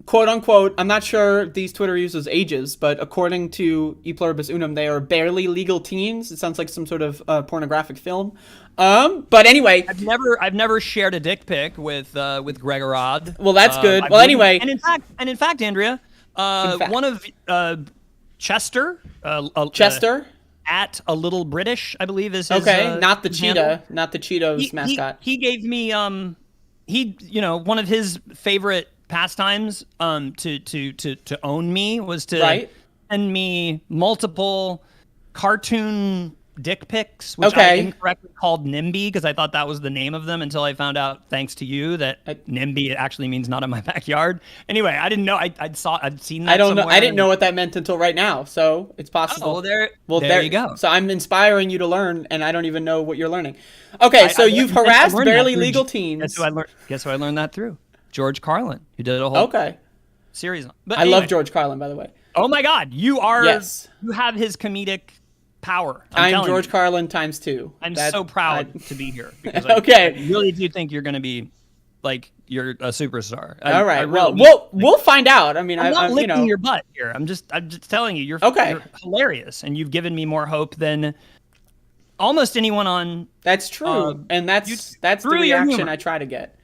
quote unquote, I'm not sure these Twitter users' ages, but according to E Pluribus Unum, they are barely legal teens. It sounds like some sort of pornographic film. But anyway, I've never shared a dick pic with Gregorod. Well, that's good. Well, anyway, and in fact, Andrea, one of Chester. Chester. At a little British, I believe is his. Okay, not the cheetah, handle. not the Cheetos mascot. He gave me one of his favorite pastimes to own me was to send me multiple cartoon dick pics, which I incorrectly called NIMBY because I thought that was the name of them until I found out, thanks to you, that NIMBY actually means not in my backyard. Anyway, I didn't know. I'd seen that. I don't know. I didn't know what that meant until right now. So it's possible. Oh, well, there you go. So I'm inspiring you to learn, and I don't even know what you're learning. Okay, so you've harassed barely legal teens. Guess who I learned that through? George Carlin, who did a whole series. But I love George Carlin, by the way. Oh my God, you have his comedic power. I'm George Carlin times 2. I'm so proud to be here because I really do think you're going to be you're a superstar. All right. We'll find out. I mean, I'm not licking your butt here. I'm just telling you, you're hilarious, and you've given me more hope than almost anyone on. That's true, and that's the reaction I try to get.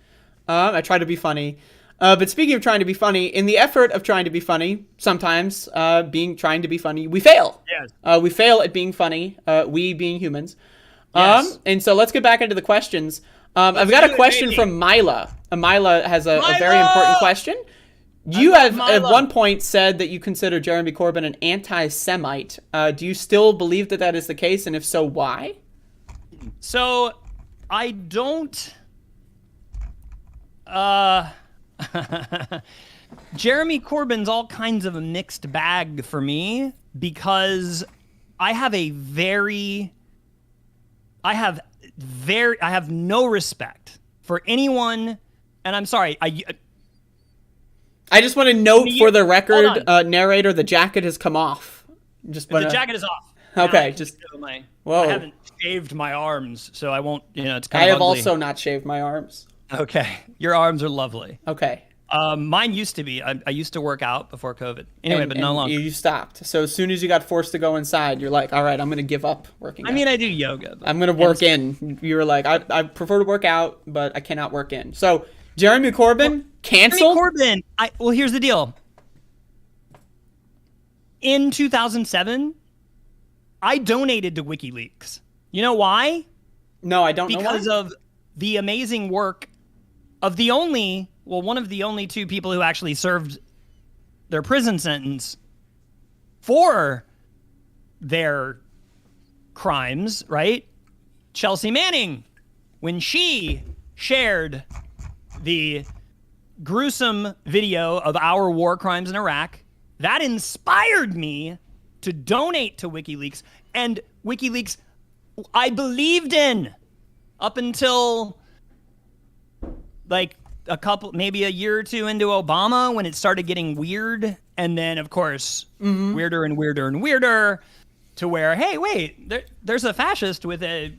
I try to be funny. But speaking of trying to be funny, in the effort of trying to be funny, sometimes trying to be funny, we fail. Yes. We fail at being funny, we being humans. Yes. And so let's get back into the questions. I've got a question from Mila. Mila has a very important question. You have at one point said that you consider Jeremy Corbyn an anti-Semite. Do you still believe that is the case? And if so, why? So I don't... Jeremy Corbyn's all kinds of a mixed bag for me because I have no respect for anyone, and I'm sorry. I just want to note for the record, narrator, the jacket has come off. The jacket is off. Okay, I haven't shaved my arms, so I won't. It's kind of. I have ugly. also not shaved my arms. Okay, your arms are lovely. Okay. Mine used to be. I used to work out before COVID. Anyway, but no longer. You stopped. So as soon as you got forced to go inside, you're like, all right, I'm going to give up working out. I mean, I do yoga. I'm going to work in. You were like, I prefer to work out, but I cannot work in. So Jeremy Corbyn, cancel? Jeremy Corbyn. Well, here's the deal. In 2007, I donated to WikiLeaks. You know why? No, I don't know why. Because of the amazing work of one of the only 2 people who actually served their prison sentence for their crimes, right? Chelsea Manning, when she shared the gruesome video of our war crimes in Iraq, that inspired me to donate to WikiLeaks. And WikiLeaks, I believed in up until like maybe a year or two into Obama when it started getting weird. And then, of course, weirder and weirder and weirder to where, hey, wait, there's a fascist with a,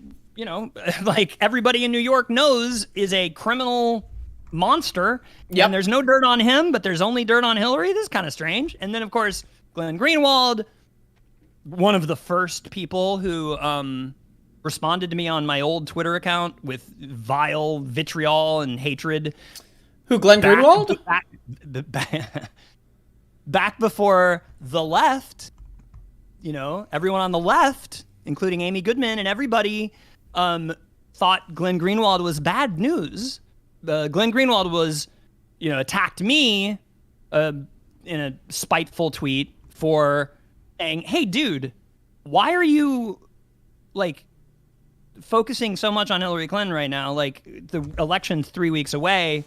like everybody in New York knows is a criminal monster. Yep. And there's no dirt on him, but there's only dirt on Hillary. This is kind of strange. And then, of course, Glenn Greenwald, one of the first people who responded to me on my old Twitter account with vile vitriol and hatred. Who, Glenn Greenwald? Back before the left, everyone on the left, including Amy Goodman and everybody, thought Glenn Greenwald was bad news. Glenn Greenwald was, attacked me in a spiteful tweet for saying, hey, dude, why are you, focusing so much on Hillary Clinton right now? Like, the election's 3 weeks away,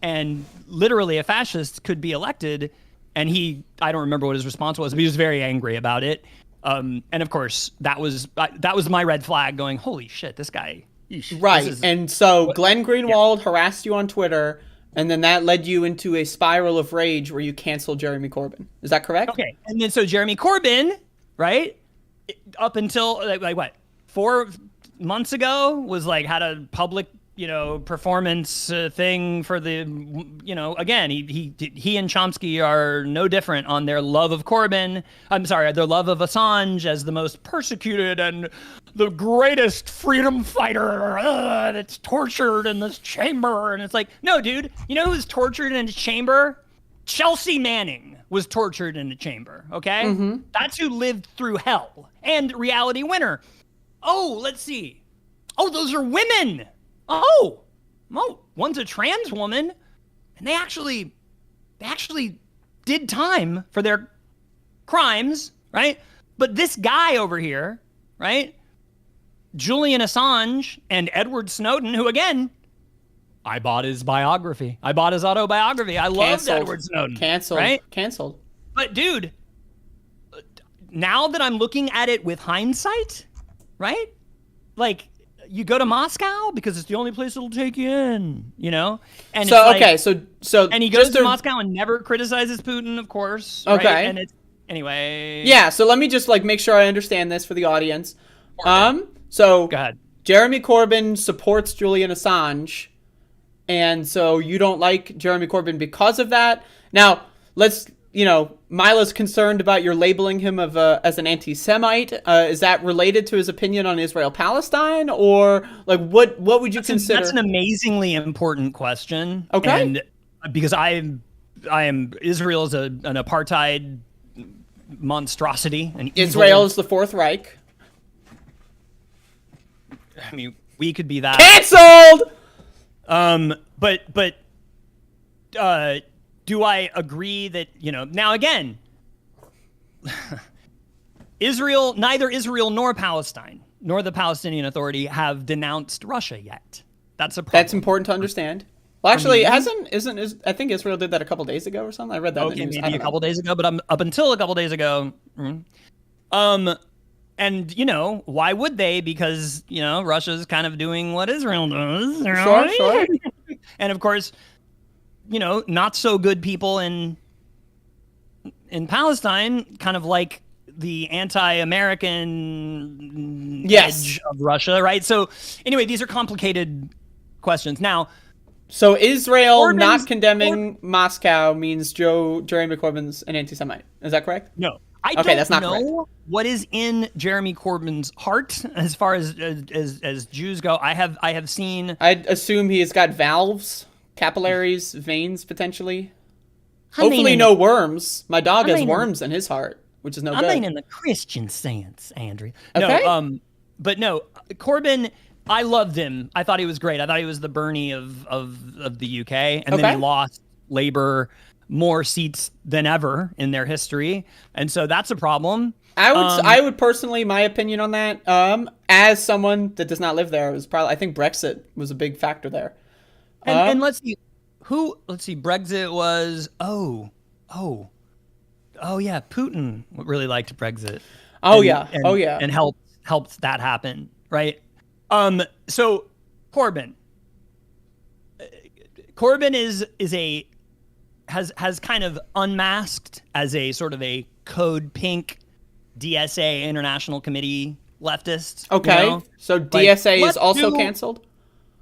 and literally a fascist could be elected. And I don't remember what his response was, but he was very angry about it. And of course, that was my red flag going, holy shit, this guy. Right. And so Glenn Greenwald harassed you on Twitter, and then that led you into a spiral of rage where you canceled Jeremy Corbyn. Is that correct? Okay. And then so Jeremy Corbyn, right, up until like what, 4 months ago was had a public performance thing for the, again, he and Chomsky are no different on their love of Corbyn. I'm sorry, their love of Assange as the most persecuted and the greatest freedom fighter that's tortured in this chamber. And it's like, no, dude, you know who's tortured in a chamber? Chelsea Manning was tortured in a chamber, okay? Mm-hmm. That's who lived through hell. And reality winner. Oh, let's see. Oh, those are women. Oh, one's a trans woman, and they actually did time for their crimes, right? But this guy over here, right, Julian Assange and Edward Snowden, who again, I bought his biography. I bought his autobiography. I loved Edward Snowden. Canceled. Right? Canceled. But dude, now that I'm looking at it with hindsight, right? You go to Moscow because it's the only place it'll take you in, And so and he goes to Moscow and never criticizes Putin, of course. Okay. Right? And it's anyway. Yeah. So let me just make sure I understand this for the audience. So go ahead. Jeremy Corbyn supports Julian Assange, and so you don't like Jeremy Corbyn because of that. Now let's. Mila's concerned about your labeling him as an anti-Semite. Is that related to his opinion on Israel-Palestine, or what would you consider? That's an amazingly important question. Okay. And because I am Israel is an apartheid monstrosity. Israel is the Fourth Reich. I mean, we could be that. Canceled. But do I agree that, now again, neither Israel nor Palestine, nor the Palestinian Authority have denounced Russia yet. That's a problem. That's important to understand. Well, actually, I think Israel did that a couple days ago or something. I read that in the news. Maybe a couple days ago, but up until a couple days ago. And, why would they? Because, Russia's kind of doing what Israel does. Sure. And of course, not so good people in Palestine kind of like the anti-American edge of Russia, right? So anyway, these are complicated questions. Now, so Israel not condemning Moscow means Jeremy Corbyn's an anti-Semite. Is that correct? No. I don't know what is in Jeremy Corbyn's heart as far as Jews go. I have seen. I'd assume he's got valves. Capillaries, veins, potentially. Hopefully no worms. My dog has worms in his heart, which is no good. I mean in the Christian sense, Andrea. Okay. No, but no, Corbyn, I loved him. I thought he was great. I thought he was the Bernie of the UK. And then he lost Labour more seats than ever in their history. And so that's a problem. I would personally, my opinion on that, as someone that does not live there, I think Brexit was a big factor there. And let's see, Brexit was, yeah, Putin really liked Brexit. And helped that happen, right? So Corbyn, Corbyn has kind of unmasked as a sort of a Code Pink DSA International Committee leftist. Okay, you know? so DSA is also canceled?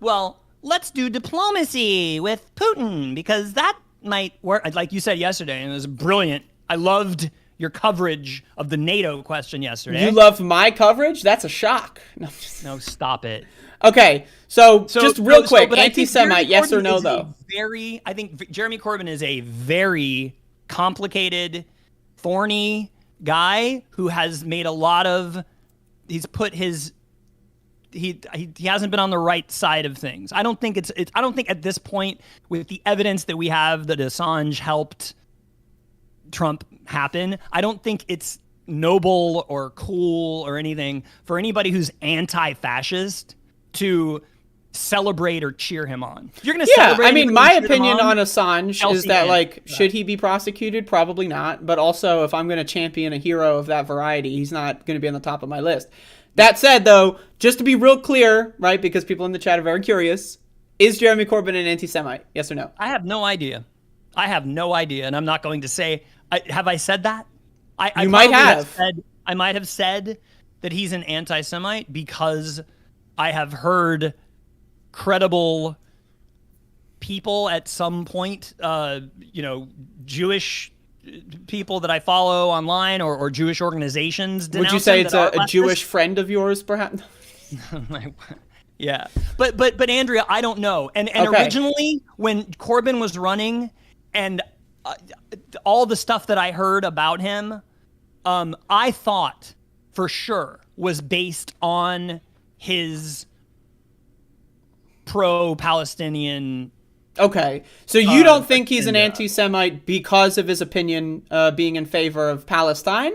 Well, let's do diplomacy with Putin because that might work. Like you said yesterday, and it was brilliant. I loved your coverage of the NATO question yesterday. You loved my coverage? That's a shock. No, stop it. Okay, so just real quick, anti-Semite, yes or no, though? I think Jeremy Corbyn is a very complicated, thorny guy who has made a lot of. He's put his. He hasn't been on the right side of things. I don't think I don't think at this point, with the evidence that we have that Assange helped Trump happen, I don't think it's noble or cool or anything for anybody who's anti-fascist to celebrate or cheer him on. If you're going to celebrate, I mean, my opinion on Assange is that, like, should he be prosecuted? Probably not. But also, if I'm going to champion a hero of that variety, he's not going to be on the top of my list. That said, though, just to be real clear, right, because people in the chat are very curious, is Jeremy Corbyn an anti-Semite? Yes or no? I have no idea. And I'm not going to say. Have I said that? I might have. I might have said that he's an anti-Semite because I have heard credible people at some point, Jewish people that I follow online or Jewish organizations. Would you say it's a Jewish friend of yours, perhaps? Yeah, but Andrea, I don't know. And originally, when Corbyn was running, and all the stuff that I heard about him, I thought for sure was based on his pro-Palestinian. Okay, so you don't think he's an anti-Semite because of his opinion being in favor of Palestine,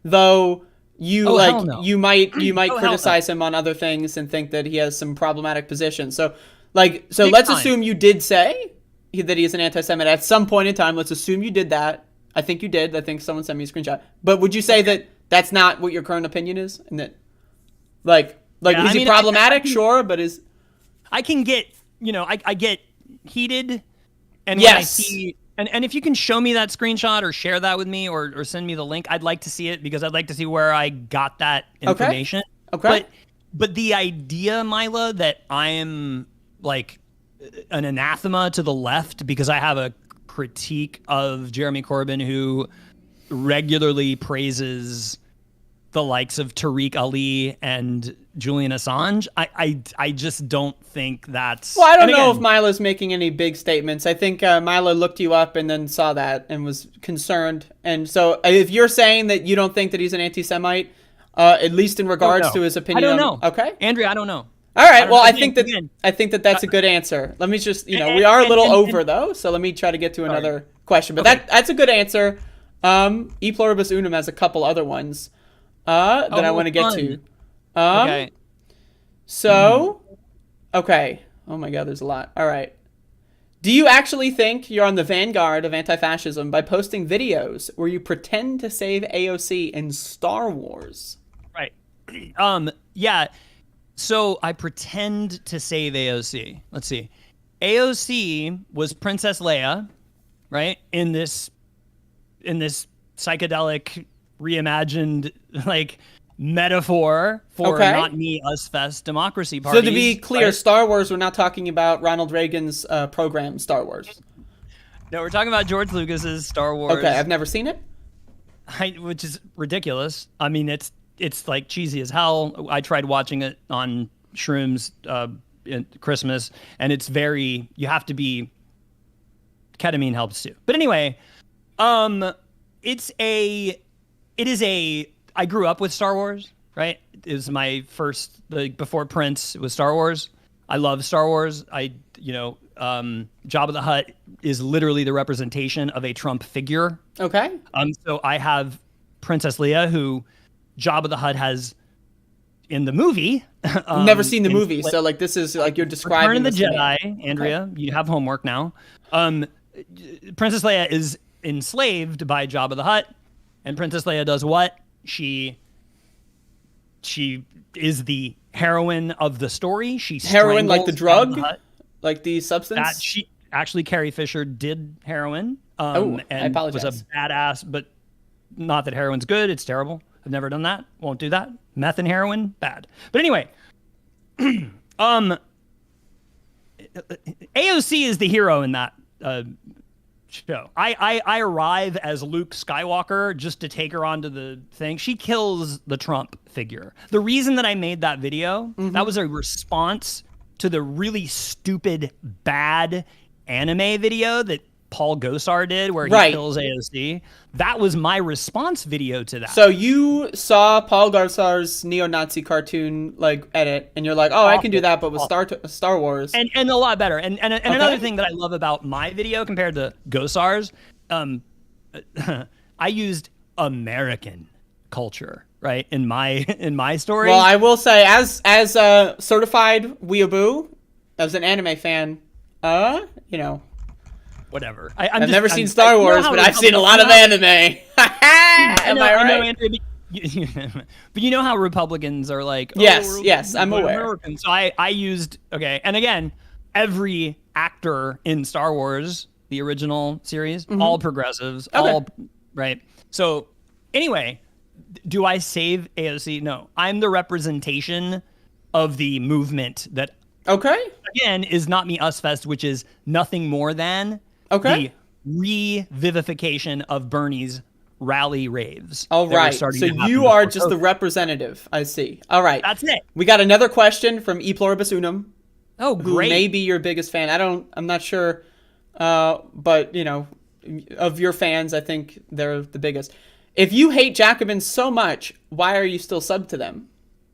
though you might criticize him on other things and think that he has some problematic positions. So let's assume you did say that he is an anti-Semite at some point in time. Let's assume you did that. I think you did. I think someone sent me a screenshot. But would you say that that's not what your current opinion is, and that is he problematic? Sure, but is I can get I get heated, and when I see and if you can show me that screenshot or share that with me or send me the link, I'd like to see it because I'd like to see where I got that information. Okay. But the idea, Mila, that I am like an anathema to the left because I have a critique of Jeremy Corbyn who regularly praises the likes of Tariq Ali and Julian Assange, I just don't think that's... Well, I don't know if Mila's making any big statements. I think Mila looked you up and then saw that and was concerned. And so if you're saying that you don't think that he's an anti-Semite, at least in regards to his opinion... I don't know. Okay. Andrea, I don't know. All right. Well, I think that that's a good answer. Let me just, we are a little over, though, so let me try to get to another question. But that's a good answer. E pluribus unum has a couple other ones that I want to get to. Okay. So, okay. Oh my God, there's a lot. All right. Do you actually think you're on the vanguard of anti-fascism by posting videos where you pretend to save AOC in Star Wars? Right. Yeah. So I pretend to save AOC. Let's see. AOC was Princess Leia, right? In this psychedelic reimagined metaphor for not me, us fest democracy parties. So to be clear, right? Star Wars, we're not talking about Ronald Reagan's program Star Wars. No, we're talking about George Lucas's Star Wars. Okay, I've never seen it. Which is ridiculous. I mean, it's like cheesy as hell. I tried watching it on shrooms at Christmas, and it's very, you have to be, ketamine helps too. But anyway, I grew up with Star Wars, right? It was my first, before Prince, it was Star Wars. I love Star Wars. Jabba the Hutt is literally the representation of a Trump figure. Okay. So I have Princess Leia, who Jabba the Hutt has in the movie. Never seen the movie, so this is you're describing Return of the Jedi, Andrea. Okay. You have homework now. Princess Leia is enslaved by Jabba the Hutt, and Princess Leia does what? She is the heroine of the story. She heroin, like the drug, like the substance. actually, Carrie Fisher did heroin. And I apologize. Was a badass, but not that heroin's good. It's terrible. I've never done that. Won't do that. Meth and heroin, bad. But anyway, AOC is the hero in that show. I arrive as Luke Skywalker just to take her onto the thing. She kills the Trump figure. The reason that I made that video, that was a response to the really stupid, bad anime video that Paul Gosar did where he kills AOC. That was my response video to that. So you saw Paul Gosar's neo-Nazi cartoon like edit, and you're like, oh, I can do that, but with Star Wars. And a lot better. And another thing that I love about my video compared to Gosar's, I used American culture, right, in my story. Well, I will say, as a certified weeaboo, as an anime fan, whatever. I've never seen Star Wars, but I've seen a lot of anime. Am I right? I know, Andrea, but you know how Republicans are like, yes, I'm aware. American. So I used, and again, every actor in Star Wars, the original series, all progressives, all right. So anyway, do I save AOC? No, I'm the representation of the movement that, again, is Not Me Us Fest, which is nothing more than the revivification of Bernie's rally raves. All right. So you are just the representative. I see. All right. That's it. We got another question from E Pluribus Unum. Oh, great. Who may be your biggest fan. I'm not sure. But of your fans, I think they're the biggest. If you hate Jacobins so much, why are you still subbed to them?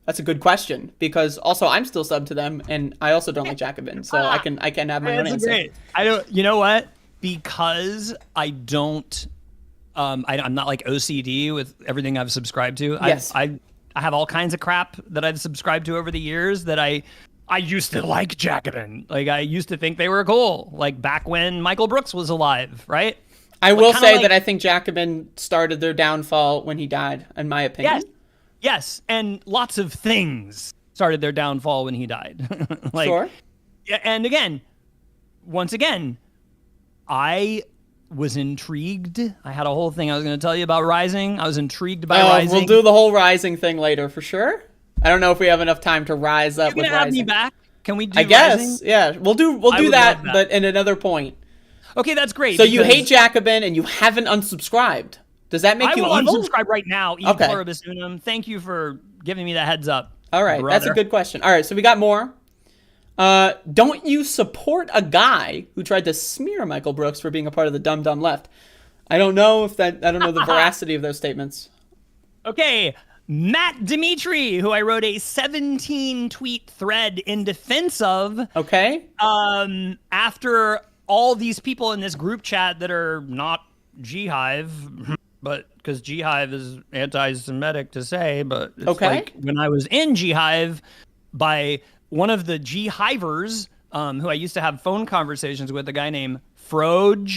That's a good question, because also I'm still subbed to them, and I also don't like Jacobins, so I can have my own answer. Great. I don't. You know what? Because I don't. I'm not like OCD with everything I've subscribed to. Yes. I have all kinds of crap that I've subscribed to over the years that I used to like Jacobin. Like I used to think they were cool. Like back when Michael Brooks was alive, right? I will say that I think Jacobin started their downfall when he died, in my opinion. Yes, and lots of things started their downfall when he died. Sure. And once again, I was intrigued. I had a whole thing I was going to tell you about Rising. I was intrigued by Rising. We'll do the whole Rising thing later for sure. I don't know if we have enough time to rise up with Rising. Have me back? Can we do I guess, Rising? Yeah. We'll do that, but in another point. Okay, that's great. So you hate Jacobin and you haven't unsubscribed. Does that make you evil? I will unsubscribe right now. E Pluribus Unum. Thank you for giving me the heads up. All right, that's a good question. All right, so we got more. Don't you support a guy who tried to smear Michael Brooks for being a part of the dumb left? I don't know the veracity of those statements. Okay, Matt Dimitri, who I wrote a 17-tweet thread in defense of. Okay. After all these people in this group chat that are not G-Hive, but because G-Hive is anti-Semitic to say, but it's like when I was in G-Hive by one of the G-Hivers, who I used to have phone conversations with, a guy named Frog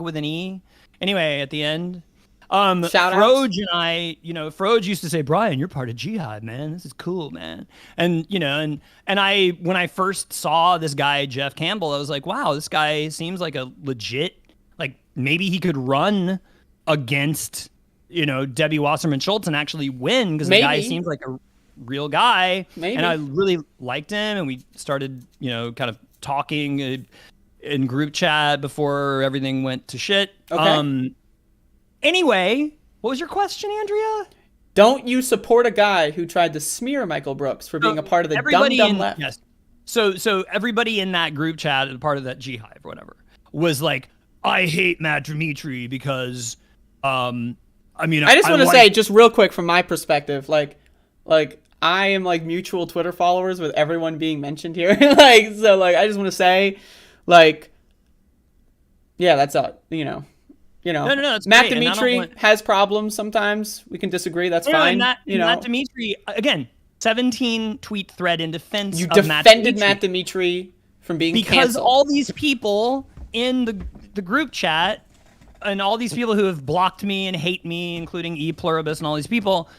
with an E. Anyway, at the end, Frog and I, Frog used to say, Brian, you're part of G-Hive, man. This is cool, man. And, and I, when I first saw this guy, Jeff Campbell, I was like, wow, this guy seems like a legit, like maybe he could run against, Debbie Wasserman Schultz and actually win, because the guy seems like a real guy. Maybe. And I really liked him, and we started, kind of talking in group chat before everything went to shit. Okay. Anyway, what was your question, Andrea? Don't you support a guy who tried to smear Michael Brooks for being a part of the dumb left? Yes. So everybody in that group chat, part of that G-Hive or whatever, was like, I hate Matt Dimitri because, I just want to say, just real quick from my perspective, like I am like mutual Twitter followers with everyone being mentioned here. I just want to say, that's all, No, that's Matt great. Dimitri has problems sometimes. We can disagree. That's fine. Matt Dimitri, again, 17-tweet thread in defense of Matt Dimitri. You defended Matt Dimitri from being because canceled. All these people in the group chat and all these people who have blocked me and hate me, including E Pluribus and all these people,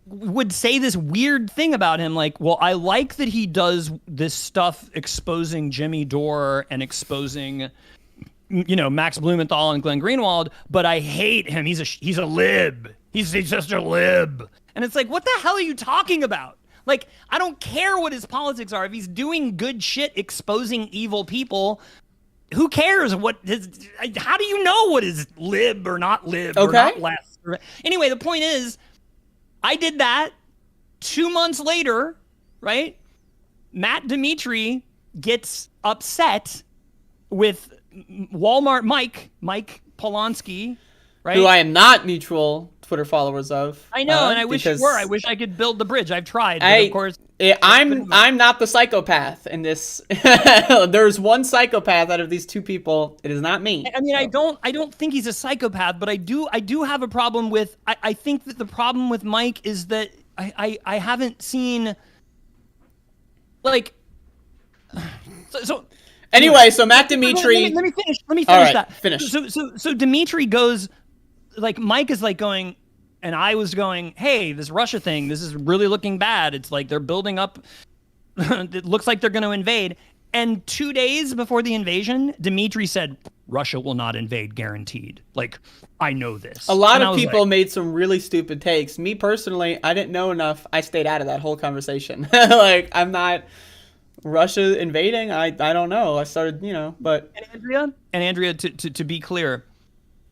would say this weird thing about him, like, well, I like that he does this stuff exposing Jimmy Dore and exposing, Max Blumenthal and Glenn Greenwald, but I hate him. He's a lib. He's just a lib. And it's like, what the hell are you talking about? Like, I don't care what his politics are. If he's doing good shit exposing evil people, who cares what his, how do you know what is lib or not lib or not left? Anyway, the point is, I did that 2 months later, right? Matt Dimitri gets upset with Walmart Mike Polanski, right? Who I am not mutual Twitter followers of. I know, and I wish you were. I wish I could build the bridge. I've tried, but of course. I'm not the psychopath in this. There's one psychopath out of these two people. It is not me. I mean, I don't think he's a psychopath, but I do have a problem with. I think that the problem with Mike is that I haven't seen, like. So anyway, so Matt Dimitri. Let me finish that. Finish. So Dimitri goes, like, Mike is like going. And I was going, hey, this Russia thing, this is really looking bad. It's like they're building up. It looks like they're going to invade. And 2 days before the invasion, Dimitri said, Russia will not invade, guaranteed. Like, I know this. A lot of people made some really stupid takes. Me personally, I didn't know enough. I stayed out of that whole conversation. Like, I'm not Russia invading. I don't know. I started, but. And Andrea, to be clear,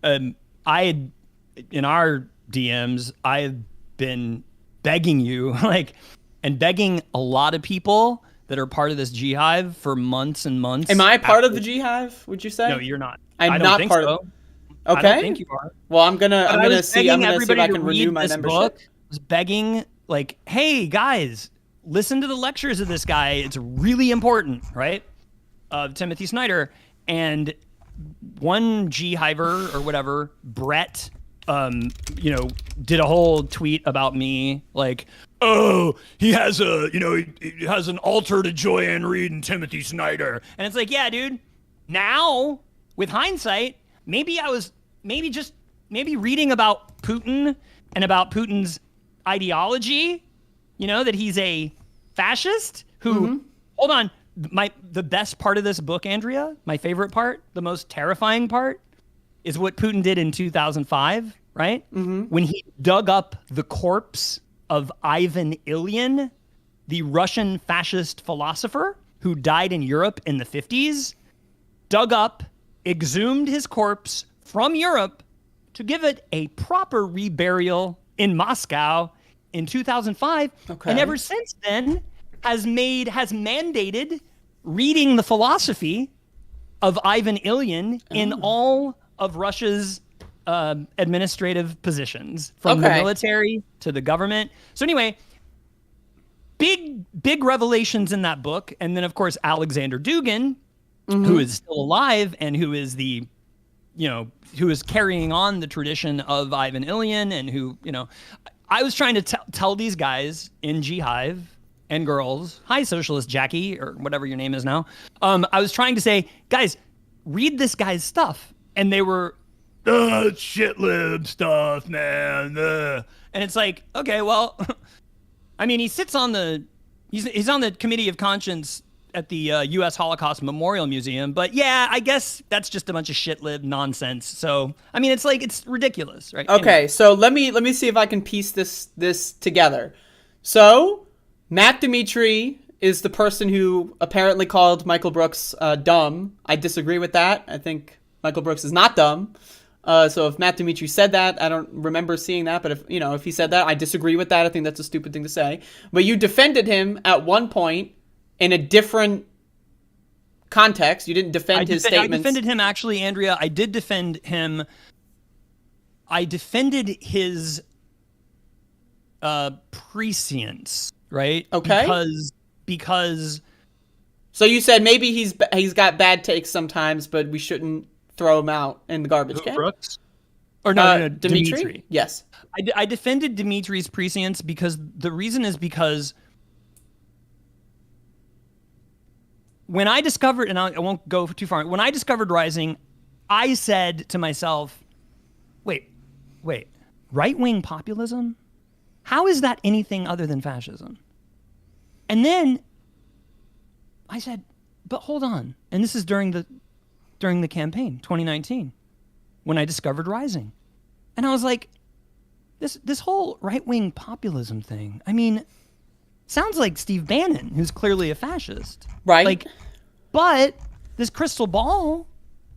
I had, in our DMs, I've been begging you, and begging a lot of people that are part of this G-Hive for months and months. Am I part of the G-Hive, would you say? No, you're not. I'm not part of. Okay. I don't think you are. Well, I'm gonna see if I can renew my membership. Book. I was begging, like, hey guys, listen to the lectures of this guy. It's really important, right? Timothy Snyder. And one G-Hiver or whatever, Brett, did a whole tweet about me, like, oh, he has he has an altar to Joanne Reid and Timothy Snyder. And it's like, yeah, dude, now with hindsight, maybe reading about Putin and about Putin's ideology, that he's a fascist who, hold on, the best part of this book, Andrea, my favorite part, the most terrifying part, is what Putin did in 2005, right? Mm-hmm. When he dug up the corpse of Ivan Ilyin, the Russian fascist philosopher who died in Europe in the 50s, dug up, exhumed his corpse from Europe to give it a proper reburial in Moscow in 2005. Okay. And ever since then has mandated reading the philosophy of Ivan Ilyin in all of Russia's administrative positions, from the military to the government. So anyway, big revelations in that book. And then, of course, Alexander Dugin, who is still alive and who is who is carrying on the tradition of Ivan Ilyin, and who, I was trying to tell these guys in G-Hive and girls, hi, Socialist Jackie, or whatever your name is now. I was trying to say, guys, read this guy's stuff. And they were, shit lib stuff, man. And it's like, okay, well, I mean, he sits on he's on the Committee of Conscience at the U.S. Holocaust Memorial Museum, but yeah, I guess that's just a bunch of shit lib nonsense. So, I mean, it's like, it's ridiculous, right? Okay, anyway. So let me see if I can piece this together. So, Matt Dimitri is the person who apparently called Michael Brooks dumb. I disagree with that. I think Michael Brooks is not dumb. So if Matt Dimitri said that, I don't remember seeing that, but if he said that, I disagree with that. I think that's a stupid thing to say. But you defended him at one point in a different context. You didn't defend his statements. I defended him, actually, Andrea. I did defend him. I defended his prescience, right? Okay. Because so you said maybe he's got bad takes sometimes, but we shouldn't throw him out in the garbage can. Brooks? Or no, Dimitri? Yes. I defended Dimitri's prescience because the reason is because when I discovered, and I won't go too far, when I discovered Rising, I said to myself, wait, right-wing populism? How is that anything other than fascism? And then I said, but hold on. And this is during the campaign, 2019, when I discovered Rising. And I was like, this whole right-wing populism thing, I mean, sounds like Steve Bannon, who's clearly a fascist. Right. Like, but this crystal ball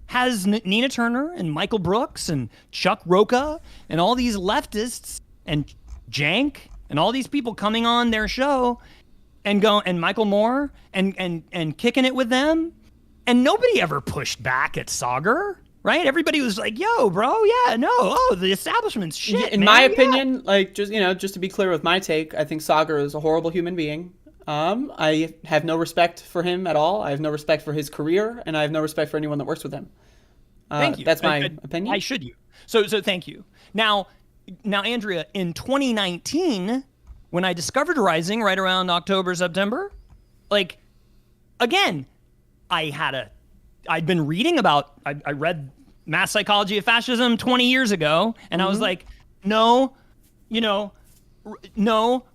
has Nina Turner and Michael Brooks and Chuck Roca and all these leftists and Jank and all these people coming on their show and Michael Moore and kicking it with them. And nobody ever pushed back at Sauger, right? Everybody was like, yo, bro, yeah, no, the establishment's shit, In my opinion, like, just to be clear with my take, I think Sauger is a horrible human being. I have no respect for him at all. I have no respect for his career, and I have no respect for anyone that works with him. Thank you. That's my opinion. Why should you? So thank you. Now, Andrea, in 2019, when I discovered Rising right around October, September, like, again, I'd been reading about, I read Mass Psychology of Fascism 20 years ago, and I was like, no,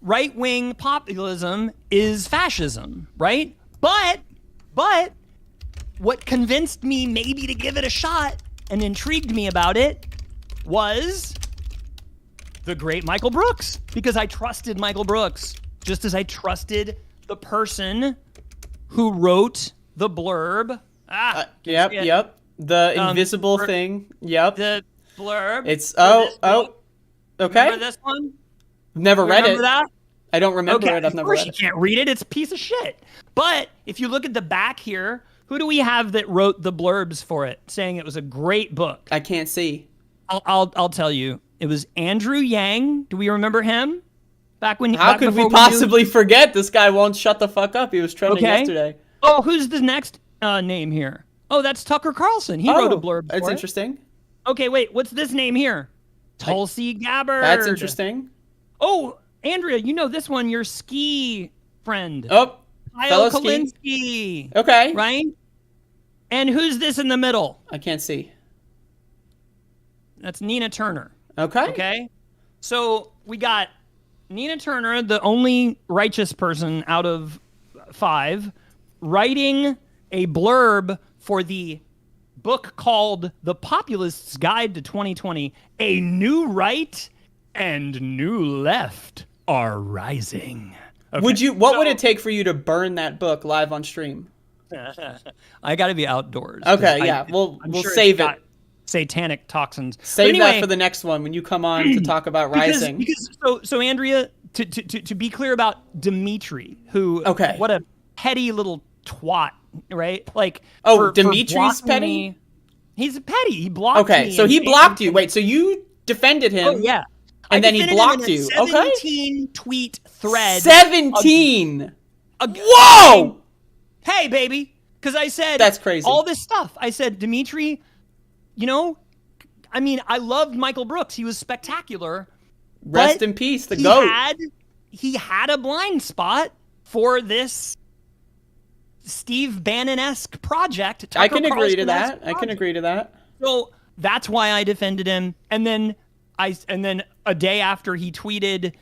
right-wing populism is fascism, right? But what convinced me maybe to give it a shot and intrigued me about it was the great Michael Brooks, because I trusted Michael Brooks just as I trusted the person who wrote the blurb. Yep. The invisible thing. Yep. The blurb. It's okay. Remember this one? Never read it. That? I don't remember it. I've never read it. Of course you can't read it. It's a piece of shit. But if you look at the back here, who do we have that wrote the blurbs for it, saying it was a great book? I can't see. I'll tell you. It was Andrew Yang. Do we remember him? How could we possibly forget? This guy won't shut the fuck up. He was trending yesterday. Oh, who's the next name here? Oh, that's Tucker Carlson. He wrote a blurb for it. That's interesting. Okay, wait. What's this name here? Tulsi Gabbard. That's interesting. Oh, Andrea, you know this one. Your ski friend. Oh, Kyle Kalinske. Okay. Right? And who's this in the middle? I can't see. That's Nina Turner. Okay. So we got Nina Turner, the only righteous person out of 5, writing a blurb for the book called The Populist's Guide to 2020, A New Right and New Left Are Rising. Okay. What would it take for you to burn that book live on stream? I got to be outdoors. Okay, yeah. We'll sure save it. Satanic toxins. Save that for the next one when you come on to talk about Rising. Because so Andrea, to be clear about Dimitri, who what a petty little twat, right? Like Dimitri's petty? He's petty. He blocked me. Okay, so he blocked you. Wait, so you defended him. Oh, yeah. And then he blocked you. 17 tweet thread. 17! Whoa! Hey, baby. Because I said that's crazy. All this stuff. I said, Dimitri, I loved Michael Brooks. He was spectacular. Rest in peace, the GOAT. He had a blind spot for this Steve Bannon-esque project. I can agree to that. So that's why I defended him. And then a day after he tweeted,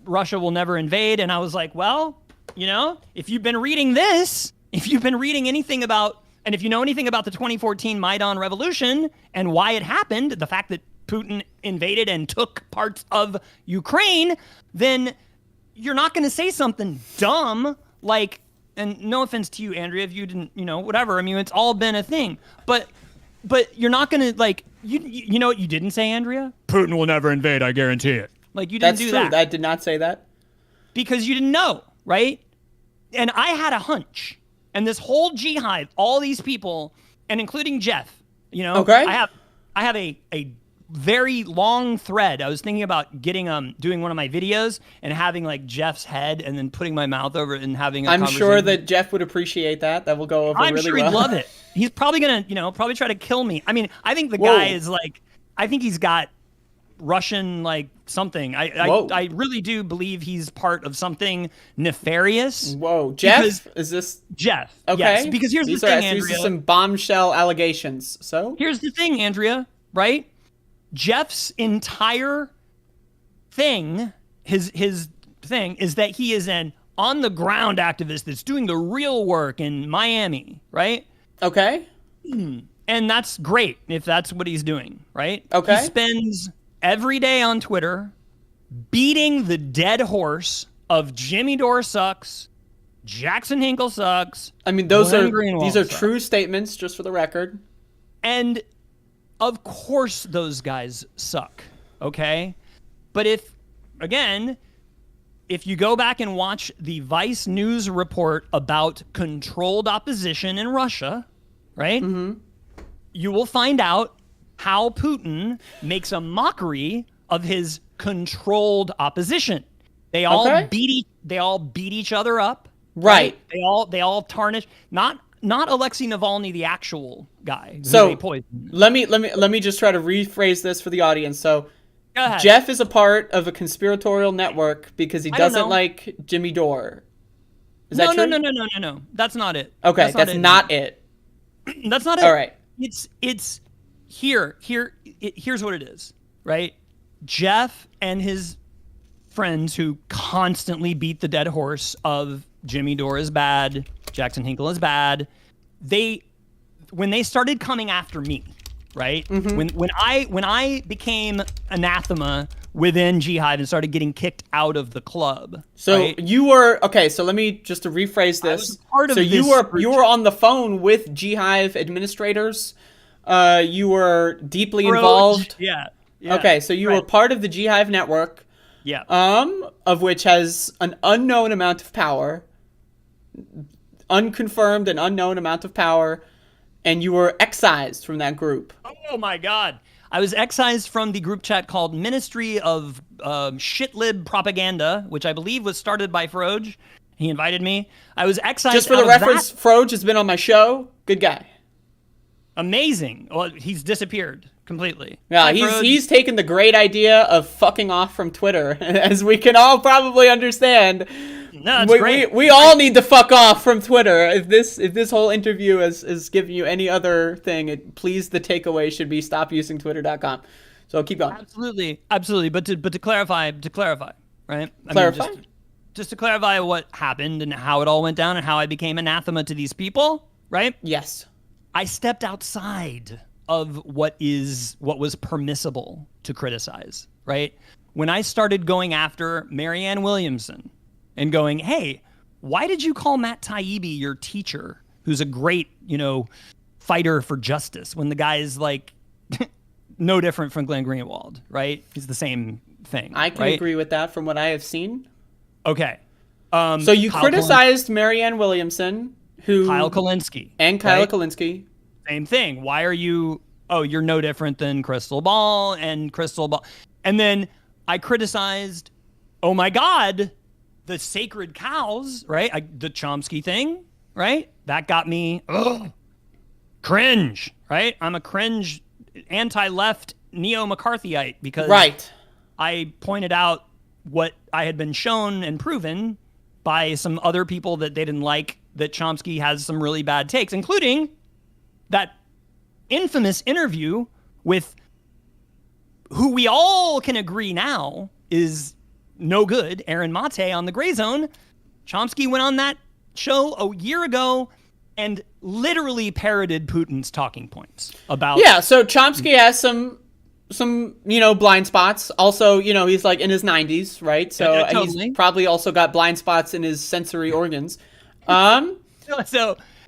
Russia will never invade. And I was like, well, if you've been reading this, if you've been reading anything about, and if you know anything about the 2014 Maidan revolution and why it happened, the fact that Putin invaded and took parts of Ukraine, then you're not going to say something dumb like, and no offense to you, Andrea, if you didn't, whatever. I mean, it's all been a thing. But you're not going to, like, you know what you didn't say, Andrea? Putin will never invade, I guarantee it. Like, you didn't do that. That's true. I did not say that. Because you didn't know, right? And I had a hunch. And this whole G-Hive, all these people, and including Jeff, okay. I have a very long thread. I was thinking about doing one of my videos and having like Jeff's head and then putting my mouth over it and having a conversation. I'm sure that Jeff would appreciate that. That will go over really well. I'm sure he'd love it. He's probably going to, probably try to kill me. I mean, I think the guy is like, I think he's got Russian like something. I really do believe he's part of something nefarious. Whoa, Jeff? Is this Jeff? Okay. Yes, because here's the thing, Andrea. These are some bombshell allegations. So here's the thing, Andrea. Right? Jeff's entire thing his thing is that he is an on the ground activist that's doing the real work in Miami, right? Okay. And that's great if that's what he's doing, right? Okay. He spends every day on Twitter beating the dead horse of Jimmy Dore sucks, Jackson Hinkle sucks. I mean, these are true statements, just for the record. And of course those guys suck, okay? But if you go back and watch the Vice News report about controlled opposition in Russia, right? Mm-hmm. You will find out how Putin makes a mockery of his controlled opposition. They all beat each other up. Right. They all tarnish. Not Alexei Navalny, the actual guy. So they poisoned. let me just try to rephrase this for the audience. So Go ahead. Jeff is a part of a conspiratorial network because he doesn't like Jimmy Dore. Is that true? No. That's not it. Okay, that's not it. That's not it. All right. It's here's what it is, right? Jeff and his friends who constantly beat the dead horse of Jimmy Dore is bad, Jackson Hinkle is bad. When they started coming after me, right? Mm-hmm. When I became anathema within G-Hive and started getting kicked out of the club. So right? you were okay. So let me just to rephrase this. You were on the phone with G-Hive administrators. You were deeply involved. Yeah. Okay, so you were part of the G-Hive network. Yeah. Of which has an unknown amount of power, unconfirmed and unknown amount of power, and you were excised from that group. Oh my God. I was excised from the group chat called Ministry of Shitlib Propaganda, which I believe was started by Froge. He invited me. I was excised. Just for the reference, Froge has been on my show. Good guy. Amazing. Well, he's disappeared completely. Yeah, he's taken the great idea of fucking off from Twitter, as we can all probably understand. No, it's great. We all need to fuck off from Twitter. If this whole interview is giving you any other thing, please the takeaway should be stop using Twitter.com. So keep going. Absolutely. But to clarify, right? Clarify? I mean, just to clarify what happened and how it all went down and how I became anathema to these people, right? Yes. I stepped outside of what was permissible to criticize, right? When I started going after Marianne Williamson and going, hey, why did you call Matt Taibbi your teacher, who's a great, fighter for justice, when the guy is like no different from Glenn Greenwald, right? He's the same thing. I can agree with that from what I have seen. Okay. So you criticized Marianne Williamson, Kyle Kulinski. And Kyle Kulinski. Same thing. Why are you... Oh, you're no different than Crystal Ball and Crystal Ball. And then I criticized, oh my God, the sacred cows, right? The Chomsky thing, right? That got me cringe, right? I'm a cringe anti-left neo-McCarthyite because I pointed out what I had been shown and proven by some other people that they didn't like, that Chomsky has some really bad takes, including that infamous interview with who we all can agree now is no good, Aaron Mate on the Gray Zone. Chomsky went on that show a year ago and literally parroted Putin's talking points about... Yeah, so Chomsky has some blind spots. Also, he's like in his 90s, right? So yeah, totally. He's probably also got blind spots in his sensory organs.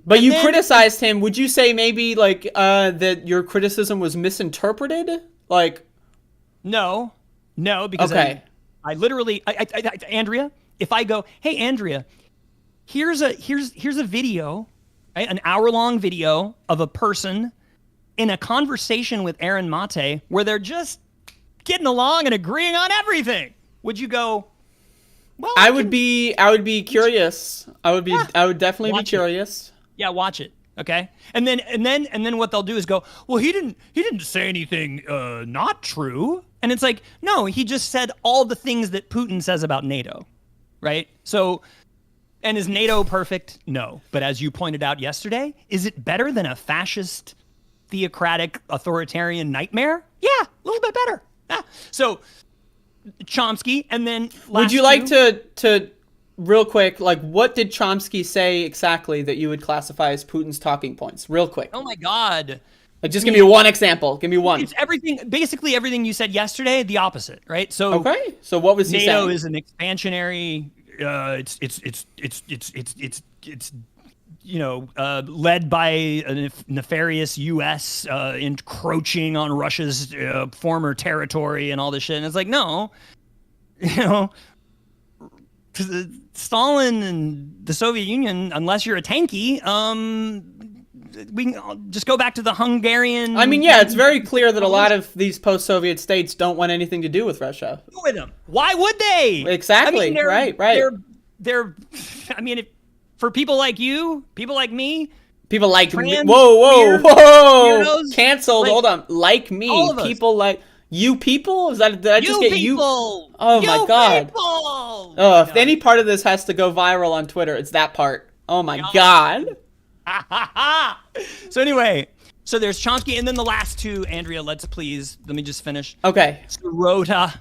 But you criticized him. Would you say maybe that your criticism was misinterpreted? No, because I literally, Andrea, if I go, hey Andrea, here's a video, right? An hour-long video of a person in a conversation with Aaron Mate where they're just getting along and agreeing on everything. Would you go, well, I would be curious. I would definitely be curious. Yeah, watch it. Okay. And then what they'll do is go, well, he didn't say anything not true. And it's like, no, he just said all the things that Putin says about NATO. Right? So, and is NATO perfect? No. But as you pointed out yesterday, is it better than a fascist, theocratic, authoritarian nightmare? Yeah, a little bit better. Yeah. So Chomsky, and then would you like to real quick, like, what did Chomsky say exactly that you would classify as Putin's talking points? Real quick. Oh my God. Like, just give me one example. Give me one. It's basically everything you said yesterday, the opposed, right? So okay. So what was he saying? NATO is an expansionary. It's led by a nefarious U.S. Encroaching on Russia's former territory and all this shit. And it's like, no, Stalin and the Soviet Union, unless you're a tanky, we can just go back to the Hungarian. I mean, yeah, it's very clear that a lot of these post-Soviet states don't want anything to do with Russia. With them. Why would they? Exactly. Right. They're. I mean, for people like you, people like me, people like me. Whoa! Weirdos, canceled. Like, hold on. Like me, people like you. People? Is that? Did I just get you? Oh my God! People. Oh, if any part of this has to go viral on Twitter, it's that part. Oh my God! So anyway, so there's Chomsky, and then the last two, Andrea, let me just finish. Okay. Sirota.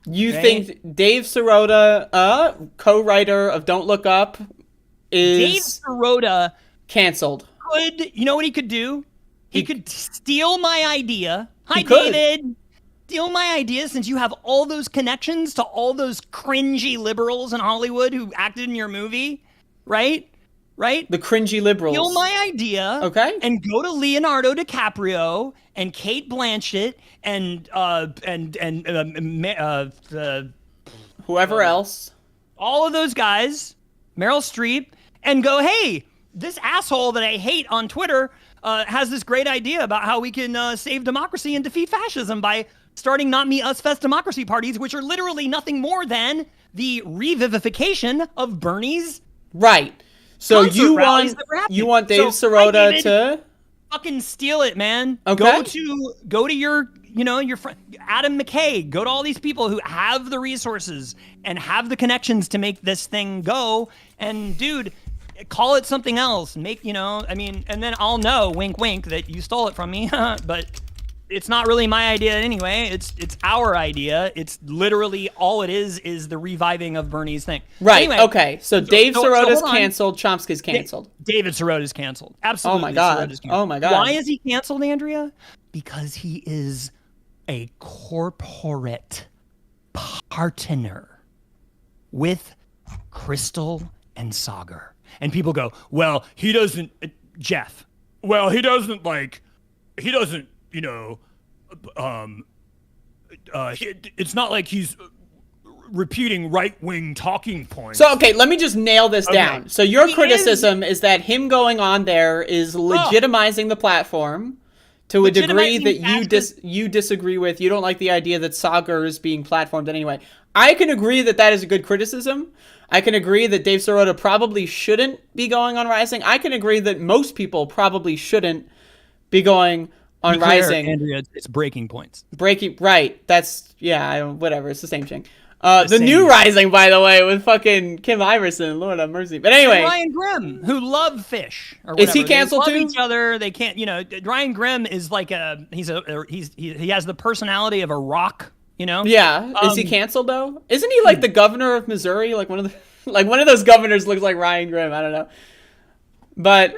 You think Dave Sirota, co-writer of Don't Look Up, is... Dave Sirota... canceled. You know what he could do? He could steal my idea. Hi, could. David. Steal my idea, since you have all those connections to all those cringy liberals in Hollywood who acted in your movie, right? The cringy liberals. Steal my idea. Okay. And go to Leonardo DiCaprio and Kate Blanchett and whoever else. All of those guys, Meryl Streep, and go, hey, this asshole that I hate on Twitter has this great idea about how we can save democracy and defeat fascism by starting Not Me, Us Fest democracy parties, which are literally nothing more than the revivification of Bernie's So you want Dave Sirota to fucking steal it, man. Okay. Go to your your friend Adam McKay. Go to all these people who have the resources and have the connections to make this thing go. And dude, call it something else. And then I'll know, wink, wink, that you stole it from me. But it's not really my idea anyway. It's our idea. It's literally all it is the reviving of Bernie's thing. Right. Anyway, okay. So Dave Sirota's canceled. Chomsky's canceled. David Sirota's canceled. Absolutely. Oh my God. Oh my God. Why is he canceled, Andrea? Because he is a corporate partner with Crystal and Sagar. And people go, well, he doesn't, Jeff. Well, he doesn't, it's not like he's repeating right-wing talking points. So, okay, let me just nail this down. So your criticism is that him going on there is legitimizing the platform to a degree that you disagree with. You don't like the idea that Sagar is being platformed anyway. I can agree that is a good criticism. I can agree that Dave Sirota probably shouldn't be going on Rising. I can agree that most people probably shouldn't be going on Rising. Andrea, it's breaking points. Right. That's, whatever. It's the same thing. The new Rising, by the way, with fucking Kim Iverson. Lord have mercy. But anyway. And Ryan Grimm, who love fish. Or is he canceled too? They love each other. They can't, Ryan Grimm is like he has the personality of a rock, Yeah. Is he canceled though? Isn't he like the governor of Missouri? Like one of those governors looks like Ryan Grimm. I don't know. But.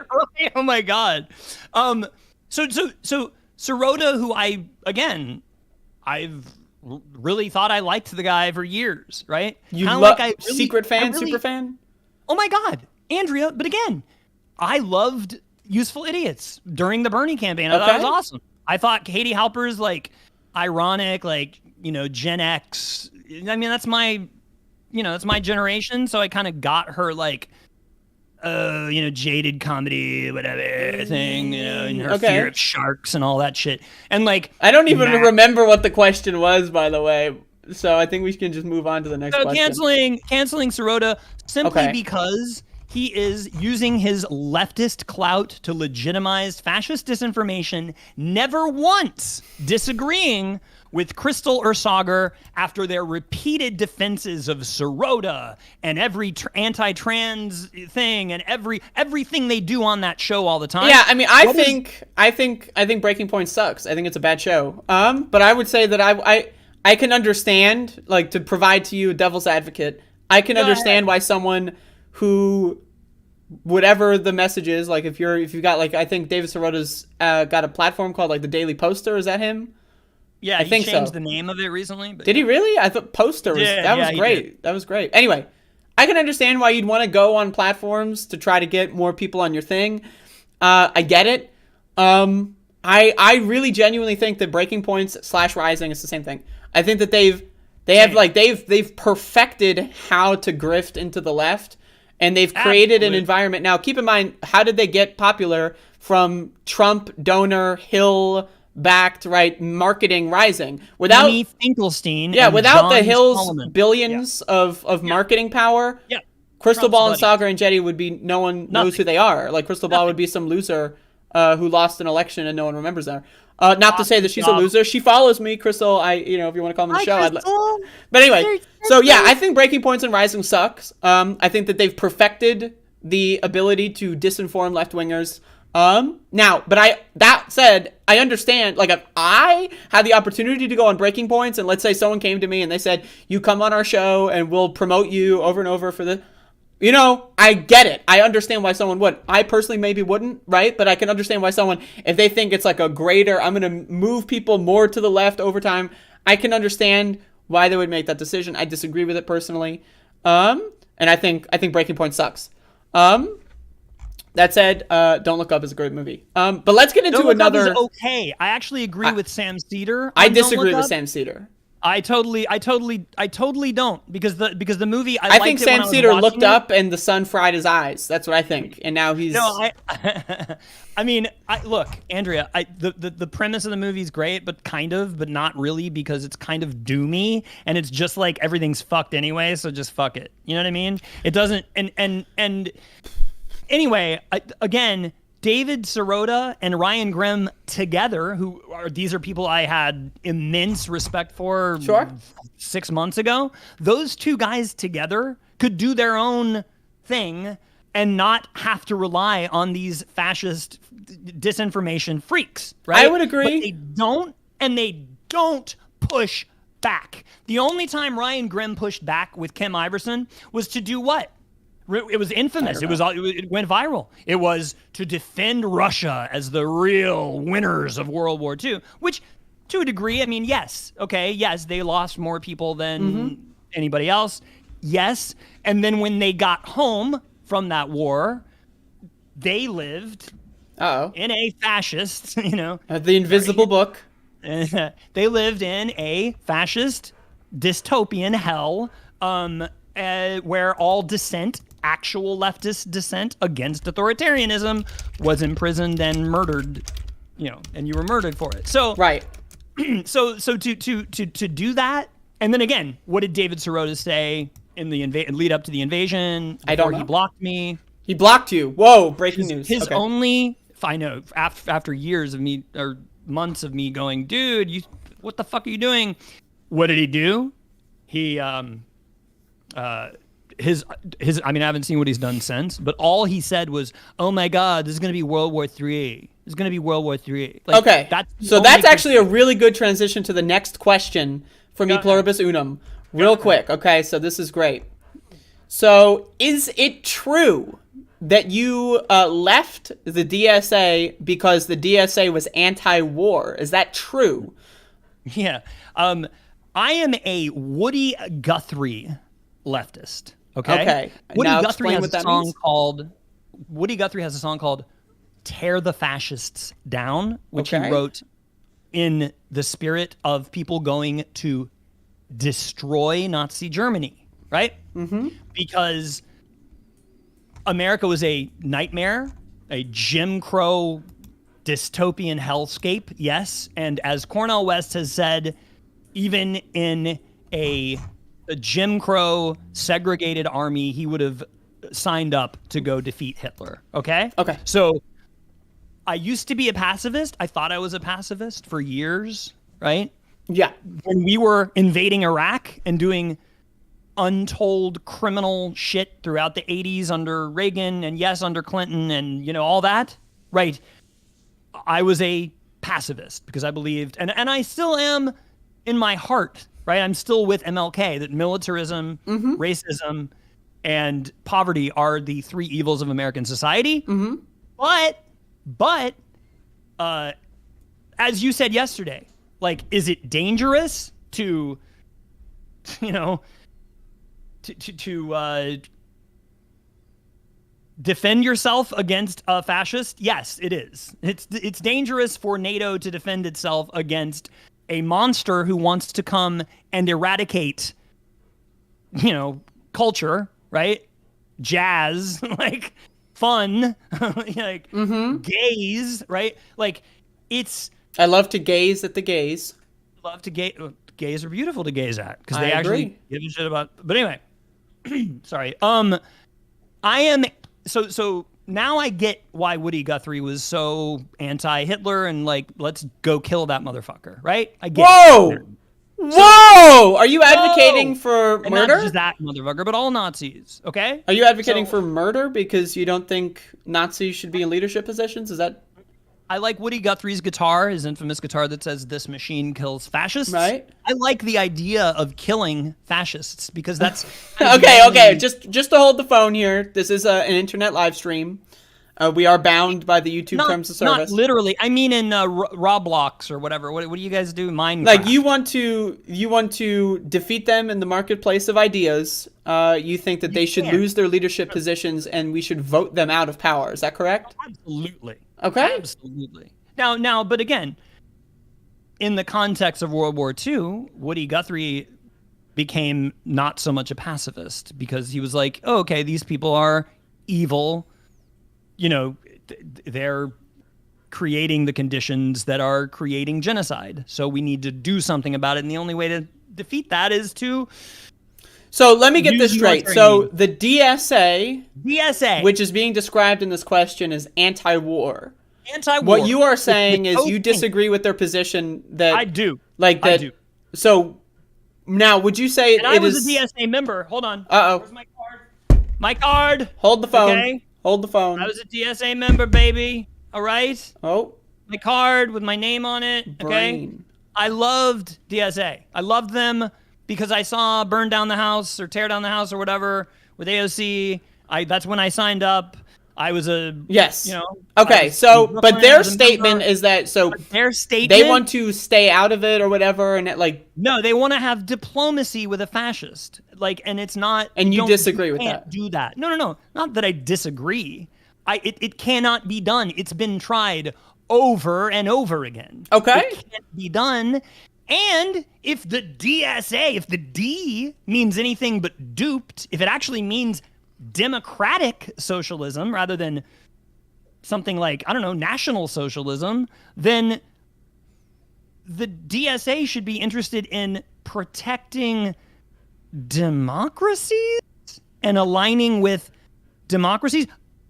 Oh my God. So Sirota, who I've really thought I liked the guy for years, right? You love super fan? Oh my God, Andrea! But again, I loved Useful Idiots during the Bernie campaign. I thought it was awesome. I thought Katie Halper's ironic, Gen X. I mean, that's my generation. So I kind of got her jaded comedy, whatever thing, and her fear of sharks and all that shit. And I don't even remember what the question was, by the way. So I think we can just move on to the next question. Canceling Sirota simply because he is using his leftist clout to legitimize fascist disinformation, never once disagreeing with Crystal or Sagar after their repeated defenses of Sirota and every anti-trans thing and everything they do on that show all the time. Yeah, I mean, I think Breaking Point sucks. I think it's a bad show. But I would say that I I can understand, like, to provide to you a devil's advocate, I can understand why someone who, whatever the message is, like if you've got, like, I think David Sirota's got a platform called like the Daily Poster. Is that him? Yeah, he changed the name of it recently. But Did he really? I thought Poster was that was great. That was great. Anyway, I can understand why you'd want to go on platforms to try to get more people on your thing. I get it. I really genuinely think that Breaking Points / Rising is the same thing. I think that they've perfected how to grift into the left, and they've created an environment. Now, keep in mind, how did they get popular? From Trump donor Hill backed, right, marketing rising without Amy Finkelstein. Without John the Hill's Solomon. billions of marketing power. Yeah. Crystal Trump's Ball and buddy. Saga and Jetty would be no one knows who they are. Like Crystal Ball would be some loser who lost an election and no one remembers her. Not to say that she's a loser. She follows me, Crystal. If you want to come on the show, but anyway. So yeah, I think Breaking Points and Rising sucks. I think that they've perfected the ability to disinform left wingers. Now, but that said, I understand, like, if I had the opportunity to go on Breaking Points and let's say someone came to me and they said, you come on our show and we'll promote you over and over for the, I get it. I understand why someone would. I personally maybe wouldn't, right? But I can understand why someone, if they think it's like a greater, I'm going to move people more to the left over time, I can understand why they would make that decision. I disagree with it personally. And I think Breaking Point sucks. That said, Don't Look Up is a great movie. But let's get into another. Is okay. I actually agree with Sam Cedar. I disagree with Sam Cedar. I totally don't because the movie. I think Sam Cedar looked up and the sun fried his eyes. That's what I think, and now he's. No, I mean, look, Andrea. The premise of the movie is great, but not really, because it's kind of doomy, and it's just like everything's fucked anyway. So just fuck it. You know what I mean? It doesn't. And anyway, again. David Sirota and Ryan Grimm together, these are people I had immense respect for 6 months ago. Those two guys together could do their own thing and not have to rely on these fascist disinformation freaks, right? I would agree. But they don't, and they don't push back. The only time Ryan Grimm pushed back with Kim Iverson was to do what? It was infamous. It went viral. It was to defend Russia as the real winners of World War II, which, to a degree, I mean, yes, they lost more people than anybody else, yes. And then when they got home from that war, they lived in a fascist, the Invisible Book. They lived in a fascist dystopian hell, where all dissent, actual leftist dissent against authoritarianism, was imprisoned and murdered, and you were murdered for it. So so to do that, and then again, what did David Sirota say in the lead up to the invasion? I don't know. He blocked me. He blocked you. Whoa! Breaking news. His only, I know, after years of me or months of me going, dude, what the fuck are you doing? What did he do? He his I mean, I haven't seen what he's done since, but all he said was, oh my God, this is going to be World War III. It's going to be World War III. Like, okay. That's actually a really good transition to the next question from E Pluribus Unum. Real quick. Okay. So this is great. So is it true that you left the DSA because the DSA was anti-war? Is that true? Yeah. I am a Woody Guthrie leftist. Okay. Woody Guthrie has a song called "Tear the Fascists Down," which he wrote in the spirit of people going to destroy Nazi Germany, right? Mm-hmm. Because America was a nightmare, a Jim Crow dystopian hellscape, yes. And as Cornel West has said, even in a Jim Crow segregated army, he would have signed up to go defeat Hitler. Okay. So I used to be a pacifist. I thought I was a pacifist for years, right? Yeah. When we were invading Iraq and doing untold criminal shit throughout the 80s under Reagan and yes, under Clinton and, all that, right? I was a pacifist because I believed, and I still am in my heart, right? I'm still with MLK that militarism, racism, and poverty are the three evils of American society. But as you said yesterday, like, is it dangerous to defend yourself against a fascist? Yes, it is. It's dangerous for NATO to defend itself against a monster who wants to come and eradicate, culture, right? Jazz, like fun, like gays, right? Like I love to gaze at the gays. Love to gaze. Gays are beautiful to gaze at because they actually give a shit about. But anyway, sorry. I am so now I get why Woody Guthrie was so anti-Hitler and like, let's go kill that motherfucker, right? I get it. Whoa! Are you advocating for and murder? Not just that motherfucker, but all Nazis, okay? Are you advocating for murder because you don't think Nazis should be in leadership positions? Is that... I like Woody Guthrie's guitar, his infamous guitar that says, "This machine kills fascists." Right. I like the idea of killing fascists because that's... Okay. Just to hold the phone here. This is an internet live stream. We are bound by the YouTube terms of service. Not literally. I mean in Roblox or whatever. What do you guys do? Minecraft. Like you want to defeat them in the marketplace of ideas. You think that they should lose their leadership positions and we should vote them out of power. Is that correct? Absolutely. Okay. Absolutely. Now, but again, in the context of World War II, Woody Guthrie became not so much a pacifist because he was like, oh, okay, these people are evil. They're creating the conditions that are creating genocide. So we need to do something about it. And the only way to defeat that is to... So let me get this straight. So the DSA, which is being described in this question, is anti-war. Anti-war. What you are saying is you disagree with their position that... I do. Like that. I do. So now, would you say I was a DSA member. Hold on. Uh-oh. Where's my card? My card. Hold the phone. Okay. Hold the phone. I was a DSA member, baby. All right? Oh. My card with my name on it. Okay? I loved DSA. I loved them because I saw burn down the house or tear down the house or whatever with AOC. That's when I signed up. I was a... Yes. Okay, so, but their statement is that, their statement... They want to stay out of it or whatever, and No, they want to have diplomacy with a fascist. And it's not... And you disagree with that? You can't do that. No. Not that I disagree. It cannot be done. It's been tried over and over again. Okay. It can't be done. And if the DSA, if the D means anything but duped, if it actually means democratic socialism rather than something like, I don't know, national socialism, then the DSA should be interested in protecting democracies and aligning with democracies.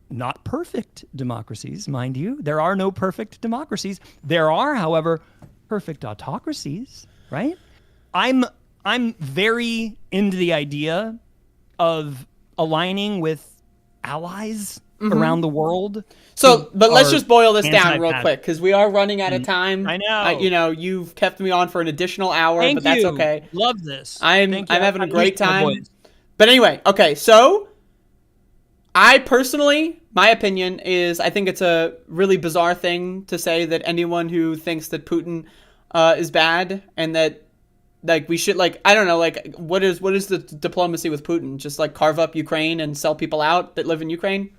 Not perfect democracies, mind you. There are no perfect democracies. There are, however, perfect autocracies, right? I'm very into the idea of aligning with allies around the world. So, but let's just boil this down real quick because we are running out of time. I know. You've kept me on for an additional hour, Thank but that's you. okay. Love this. I'm having a great time. But anyway, okay, so I personally, my opinion is I think it's a really bizarre thing to say that anyone who thinks that Putin is bad and that we should I don't know, what is the diplomacy with Putin? Just carve up Ukraine and sell people out that live in Ukraine?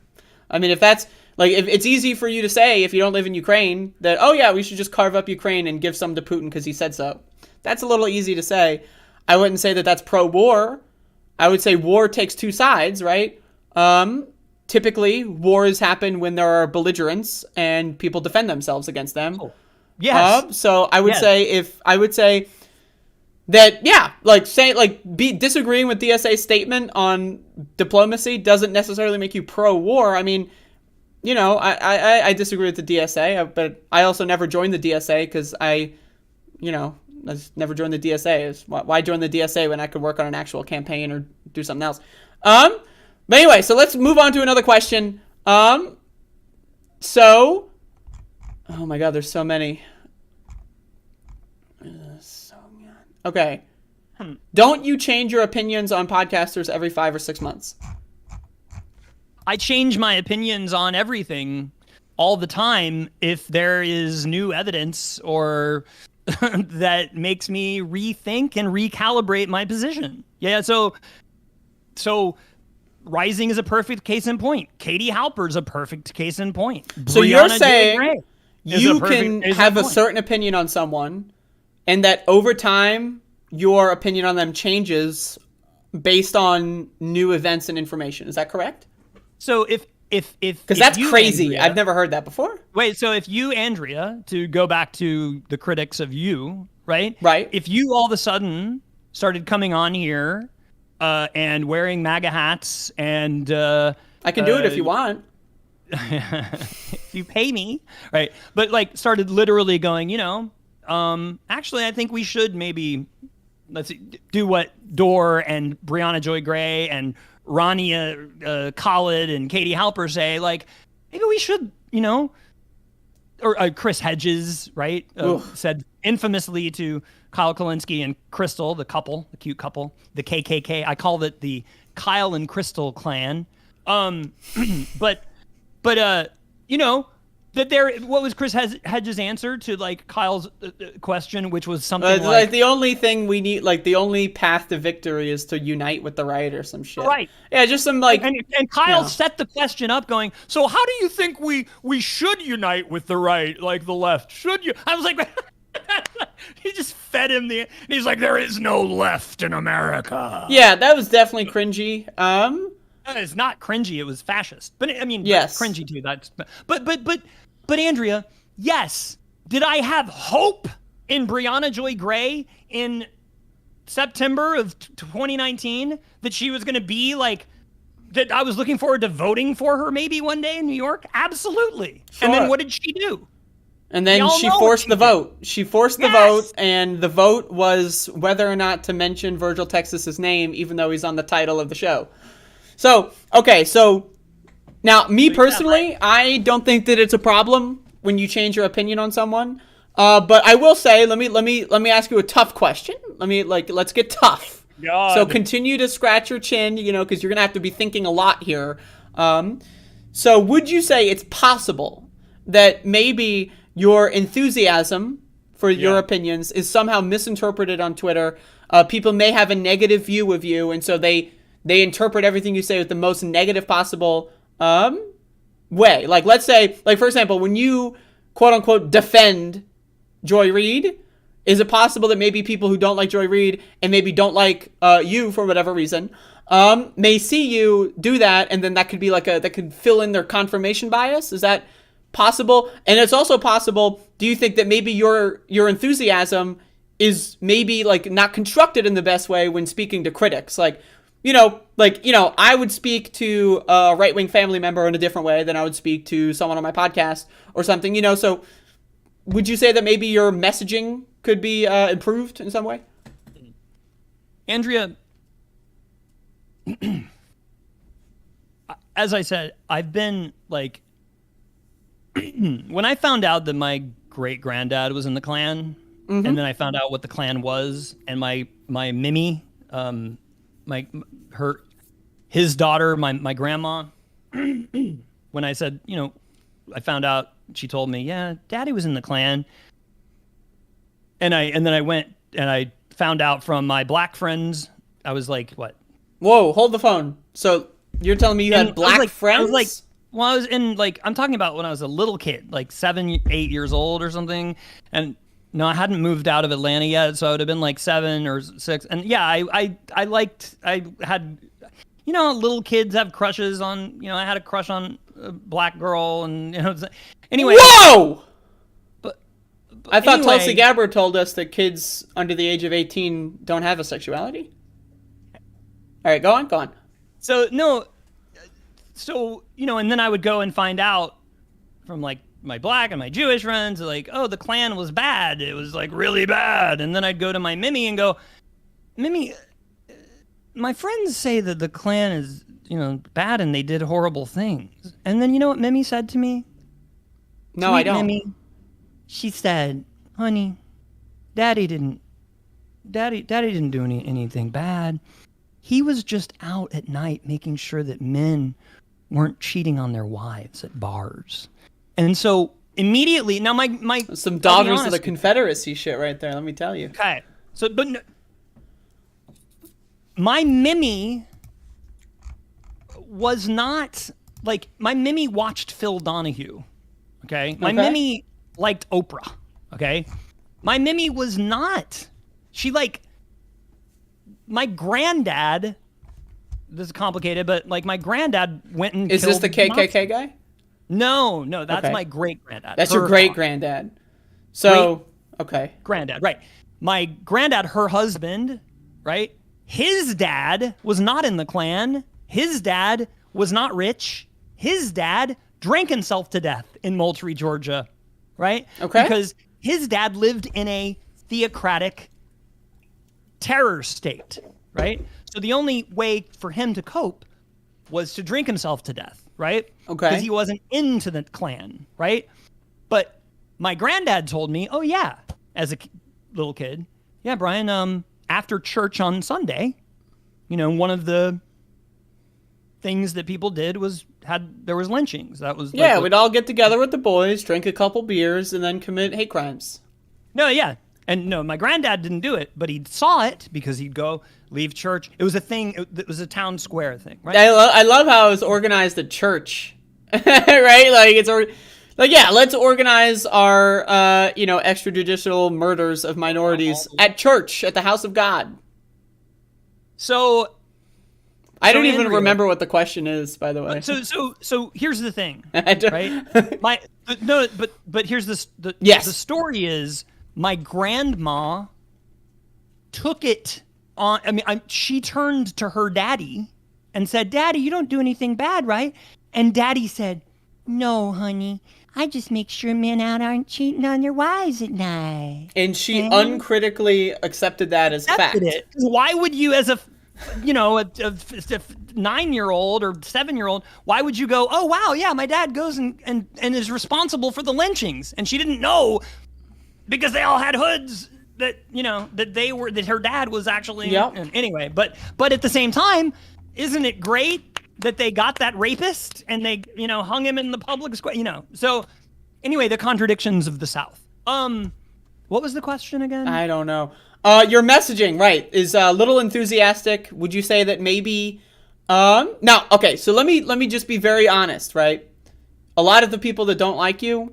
I mean, if that's if it's easy for you to say if you don't live in Ukraine that, oh yeah, we should just carve up Ukraine and give some to Putin because he said so. That's a little easy to say. I wouldn't say that that's pro-war. I would say war takes two sides, right? Typically, wars happen when there are belligerents and people defend themselves against them. Oh. Yes. So I would say that, yeah, disagreeing with DSA's statement on diplomacy doesn't necessarily make you pro-war. I mean, I disagree with the DSA, but I also never joined the DSA because I never joined the DSA. Why join the DSA when I could work on an actual campaign or do something else? But anyway, so let's move on to another question. Oh my God, there's so many. Okay. Don't you change your opinions on podcasters every 5 or 6 months? I change my opinions on everything all the time if there is new evidence or that makes me rethink and recalibrate my position. Yeah, so Rising is a perfect case in point. Katie Halper's a perfect case in point. So you're saying you can have a certain opinion on someone, and that over time your opinion on them changes based on new events and information. Is that correct? So if because that's crazy. Andrea, I've never heard that before. Wait, so if you, Andrea, to go back to the critics of you, right? Right. If you all of a sudden started coming on here and wearing MAGA hats and I can do it if you want. If you pay me, right? But like started literally going, actually, I think we should maybe do what Dorr and Brianna Joy Gray and Rania Khalid and Katie Halper say, like, maybe we should, or Chris Hedges, right? Said infamously to Kyle Kulinski and Crystal, the cute couple, the KKK. I called it the Kyle and Crystal clan. But that what was Chris Hedges' answer to like Kyle's question, which was something like the only thing we need, like the only path to victory is to unite with the right or some shit. Right. Yeah, just some like. And Kyle set the question up going, so how do you think we should unite with the right, like the left? Should you? I was like, he just fed him he's like, there is no left in America. Yeah, that was definitely cringy. It's not cringy. It was fascist. But I mean, yes, cringy too. But Andrea, yes. Did I have hope in Brianna Joy Gray in September of 2019 that she was going to be like, that I was looking forward to voting for her maybe one day in New York? Absolutely. Sure. And then what did she do? And then she forced the vote. She forced the vote, and the vote was whether or not to mention Virgil Texas's name, even though he's on the title of the show. So, okay, so now me personally, I don't think that it's a problem when you change your opinion on someone. But I will say, let me ask you a tough question. Let's get tough. God. So continue to scratch your chin, because you're gonna have to be thinking a lot here. So would you say it's possible that maybe your enthusiasm for your opinions is somehow misinterpreted on Twitter? People may have a negative view of you, and so they interpret everything you say with the most negative possible way. Like, let's say, like, for example, when you, quote unquote, defend Joy Reid, is it possible that maybe people who don't like Joy Reid and maybe don't like you for whatever reason may see you do that, and then that could be that could fill in their confirmation bias? Is that possible? And it's also possible, do you think that maybe your enthusiasm is maybe like not constructed in the best way when speaking to critics? I would speak to a right-wing family member in a different way than I would speak to someone on my podcast or something, so would you say that maybe your messaging could be improved in some way? Andrea, as I said, I've been like, when I found out that my great-granddad was in the Klan, and then I found out what the Klan was, and my Mimi, his daughter, my grandma, when I said, I found out, she told me, yeah, Daddy was in the Klan. And then I went and I found out from my black friends. I was like, what? Whoa, hold the phone. So you're telling me you had black friends? I was like, well, I was in I'm talking about when I was a little kid, like 7, 8 years old or something. And no, I hadn't moved out of Atlanta yet, so I would have been like 7 or 6. And yeah, I had, little kids have crushes on, I had a crush on a black girl, and anyway. Whoa! But I thought anyway, Tulsi Gabbard told us that kids under the age of 18 don't have a sexuality. All right, go on. So no, and then I would go and find out from like my black and my Jewish friends, like, oh, the Klan was bad. It was like really bad. And then I'd go to my Mimi and go, Mimi, my friends say that the Klan is, bad and they did horrible things. And then you know what Mimi said to me? No, I don't. Mimi, she said, honey, Daddy didn't Daddy didn't do anything bad. He was just out at night making sure that men weren't cheating on their wives at bars. And so immediately, now my some Daughters of the Confederacy shit right there, let me tell you. Okay. So, but my Mimi was not, like, my Mimi watched Phil Donahue. Okay? My Mimi liked Oprah. Okay? My Mimi was not. She, like, my granddad, this is complicated, but, like, my granddad went and Is this the KKK guy? No, that's my great-granddad. That's your great-granddad. So, Granddad, right. My granddad, her husband, right? His dad was not in the Klan. His dad was not rich. His dad drank himself to death in Moultrie, Georgia, right? Okay. Because his dad lived in a theocratic terror state, right? So the only way for him to cope was to drink himself to death, right? Okay. Because he wasn't into the Klan, right? But my granddad told me, oh yeah, as a little kid, yeah, Brian, after church on Sunday, one of the things that people did was there was lynchings. That was we'd all get together with the boys, drink a couple beers, and then commit hate crimes. No, yeah. And no, my granddad didn't do it, but he saw it because he'd go leave church. It was a thing. It was a town square thing, right? I love how it's organized at church, right? Like let's organize our extrajudicial murders of minorities at church, at the house of God. So I don't even remember what the question is, by the way. So here's the thing, right? But here's this. The story is my grandma took it on. I mean, she turned to her daddy and said, "Daddy, you don't do anything bad, right?" And Daddy said, "No, honey. I just make sure men out aren't cheating on their wives at night." And she uncritically accepted that as fact. Why would you, as a 9-year-old or 7-year-old, why would you go, oh, wow, yeah, my dad goes and is responsible for the lynchings? And she didn't know because they all had hoods that, that her dad was actually. Yep. Anyway, but at the same time, isn't it great that they got that rapist and they, hung him in the public square, So anyway, the contradictions of the South. What was the question again? I don't know. Your messaging, right, is a little enthusiastic. Would you say that maybe, now, okay, so let me just be very honest, right? A lot of the people that don't like you,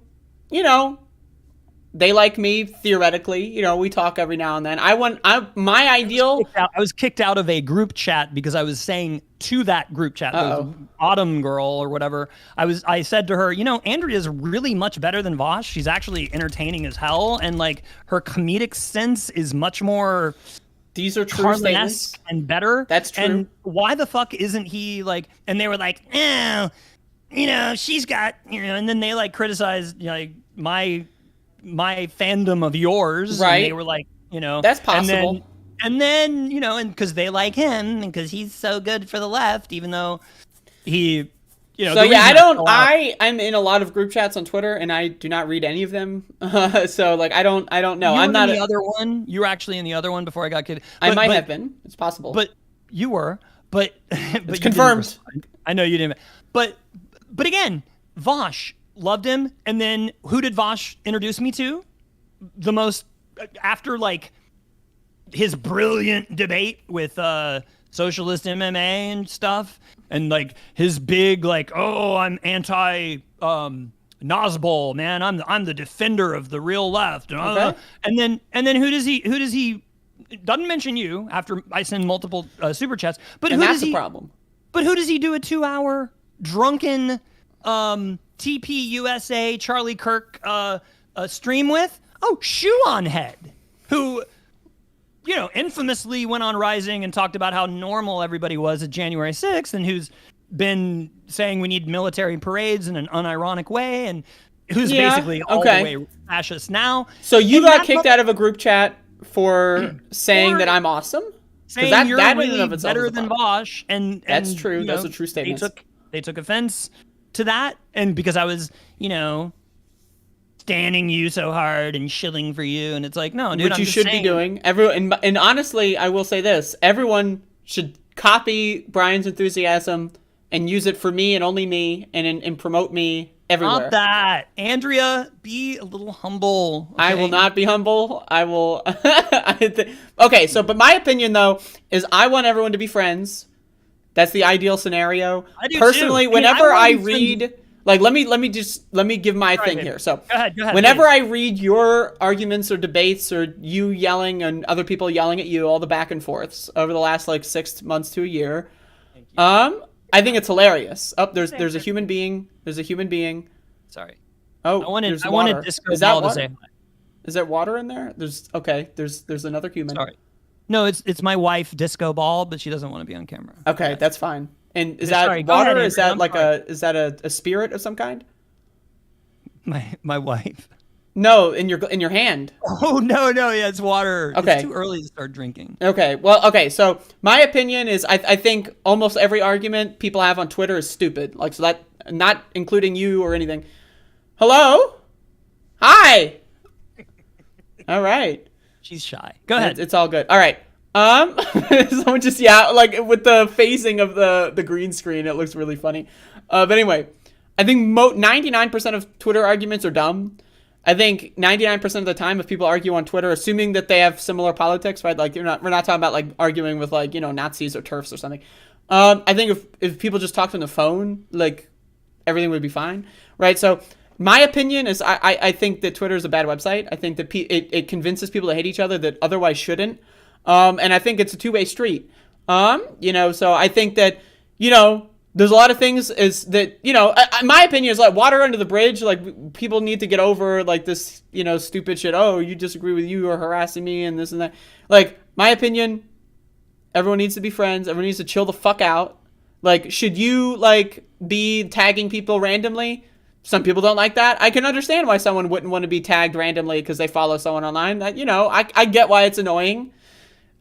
they like me theoretically. We talk every now and then. I was kicked out of a group chat because I was saying to that group chat, the Autumn girl or whatever. I said to her, Andrea's really much better than Vosh. She's actually entertaining as hell, and like her comedic sense is much more. These are true statements and better. That's true. And why the fuck isn't he like? And they were like, she's got, and then they like criticized my fandom of yours, right? And they were like, that's possible. And then and because they like him and because he's so good for the left, even though he, So I'm in a lot of group chats on Twitter, and I do not read any of them. So like I don't know. I'm not in the other one. You were actually in the other one before I got kidded. I might have been. It's possible. But you were. But it's confirmed. I know you didn't. But again, Vosh. Loved him, and then who did Vosh introduce me to? The most, after like his brilliant debate with socialist MMA and stuff, and like his big like, oh, I'm anti Nosbol, man. I'm the defender of the real left, and then who does he doesn't mention you after I send multiple super chats, but that's the problem. But who does he do a 2-hour drunken TP USA Charlie Kirk stream with? Oh, Shoe-On Head, who, infamously went on Rising and talked about how normal everybody was at January 6th, and who's been saying we need military parades in an unironic way, and who's basically all the way fascist now. So you got kicked out of a group chat for saying that I'm awesome? Saying you're really better than Vosh, and that's true. That's a true statement. They took offense to that, and because I was, standing you so hard and shilling for you, and it's like, no, dude, which you should be doing. Everyone, and honestly, I will say this: everyone should copy Brian's enthusiasm and use it for me and only me, and promote me everywhere. Not that, Andrea. Be a little humble. Okay? I will not be humble. I will. Okay, so but my opinion though is I want everyone to be friends. That's the ideal scenario. I do personally. Too. Whenever I read. Friends. Like, let me give my thing here. So, go ahead, whenever please. I read your arguments or debates or you yelling and other people yelling at you, all the back and forths over the last like 6 months to a year, I think it's hilarious. Oh, there's a human being. There's a human being. Sorry. Oh, I wanted Disco Is that Ball to water? say hi. Is there water in there? There's another human. Sorry. No, it's my wife, Disco Ball, but she doesn't want to be on camera. Okay, that's fine. And is that sorry, go water? ahead, Is that Andrew, like is that a spirit of some kind? My wife. No, in your hand. Oh no, yeah, it's water. Okay. It's too early to start drinking. Okay, well, okay, so my opinion is I think almost every argument people have on Twitter is stupid. Like, so that, not including you or anything. Hello? Hi! All right. She's shy. Go ahead. It's all good. All right. Someone just, yeah, like with the phasing of the green screen, it looks really funny. But anyway, I think 99% of Twitter arguments are dumb. I think 99% of the time, if people argue on Twitter, assuming that they have similar politics, right? Like we're not talking about like arguing with like, Nazis or TERFs or something. I think if people just talked on the phone, like everything would be fine, right? So my opinion is I think that Twitter is a bad website. I think that it convinces people to hate each other that otherwise shouldn't. And I think it's a two-way street. So I think that, there's a lot of things is that, my opinion is like water under the bridge. Like people need to get over like this, stupid shit. Oh, you disagree with you or harassing me and this and that. Like my opinion, everyone needs to be friends. Everyone needs to chill the fuck out. Like, should you like be tagging people randomly? Some people don't like that. I can understand why someone wouldn't want to be tagged randomly because they follow someone online. That, I get why it's annoying.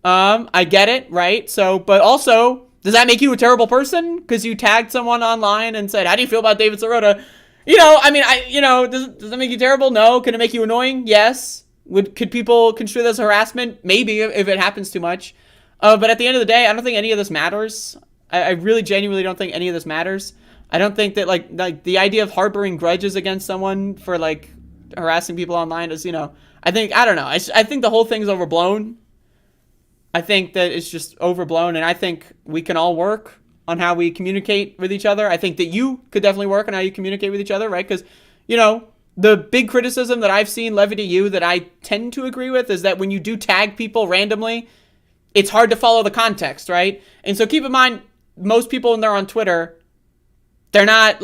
I get it, right? So, but also, does that make you a terrible person because you tagged someone online and said, "How do you feel about David Sirota?" Does that make you terrible? No. Can it make you annoying? Yes. Could people construe this as harassment? Maybe if it happens too much. But at the end of the day, I don't think any of this matters. I really genuinely don't think any of this matters. I don't think that like the idea of harboring grudges against someone for like harassing people online is, I don't know. I think the whole thing's overblown. I think that it's just overblown, and I think we can all work on how we communicate with each other. I think that you could definitely work on how you communicate with each other, right? Because, the big criticism that I've seen levied at you that I tend to agree with is that when you do tag people randomly, it's hard to follow the context, right? And so keep in mind, most people when they're on Twitter, they're not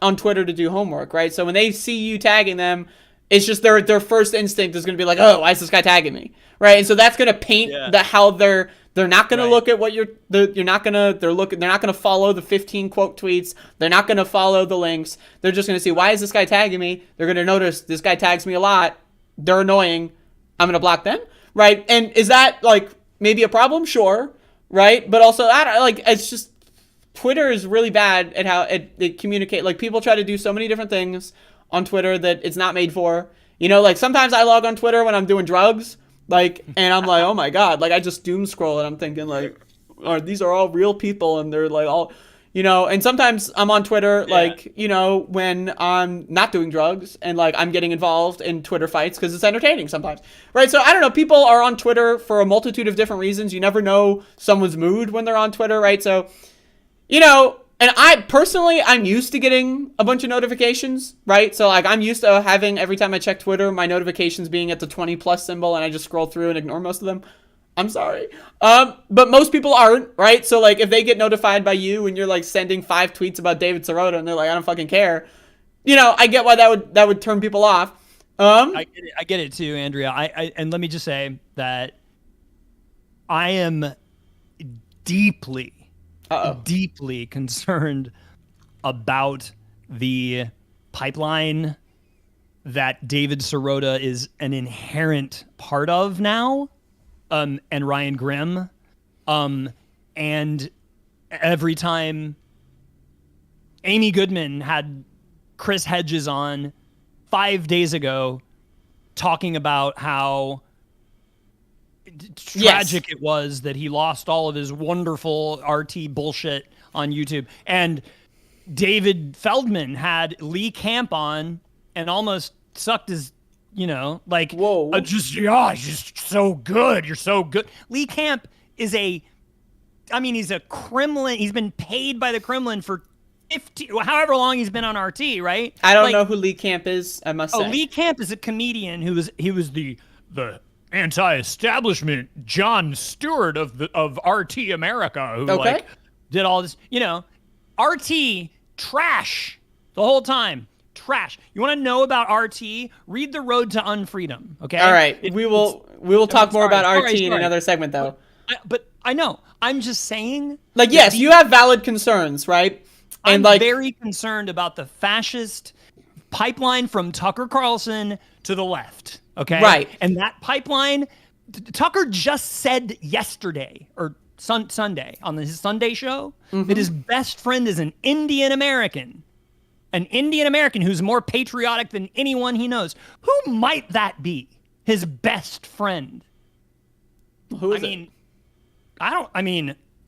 on Twitter to do homework, right? So when they see you tagging them, it's just their first instinct is going to be like, oh, why is this guy tagging me, right? And so that's going to paint how they're not going to look at what they're not going to follow the 15 quote tweets. They're not going to follow the links. They're just going to see, why is this guy tagging me? They're going to notice this guy tags me a lot. They're annoying. I'm going to block them, right? And is that like maybe a problem? Sure, right? But also, it's just Twitter is really bad at how it communicate. Like people try to do so many different things on Twitter that it's not made for. Like sometimes I log on Twitter when I'm doing drugs, like, and I'm like, oh my God, like I just doom scroll and I'm thinking like, these are all real people and they're like all, and sometimes I'm on Twitter, like, when I'm not doing drugs and like I'm getting involved in Twitter fights because it's entertaining sometimes, right? So I don't know, people are on Twitter for a multitude of different reasons. You never know someone's mood when they're on Twitter, right? So, and I'm used to getting a bunch of notifications, right? So like I'm used to having, every time I check Twitter, my notifications being at the 20+ symbol and I just scroll through and ignore most of them. I'm sorry. But most people aren't, right? So like if they get notified by you and you're like sending 5 tweets about David Sirota and they're like, I don't fucking care. I get why that would turn people off. I get it too, Andrea. And let me just say that I am deeply concerned about the pipeline that David Sirota is an inherent part of now, and Ryan Grimm. And every time Amy Goodman had Chris Hedges on 5 days ago talking about how tragic it was that he lost all of his wonderful RT bullshit on YouTube. And David Feldman had Lee Camp on and almost sucked his, like, whoa, just so good. You're so good. Lee Camp is he's a Kremlin. He's been paid by the Kremlin for however long he's been on RT, right? I don't know who Lee Camp is, I must say. Lee Camp is a comedian he was the anti-establishment Jon Stewart of RT America who like did all this, RT trash the whole time. Trash. You want to know about RT? Read The Road to Unfreedom. Okay. All right. We will talk more about RT in another segment, though. But I know. I'm just saying. Like, yes, you have valid concerns, right? And I'm very concerned about the fascist pipeline from Tucker Carlson to the left. Okay. Right. And that pipeline, Tucker just said yesterday or Sunday on his Sunday show that his best friend is an Indian American. An Indian American who's more patriotic than anyone he knows. Who might that be? His best friend. Who is it?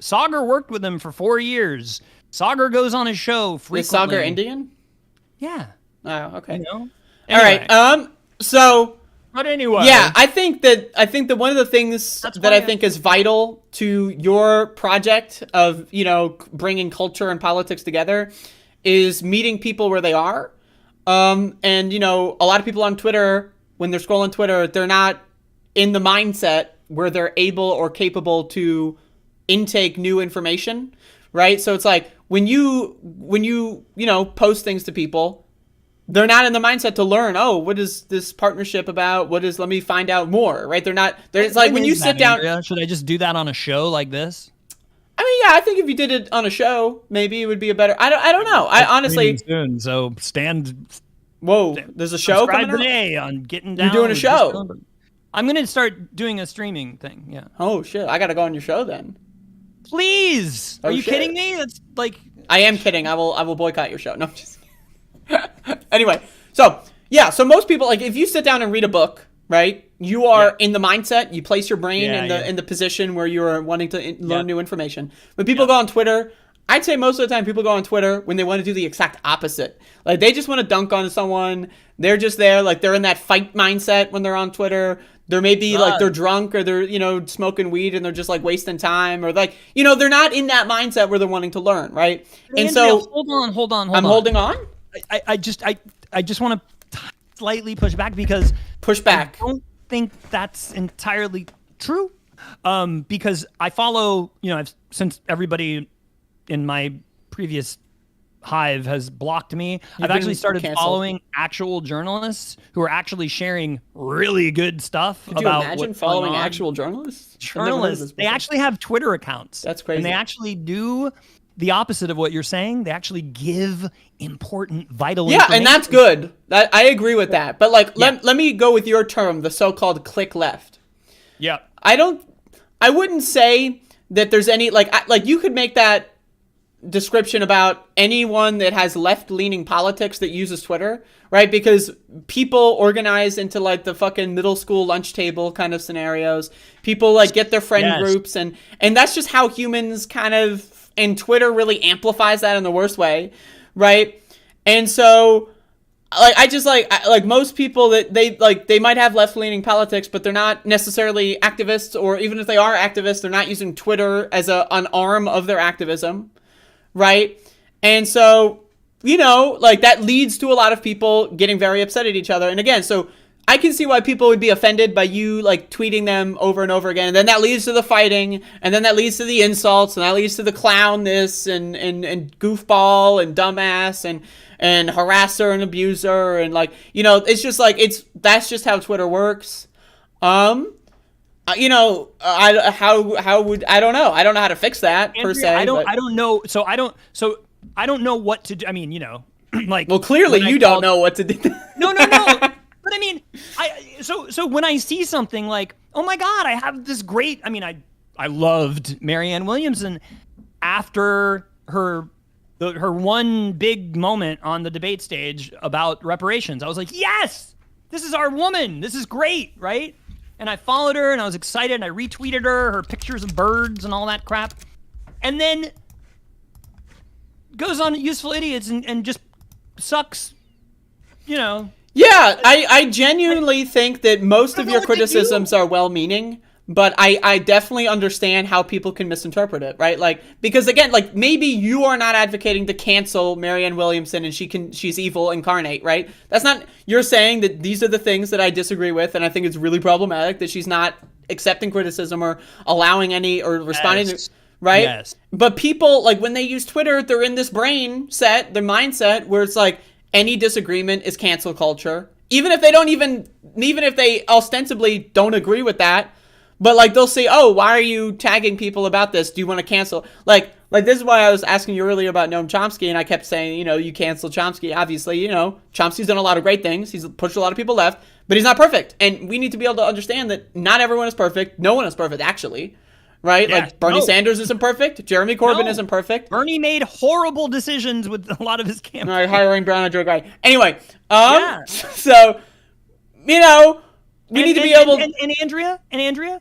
Sagar worked with him for 4 years. Sagar goes on his show frequently. Is Sagar Indian? Yeah. Oh, okay. Anyway. All right. So. But anyway. Yeah, I think that one of the things that I think is vital to your project of, bringing culture and politics together is meeting people where they are. And, a lot of people on Twitter, when they're scrolling Twitter, they're not in the mindset where they're able or capable to intake new information, right? So it's like when you post things to people, they're not in the mindset to learn, what is this partnership about? let me find out more, right? It's like when you sit down. Andrea? Should I just do that on a show like this? I think if you did it on a show, maybe it would be a better. I don't know. I honestly. Soon, so stand. Whoa, there's a show coming out today on Getting Down. You're doing a show. I'm gonna start doing a streaming thing. Yeah. Oh shit! I gotta go on your show then. Please. Are you kidding me? That's like. I am kidding. I will boycott your show. No, I'm just kidding. Anyway, so most people, like, if you sit down and read a book, right? You are in the mindset. You place your brain in the position where you are wanting to learn new information. When people go on Twitter, I'd say most of the time people go on Twitter when they want to do the exact opposite. Like, they just want to dunk on someone. They're just there, like, they're in that fight mindset when they're on Twitter. They're maybe like they're drunk or they're smoking weed and they're just like wasting time, or like they're not in that mindset where they're wanting to learn, right? And Andrea, hold on. I'm holding on. I just want to slightly push back because I don't think that's entirely true. Because I follow, since everybody in my previous hive has blocked me, I've actually started following actual journalists who are actually sharing really good stuff about. Could you imagine following actual journalists? Journalists, they actually have Twitter accounts. That's crazy. And they actually do the opposite of what you're saying. They actually give important, vital information. Yeah, and that's good. I agree with that. But let me go with your term, the so-called click left. Yeah. I wouldn't say that there's any like you could make that description about anyone that has left-leaning politics that uses Twitter, right? Because people organize into like the fucking middle school lunch table kind of scenarios. People like get their friend groups and that's just how humans kind of, and Twitter really amplifies that in the worst way, right? And so I just like most people that they might have left-leaning politics, but they're not necessarily activists, or even if they are activists, they're not using Twitter as an arm of their activism. Right? And so, that leads to a lot of people getting very upset at each other. And again, so I can see why people would be offended by you, tweeting them over and over again. And then that leads to the fighting. And then that leads to the insults. And that leads to the clown this and goofball and dumbass and harasser and abuser. And it's just that's just how Twitter works. I don't know. I don't know how to fix that, Andrea, per se. I don't know. So I don't know what to do. I mean, well, clearly you don't know what to do. No. But I mean, so when I see something like, oh my God, I have this great. I mean, I loved Marianne Williamson after her her one big moment on the debate stage about reparations. I was like, yes, this is our woman. This is great, right? And I followed her, and I was excited, and I retweeted her pictures of birds and all that crap. And then goes on Useful Idiots and just sucks, Yeah, I genuinely think that most of your criticisms are well-meaning. But I definitely understand how people can misinterpret it, right? Like, because again, like maybe you are not advocating to cancel Marianne Williamson and she's evil incarnate, right? That's not, you're saying that these are the things that I disagree with, and I think it's really problematic that she's not accepting criticism or allowing any or responding to, right? Yes. But people, like when they use Twitter, they're in this their mindset where it's like any disagreement is cancel culture. Even if they ostensibly don't agree with that. But, like, they'll say, oh, why are you tagging people about this? Do you want to cancel? Like this is why I was asking you earlier about Noam Chomsky, and I kept saying, you cancel Chomsky. Obviously, Chomsky's done a lot of great things. He's pushed a lot of people left, but he's not perfect. And we need to be able to understand that not everyone is perfect. No one is perfect, actually. Right? Yeah, like, Bernie Sanders isn't perfect. Jeremy Corbyn isn't perfect. Bernie made horrible decisions with a lot of his campaign. All right, hiring Brown and Joe Guy. Anyway, so, we need to be able... And Andrea?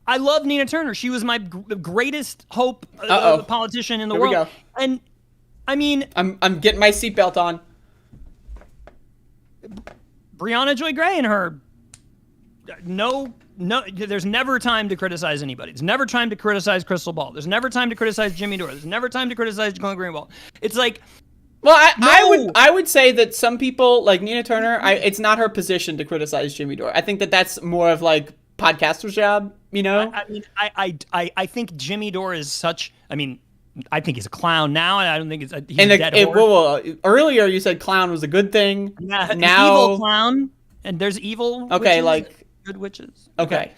I love Nina Turner. She was my greatest hope politician in the world. We go. And I mean, I'm getting my seatbelt on. Brianna Joy Gray and her. No. There's never time to criticize anybody. There's never time to criticize Crystal Ball. There's never time to criticize Jimmy Dore. There's never time to criticize Glenn Greenwald. It's like. Well, I would say that some people like Nina Turner. It's not her position to criticize Jimmy Dore. I think that's more of like podcaster's job. I mean, I think Jimmy Dore is such. I mean, I think he's a clown now, and I don't think he's a dead horse. Earlier you said clown was a good thing. Yeah, now evil clown, and there's evil. Okay, witches, good witches. Okay,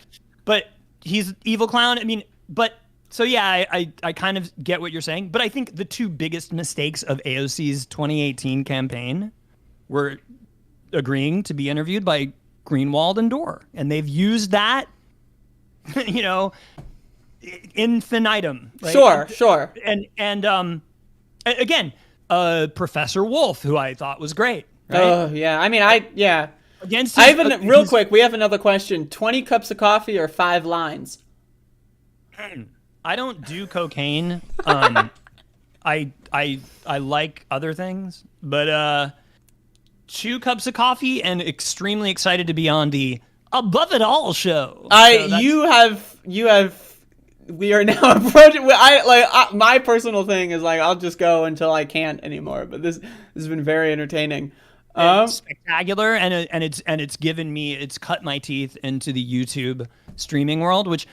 but he's evil clown. I mean, but so yeah, I kind of get what you're saying, but I think the two biggest mistakes of AOC's 2018 campaign were agreeing to be interviewed by Greenwald and Dore, and they've used that. Infinitum. Right? Sure. And again, Professor Wolf, who I thought was great. Right? Oh yeah. I mean, real quick. We have another question. 20 cups of coffee or 5 lines? I don't do cocaine. I like other things, but 2 cups of coffee and extremely excited to be on the Above It All show. We are now approaching. My personal thing is like I'll just go until I can't anymore. But this has been very entertaining. It's spectacular, and it's cut my teeth into the YouTube streaming world. Which,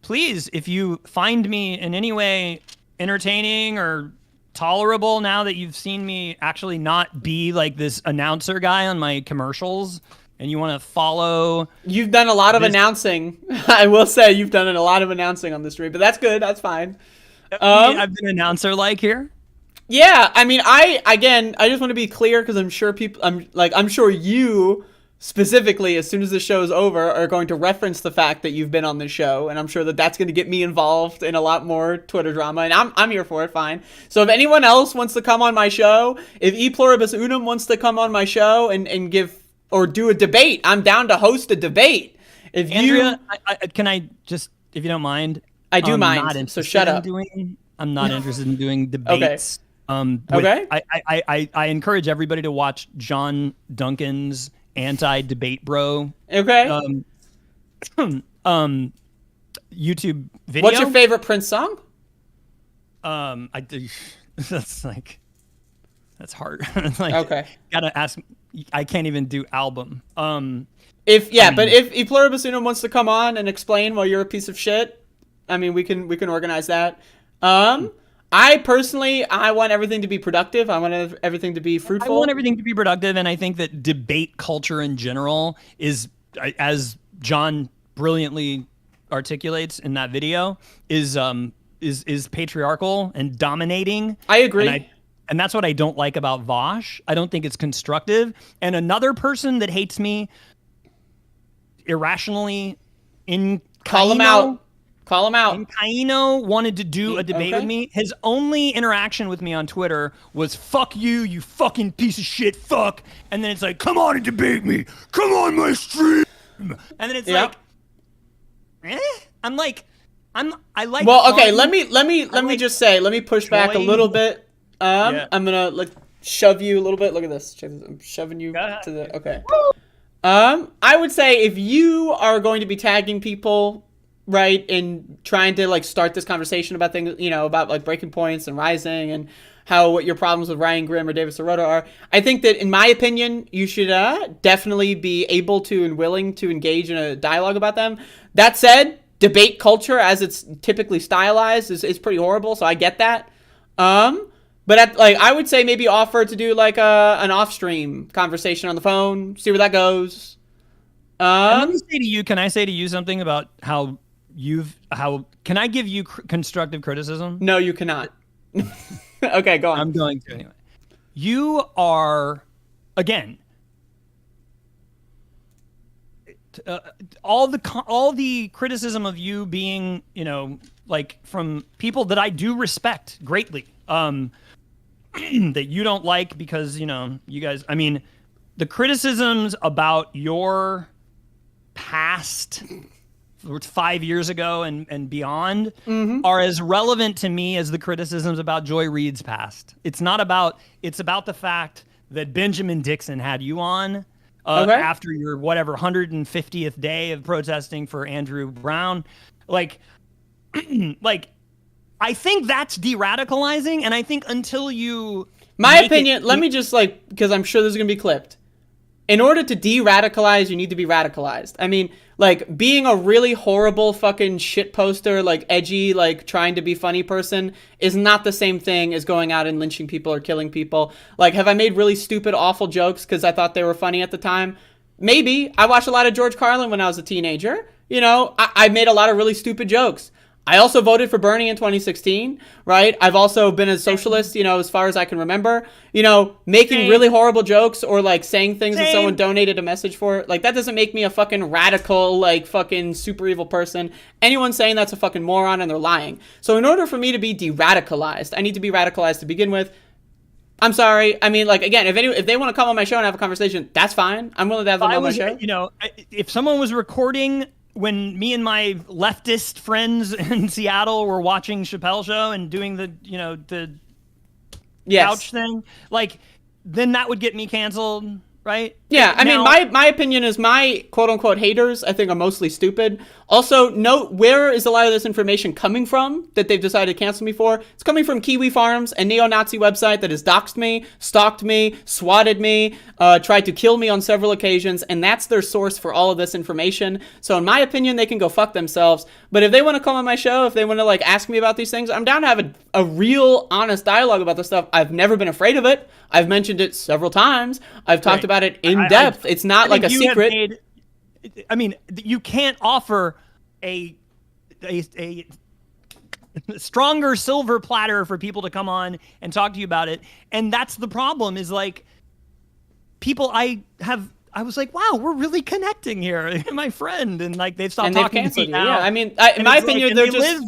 please, if you find me in any way entertaining or tolerable, now that you've seen me actually not be like this announcer guy on my commercials. And you want to follow... You've done a lot of announcing. I will say you've done a lot of announcing on the stream, but that's good. That's fine. I've been announcer-like here? Yeah. I mean, I just want to be clear because I'm sure I'm sure you specifically, as soon as the show's over, are going to reference the fact that you've been on the show. And I'm sure that that's going to get me involved in a lot more Twitter drama. And I'm here for it. Fine. So if anyone else wants to come on my show, if E Pluribus Unum wants to come on my show and give... or do a debate. I'm down to host a debate. If Andrea, can I just, if you don't mind? I do mind, so shut up. I'm not interested in doing debates. Okay. I encourage everybody to watch John Duncan's anti-debate bro. Okay. YouTube video. What's your favorite Prince song? That's hard. Okay. Gotta ask. I can't even do album. If E Pluribus Unum wants to come on and explain why you're a piece of shit, I mean, we can organize that. I personally, I want everything to be productive. I want everything to be fruitful. I want everything to be productive, and I think that debate culture in general is, as John brilliantly articulates in that video, is patriarchal and dominating. I agree. And that's what I don't like about Vosh. I don't think it's constructive. And another person that hates me irrationally in Call him out. Call him out. And Kaino wanted to do a debate with me. His only interaction with me on Twitter was "fuck you, you fucking piece of shit, fuck." And then it's like, "Come on and debate me. Come on my stream." And then it's like, I'm like, I like. Well, okay. Let me just say. Let me push back a little bit. I'm gonna like shove you a little bit. Look at this. Check this. I'm shoving you to the. Okay. I would say if you are going to be tagging people, right, and trying to like start this conversation about things, about like breaking points and rising and what your problems with Ryan Grimm or David Sirota are, I think that, in my opinion, you should definitely be able to and willing to engage in a dialogue about them. That said, debate culture, as it's typically stylized, is pretty horrible, so I get that. But I would say maybe offer to do like an off-stream conversation on the phone, see where that goes. And let me say to you, can I say to you something about how can I give you constructive criticism? No, you cannot. Okay, go on. I'm going to anyway. You are, again, all the criticism of you being, like from people that I do respect greatly, that you don't like because, you guys, I mean, the criticisms about your past 5 years ago and beyond are as relevant to me as the criticisms about Joy Reid's past. It's about the fact that Benjamin Dixon had you on after your 150th day of protesting for Andrew Brown. Like I think that's de-radicalizing, and I think until you my opinion, let me just because I'm sure this is going to be clipped. In order to de-radicalize, you need to be radicalized. I mean, like, being a really horrible fucking shit poster, like, edgy, like, trying to be funny person is not the same thing as going out and lynching people or killing people. Like, have I made really stupid, awful jokes because I thought they were funny at the time? Maybe. I watched a lot of George Carlin when I was a teenager. I made a lot of really stupid jokes. I also voted for Bernie in 2016, right? I've also been a socialist, as far as I can remember. Making really horrible jokes or, like, saying things that someone donated a message for. Like, that doesn't make me a fucking radical, like, fucking super evil person. Anyone saying that's a fucking moron and they're lying. So in order for me to be de-radicalized, I need to be radicalized to begin with. I'm sorry. I mean, like, again, if they want to come on my show and have a conversation, that's fine. I'm willing to have them on my show. If someone was recording when me and my leftist friends in Seattle were watching Chappelle show and doing the couch thing, like, then that would get me canceled, right? Yeah, I mean, my opinion is my quote-unquote haters, I think, are mostly stupid. Also, note, where is a lot of this information coming from that they've decided to cancel me for? It's coming from Kiwi Farms, a neo-Nazi website that has doxed me, stalked me, swatted me, tried to kill me on several occasions, and that's their source for all of this information. So in my opinion, they can go fuck themselves. But if they want to come on my show, if they want to, like, ask me about these things, I'm down to have a real, honest dialogue about this stuff. I've never been afraid of it. I've mentioned it several times. I've talked about it in depth. It's not like a secret. I mean, you can't offer a stronger silver platter for people to come on and talk to you about it. And that's the problem, is like, people I was like, wow, we're really connecting here. My friend. And like, they've stopped talking to me now. Yeah, I mean, in my opinion, they live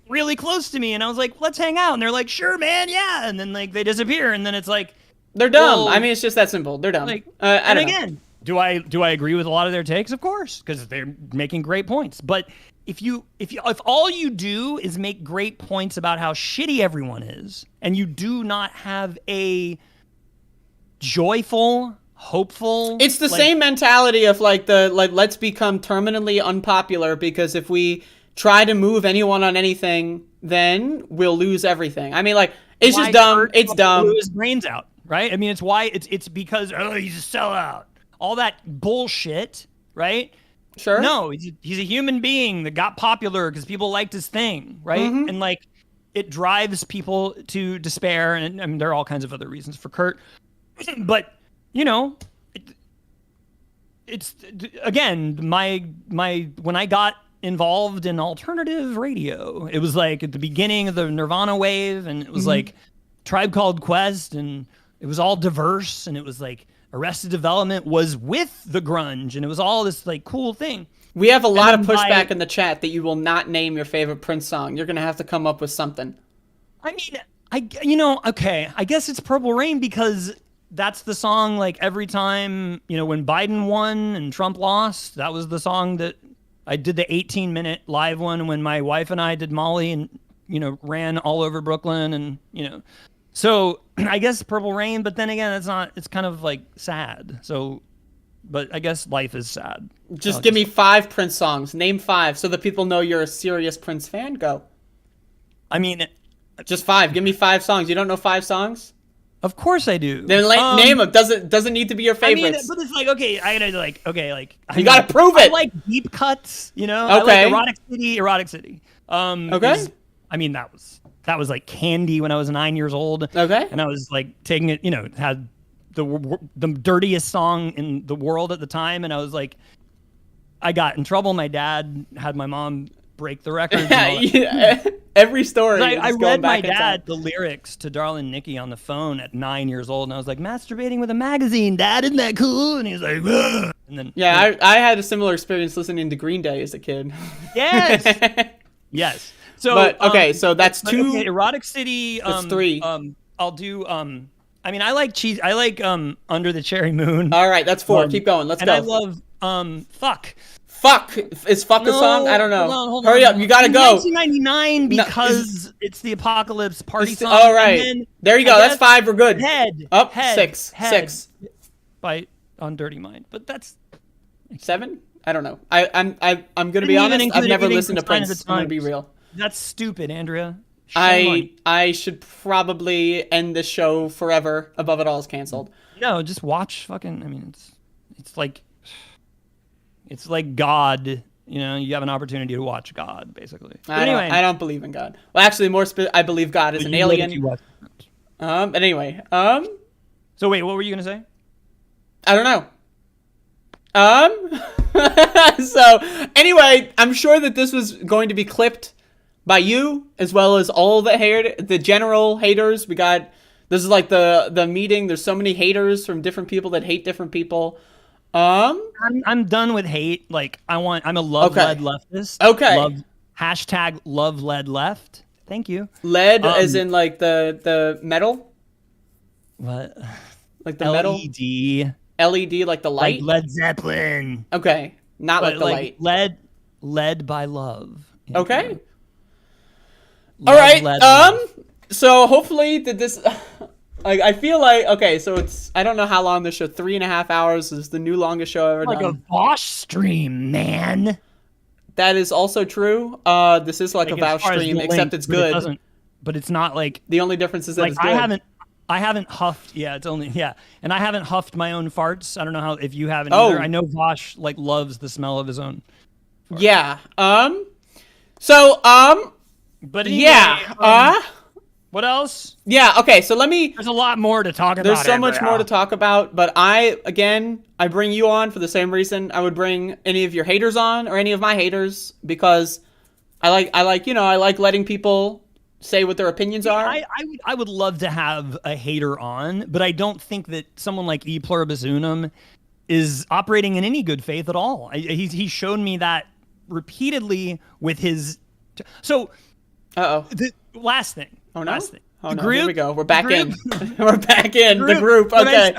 really close to me. And I was like, let's hang out. And they're like, sure, man. Yeah. And then like, they disappear. And then it's like, they're dumb. Well, I mean, it's just that simple. They're dumb. Like, and again, do I agree with a lot of their takes? Of course, because they're making great points. But if all you do is make great points about how shitty everyone is, and you do not have a joyful, hopeful, it's the same mentality of let's become terminally unpopular, because if we try to move anyone on anything, then we'll lose everything. I mean, like, it's just dumb. It's dumb. Blew his brains out. Right? I mean, it's because, he's a sellout. All that bullshit, right? Sure. No, he's a human being that got popular because people liked his thing, right? Mm-hmm. And like, it drives people to despair, and I mean, there are all kinds of other reasons for Kurt. But it's again, my when I got involved in alternative radio, it was like at the beginning of the Nirvana wave, and it was like Tribe Called Quest, and it was all diverse, and it was like Arrested Development was with the grunge, and it was all this like cool thing. We have a lot of pushback in the chat that you will not name your favorite Prince song. You're going to have to come up with something. I mean, okay, I guess it's Purple Rain because that's the song, like, every time, when Biden won and Trump lost, that was the song that I did the 18-minute live one when my wife and I did Molly and, ran all over Brooklyn and, So I guess Purple Rain, but then again, it's kind of like sad. So, but I guess life is sad. Just give me 5 Prince songs. Name 5 so that people know you're a serious Prince fan. Go. I mean, just 5. Give me 5 songs. You don't know 5 songs? Of course I do. Then name them. Doesn't need to be your favorites. I mean, but it's like, okay, I gotta you gotta prove it. I like deep cuts, Okay. I like Erotic City. Okay. I mean, that was like candy when I was 9 years old. Okay. And I was like taking it, it had the dirtiest song in the world at the time, and I was like, I got in trouble. My dad had my mom break the record. Yeah, every story. I read my dad the lyrics to Darlin' Nikki on the phone at 9 years old, and I was like, masturbating with a magazine, Dad, isn't that cool? And he was like, ugh. And then I had a similar experience listening to Green Day as a kid. Yes. Yes. So, but okay, so that's 2. Okay, Erotic City. That's 3. I'll do. I mean, I like cheese. I like Under the Cherry Moon. All right, that's 4. Keep going. Let's go. And I love Fuck. Fuck. Is Fuck a song? I don't know. Hold Hurry on. up. You gotta go. 1999 because it's the apocalypse party song. All right. There you go. That's 5. We're good. Head. Up. Head, 6. Head. 6. On Dirty Mind, but that's 7. I don't know. I'm gonna be honest. I've never listened to Prince. I'm gonna be real. That's stupid, Andrea. I should probably end this show forever. Above It All is canceled. No, just watch fucking. I mean, it's like God. You have an opportunity to watch God, basically. I don't believe in God. Well, actually, I believe God is an alien. But anyway, So wait, what were you gonna say? I don't know. So anyway, I'm sure that this was going to be clipped by you as well as all the general haters. This is like the meeting. There's so many haters from different people that hate different people. I'm done with hate. Like I'm a led leftist. Okay. Love led left. Thank you. Lead as in like the metal? What? Like the metal? LED like the light? Like Led Zeppelin. Okay. Not like the light. Led by love. Okay. All right. So hopefully this I feel like, okay, so I don't know how long this show, 3.5 hours is the new longest show I've ever done. Like a Vosh stream, man. That is also true. This is like a Vosh stream, except it's good. But it's not like... The only difference is that it's good. I haven't huffed. Yeah, and I haven't huffed my own farts. I don't know if you haven't either. I know Vosh loves the smell of his own farts. Yeah. But anyway, what else? Yeah, okay, so there's a lot more to talk about. There's so much more to talk about, but I bring you on for the same reason I would bring any of your haters on or any of my haters, because I like letting people say what their opinions are. I would love to have a hater on, but I don't think that someone like E Pluribus Unum is operating in any good faith at all. He's shown me that repeatedly with his... The last thing. Oh, no? Last thing. Oh, no, here we go. We're back in. We're back in. The group. Okay.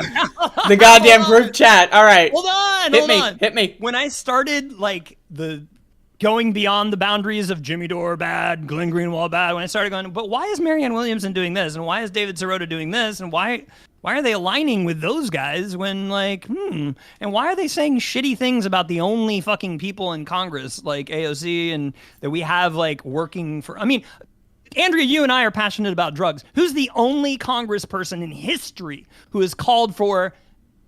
The goddamn group chat. All right. Hold on. Hit me. When I started, the going beyond the boundaries of Jimmy Dore bad, Glenn Greenwald bad, when I started going, but why is Marianne Williamson doing this? And why is David Sirota doing this? And why are they aligning with those guys when, and why are they saying shitty things about the only fucking people in Congress, like AOC, and that we have, working for... I mean... Andrea, you and I are passionate about drugs. Who's the only congressperson in history who has called for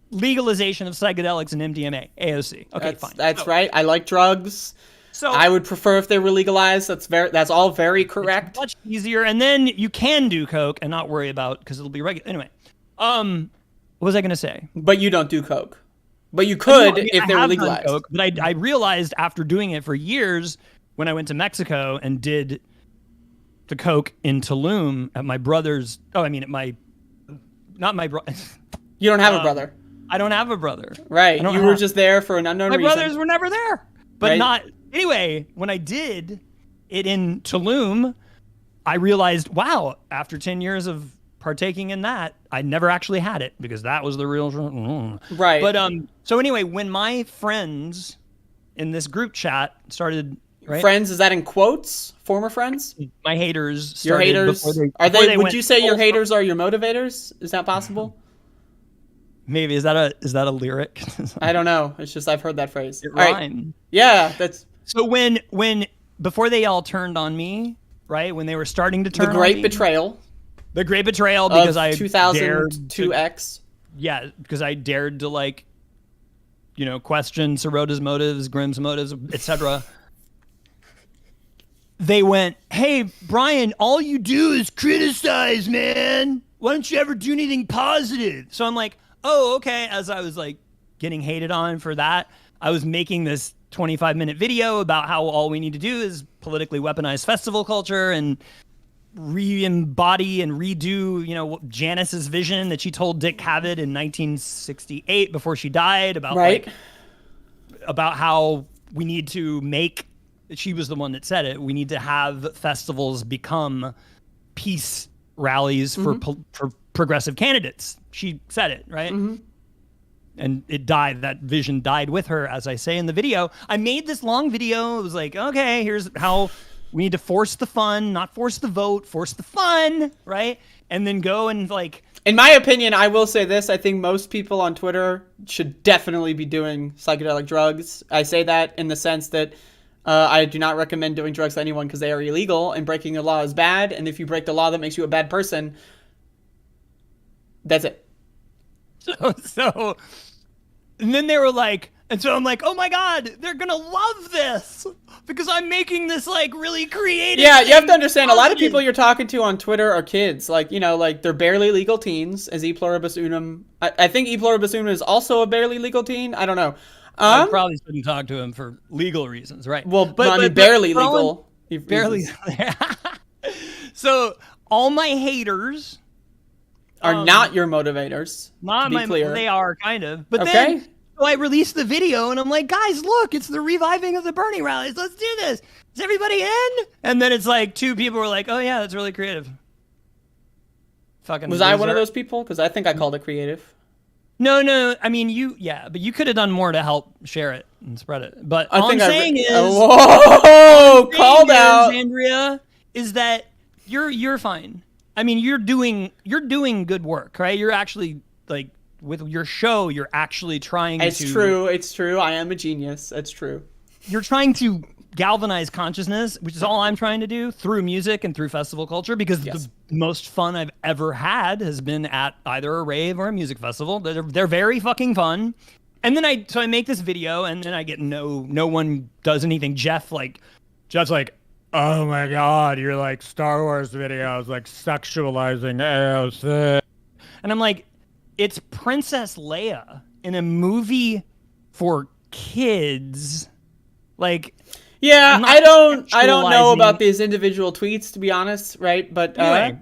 legalization of psychedelics and MDMA? AOC. Okay, fine. That's right. I like drugs. So I would prefer if they were legalized. That's all very correct. It's much easier, and then you can do coke and not worry about because it'll be regular. Anyway, what was I going to say? But you don't do coke. But you could if they were legalized. Coke, but I realized after doing it for years when I went to Mexico and did the coke in Tulum at my brother's. Not my brother. You don't have a brother. I don't have a brother. Right. You were just there for an unknown reason. My brothers were never there. But right? not anyway. When I did it in Tulum, I realized, wow, after 10 years of partaking in that, I never actually had it because that was the real right. But so anyway, when my friends in this group chat started, right? Friends, is that in quotes? Former friends? My haters. Your haters? Would you say your haters are your motivators? Is that possible? Maybe. Is that a lyric? I don't know. It's just I've heard that phrase. It rhymed. Right. Yeah, that's. So when before they all turned on me, right? When they were starting to turn the great on me, betrayal. The great betrayal because I 2002X. Yeah, because I dared to question Sirota's motives, Grimm's motives, etc. They went, "Hey, Brian, all you do is criticize, man. Why don't you ever do anything positive?" So I'm like, "Oh, okay." As I was getting hated on for that, I was making this 25-minute video about how all we need to do is politically weaponize festival culture and re-embody and redo, Janice's vision that she told Dick Cavett in 1968 before she died about about how we need to make. She was the one that said it. We need to have festivals become peace rallies for progressive candidates. She said it, right? Mm-hmm. And it died. That vision died with her, as I say in the video. I made this long video. It was like, okay, here's how we need to force the fun, not force the vote, force the fun, right? And then go and In my opinion, I will say this. I think most people on Twitter should definitely be doing psychedelic drugs. I say that in the sense that I do not recommend doing drugs to anyone because they are illegal and breaking the law is bad. And if you break the law, that makes you a bad person. That's it. So, and then they were like, and so I'm like, oh my God, they're going to love this because I'm making this really creative. Yeah, you have to understand, a lot of people you're talking to on Twitter are kids. They're barely legal teens, as E Pluribus Unum. I think E Pluribus Unum is also a barely legal teen. I don't know. I probably shouldn't talk to him for legal reasons, right? Well, but barely legal. Barely. So all my haters are not your motivators. Not to be clear. They are kind of. But then so I released the video and I'm like, guys, look, it's the reviving of the Bernie rallies. Let's do this. Is everybody in? And then it's two people were like, oh yeah, that's really creative. Fucking. Was I one of those people? Because I think I called it creative. No. I mean, but you could have done more to help share it and spread it. But all I'm saying is, called out, Andrea, is that you're fine. I mean, you're doing good work, right? You're actually with your show, you're actually trying to. It's true. I am a genius. It's true. You're trying to galvanize consciousness, which is all I'm trying to do through music and through festival culture, because the most fun I've ever had has been at either a rave or a music festival. They're very fucking fun. And then I make this video and then I get no one does anything. Jeff's like, oh my God, you're Star Wars videos, sexualizing AOC. And I'm like, it's Princess Leia in a movie for kids. Yeah, I don't know about these individual tweets, to be honest, right? But anyway,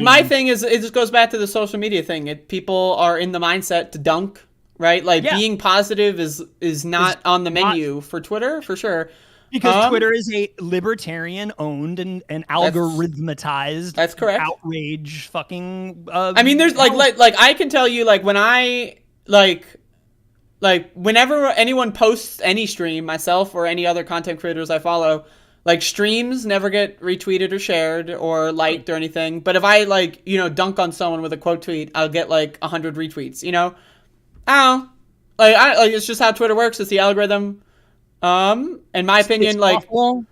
my thing is, it just goes back to the social media thing. People are in the mindset to dunk, right? Being positive is not on the menu for Twitter, for sure. Because Twitter is a libertarian-owned and algorithmatized. That's correct. Outrage, fucking. I mean, there's I can tell you when I whenever anyone posts any stream, myself or any other content creators I follow, streams never get retweeted or shared or liked or anything. But if I dunk on someone with a quote tweet, I'll get 100 retweets. I don't know. It's just how Twitter works. It's the algorithm. In my opinion,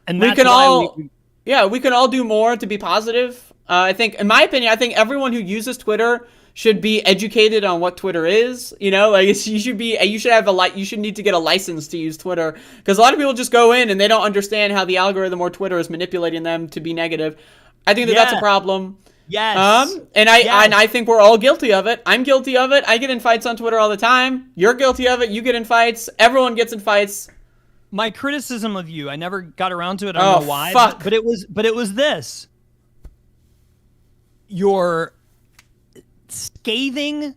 and we can all do more to be positive. I think, in my opinion, everyone who uses Twitter should be educated on what Twitter is. You should need to get a license to use Twitter, because a lot of people just go in and they don't understand how the algorithm or Twitter is manipulating them to be negative. I think that's a problem. Yes. And I think we're all guilty of it. I'm guilty of it. I get in fights on Twitter all the time. You're guilty of it. You get in fights. Everyone gets in fights. My criticism of you, I never got around to it. I don't know why. Fuck. But it was this. Your scathing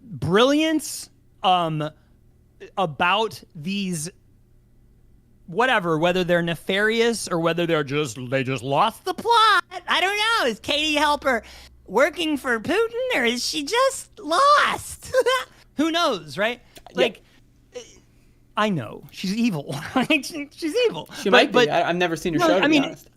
brilliance, about these, whatever, whether they're nefarious or whether they just lost the plot. I don't know. Is Katie Helper working for Putin, or is she just lost? Who knows, right? Like, I know she's evil. She's evil. She might be. I've never seen her show, to be honest.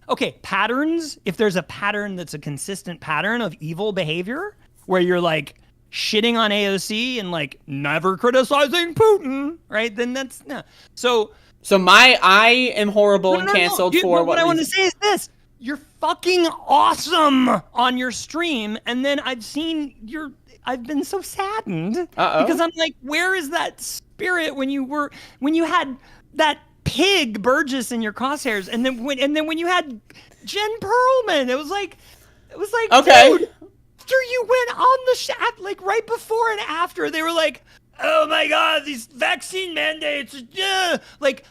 Okay, patterns. If there's a pattern that's a consistent pattern of evil behavior, where you're like shitting on AOC and like never criticizing Putin, right? Then that's no. So I am horrible and canceled for what I want to say is this: you're fucking awesome on your stream, and then I've been so saddened because I'm like, where is that spirit when you had that pig Burgess in your crosshairs, and then when you had Jen Perlman, it was like, okay, dude, after you went on the chat, like right before and after, they were like, oh my god, these vaccine mandates, like.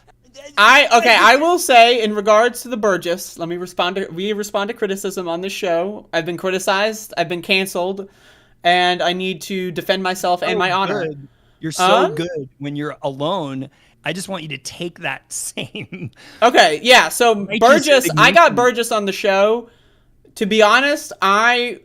I will say, in regards to the Burgess, we respond to criticism on this show. I've been criticized, I've been canceled, and I need to defend myself and my honor. You're so good when you're alone. I just want you to take that same. Okay, yeah. So Burgess, I got Burgess on the show. To be honest, my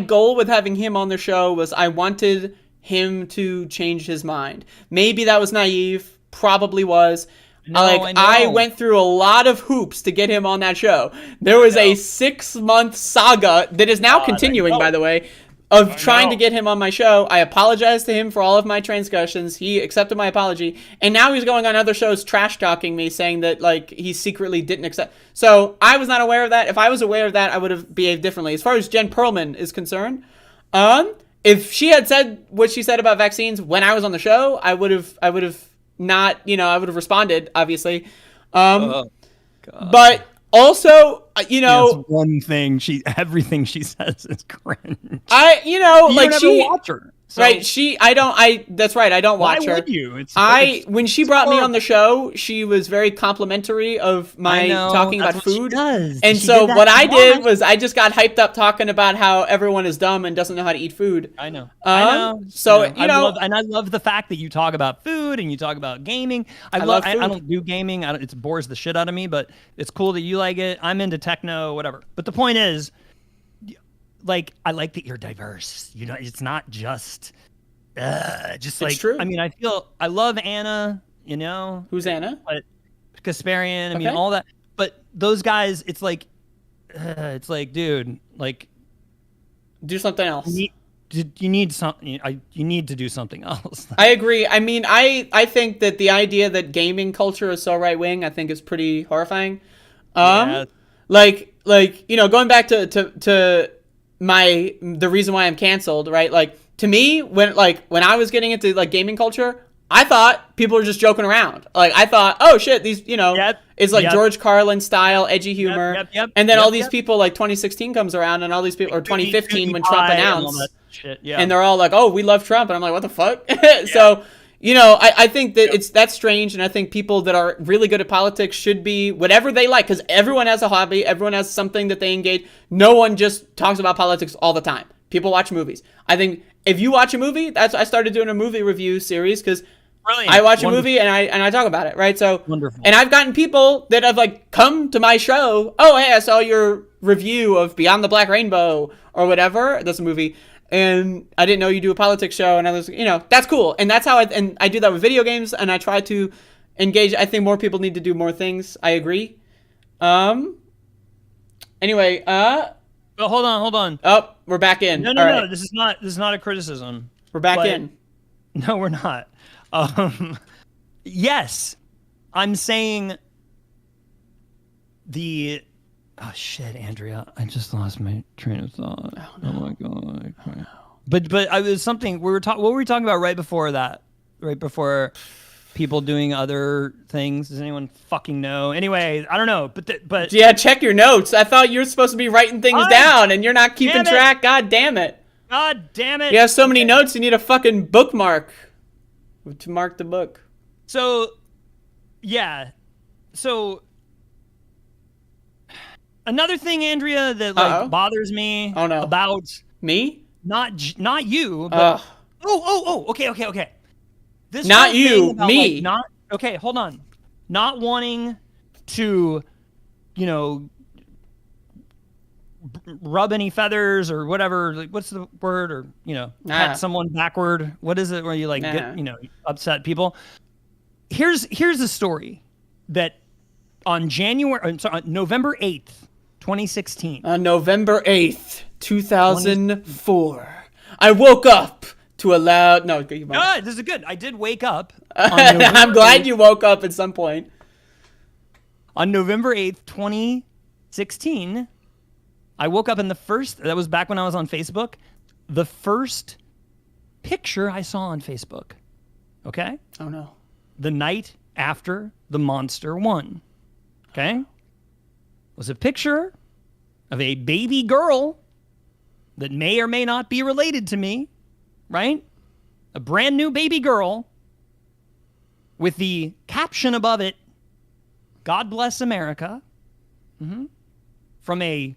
goal with having him on the show was I wanted him to change his mind. Maybe that was naive. Probably was. I went through a lot of hoops to get him on that show. There was a 6-month saga that is now continuing, by the way, of trying to get him on my show. I apologized to him for all of my transgressions. He accepted my apology. And now he's going on other shows trash-talking me, saying that like he secretly didn't accept. So I was not aware of that. If I was aware of that, I would have behaved differently. As far as Jen Perlman is concerned, if she had said what she said about vaccines when I was on the show, I would have not, I would have responded, obviously. But also, one thing everything she says is cringe. You don't watch her. So right, that's right, I don't watch her. Why would you? When she brought me on the show, she was very complimentary of my talking about food. And so what I did was I just got hyped up talking about how everyone is dumb and doesn't know how to eat food. I know. So, I love the fact that you talk about food and you talk about gaming. I don't do gaming. It bores the shit out of me, but it's cool that you like it. I'm into techno, whatever. But the point is, like, I like that you're diverse. It's not just like, true. I mean, I love Anna, Who's Anna? But Kasparian, I mean, all that. But those guys, it's like, dude, like, do something else. You need something. You need to do something else. I agree. I mean, I think that the idea that gaming culture is so right wing, I think is pretty horrifying. Like going back to the reason why I'm canceled, right? Like, to me, when I was getting into like gaming culture, I thought people were just joking around. Like, I thought, oh shit, these, it's like George Carlin style edgy humor. And then all these people, like 2016 comes around, and all these people, or 2015 when Trump announced, and they're all like, oh, we love Trump, and I'm like, what the fuck? So, I think that that's strange, and I think people that are really good at politics should be whatever they like, because everyone has a hobby, everyone has something that they engage. No one just talks about politics all the time. People watch movies. I think if you watch a movie, I started doing a movie review series because I watch a movie and I talk about it, right? So wonderful. And I've gotten people that have like come to my show. Oh, hey, I saw your review of Beyond the Black Rainbow or whatever. That's a movie. And I didn't know you do a politics show, and I was, that's cool. And that's how I do that with video games, and I try to engage. I think more people need to do more things. I agree. Anyway, well, hold on. Oh, we're back in. No. Right. This is not a criticism. We're back in. No, we're not. Yes, I'm saying oh shit, Andrea, I just lost my train of thought. Oh my god. Okay. But I was something what were we talking about right before that? Right before people doing other things? Does anyone fucking know? Anyway, I don't know. But yeah, check your notes. I thought you were supposed to be writing things down, and you're not keeping track. God damn it. You have so many notes. You need a fucking bookmark to mark the book. So, yeah. So. Another thing, Andrea, that bothers me about me, not you, but okay. This not whole you, thing about, me. Like, okay, hold on. Not wanting to, rub any feathers or whatever. Like, what's the word? Or pat someone backward. What is it where you get upset people? Here's a story that on November 8th, 2016. On November 8th, 2004, I woke up to a loud. No, this is good. I did wake up. I'm glad you woke up at some point. On November 8th, 2016, I woke up, and that was back when I was on Facebook, the first picture I saw on Facebook. Okay? Oh, no. The night after the monster won. Okay? Was a picture of a baby girl that may or may not be related to me, right? A brand new baby girl with the caption above it, God bless America, from a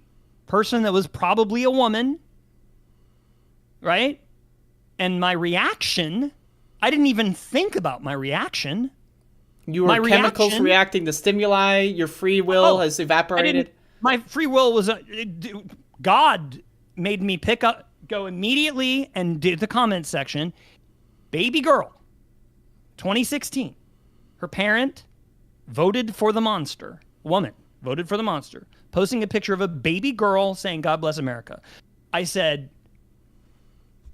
person that was probably a woman, right? And my reaction, I didn't even think about my reaction. You were chemicals reacting to stimuli, your free will has evaporated. My free will was, God made me go immediately and did the comment section, baby girl, 2016, her parent voted for the monster, woman voted for the monster, posting a picture of a baby girl saying, God bless America. I said,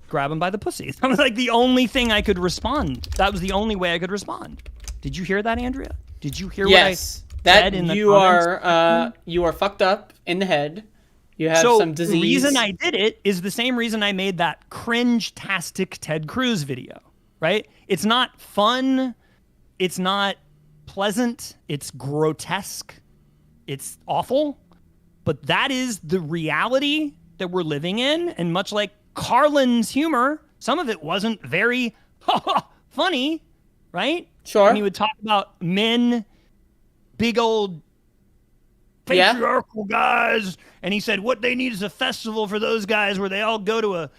grab him by the pussy. That was like the only thing I could respond. That was the only way I could respond. Did you hear that, Andrea? Did you hear what I said in the comments? You are fucked up in the head. You have some disease. The reason I did it is the same reason I made that cringe-tastic Ted Cruz video, right? It's not fun. It's not pleasant. It's grotesque. It's awful. But that is the reality that we're living in. And much like Carlin's humor, some of it wasn't very funny, right? Sure. And he would talk about men, big old patriarchal guys, and he said what they need is a festival for those guys where they all go to a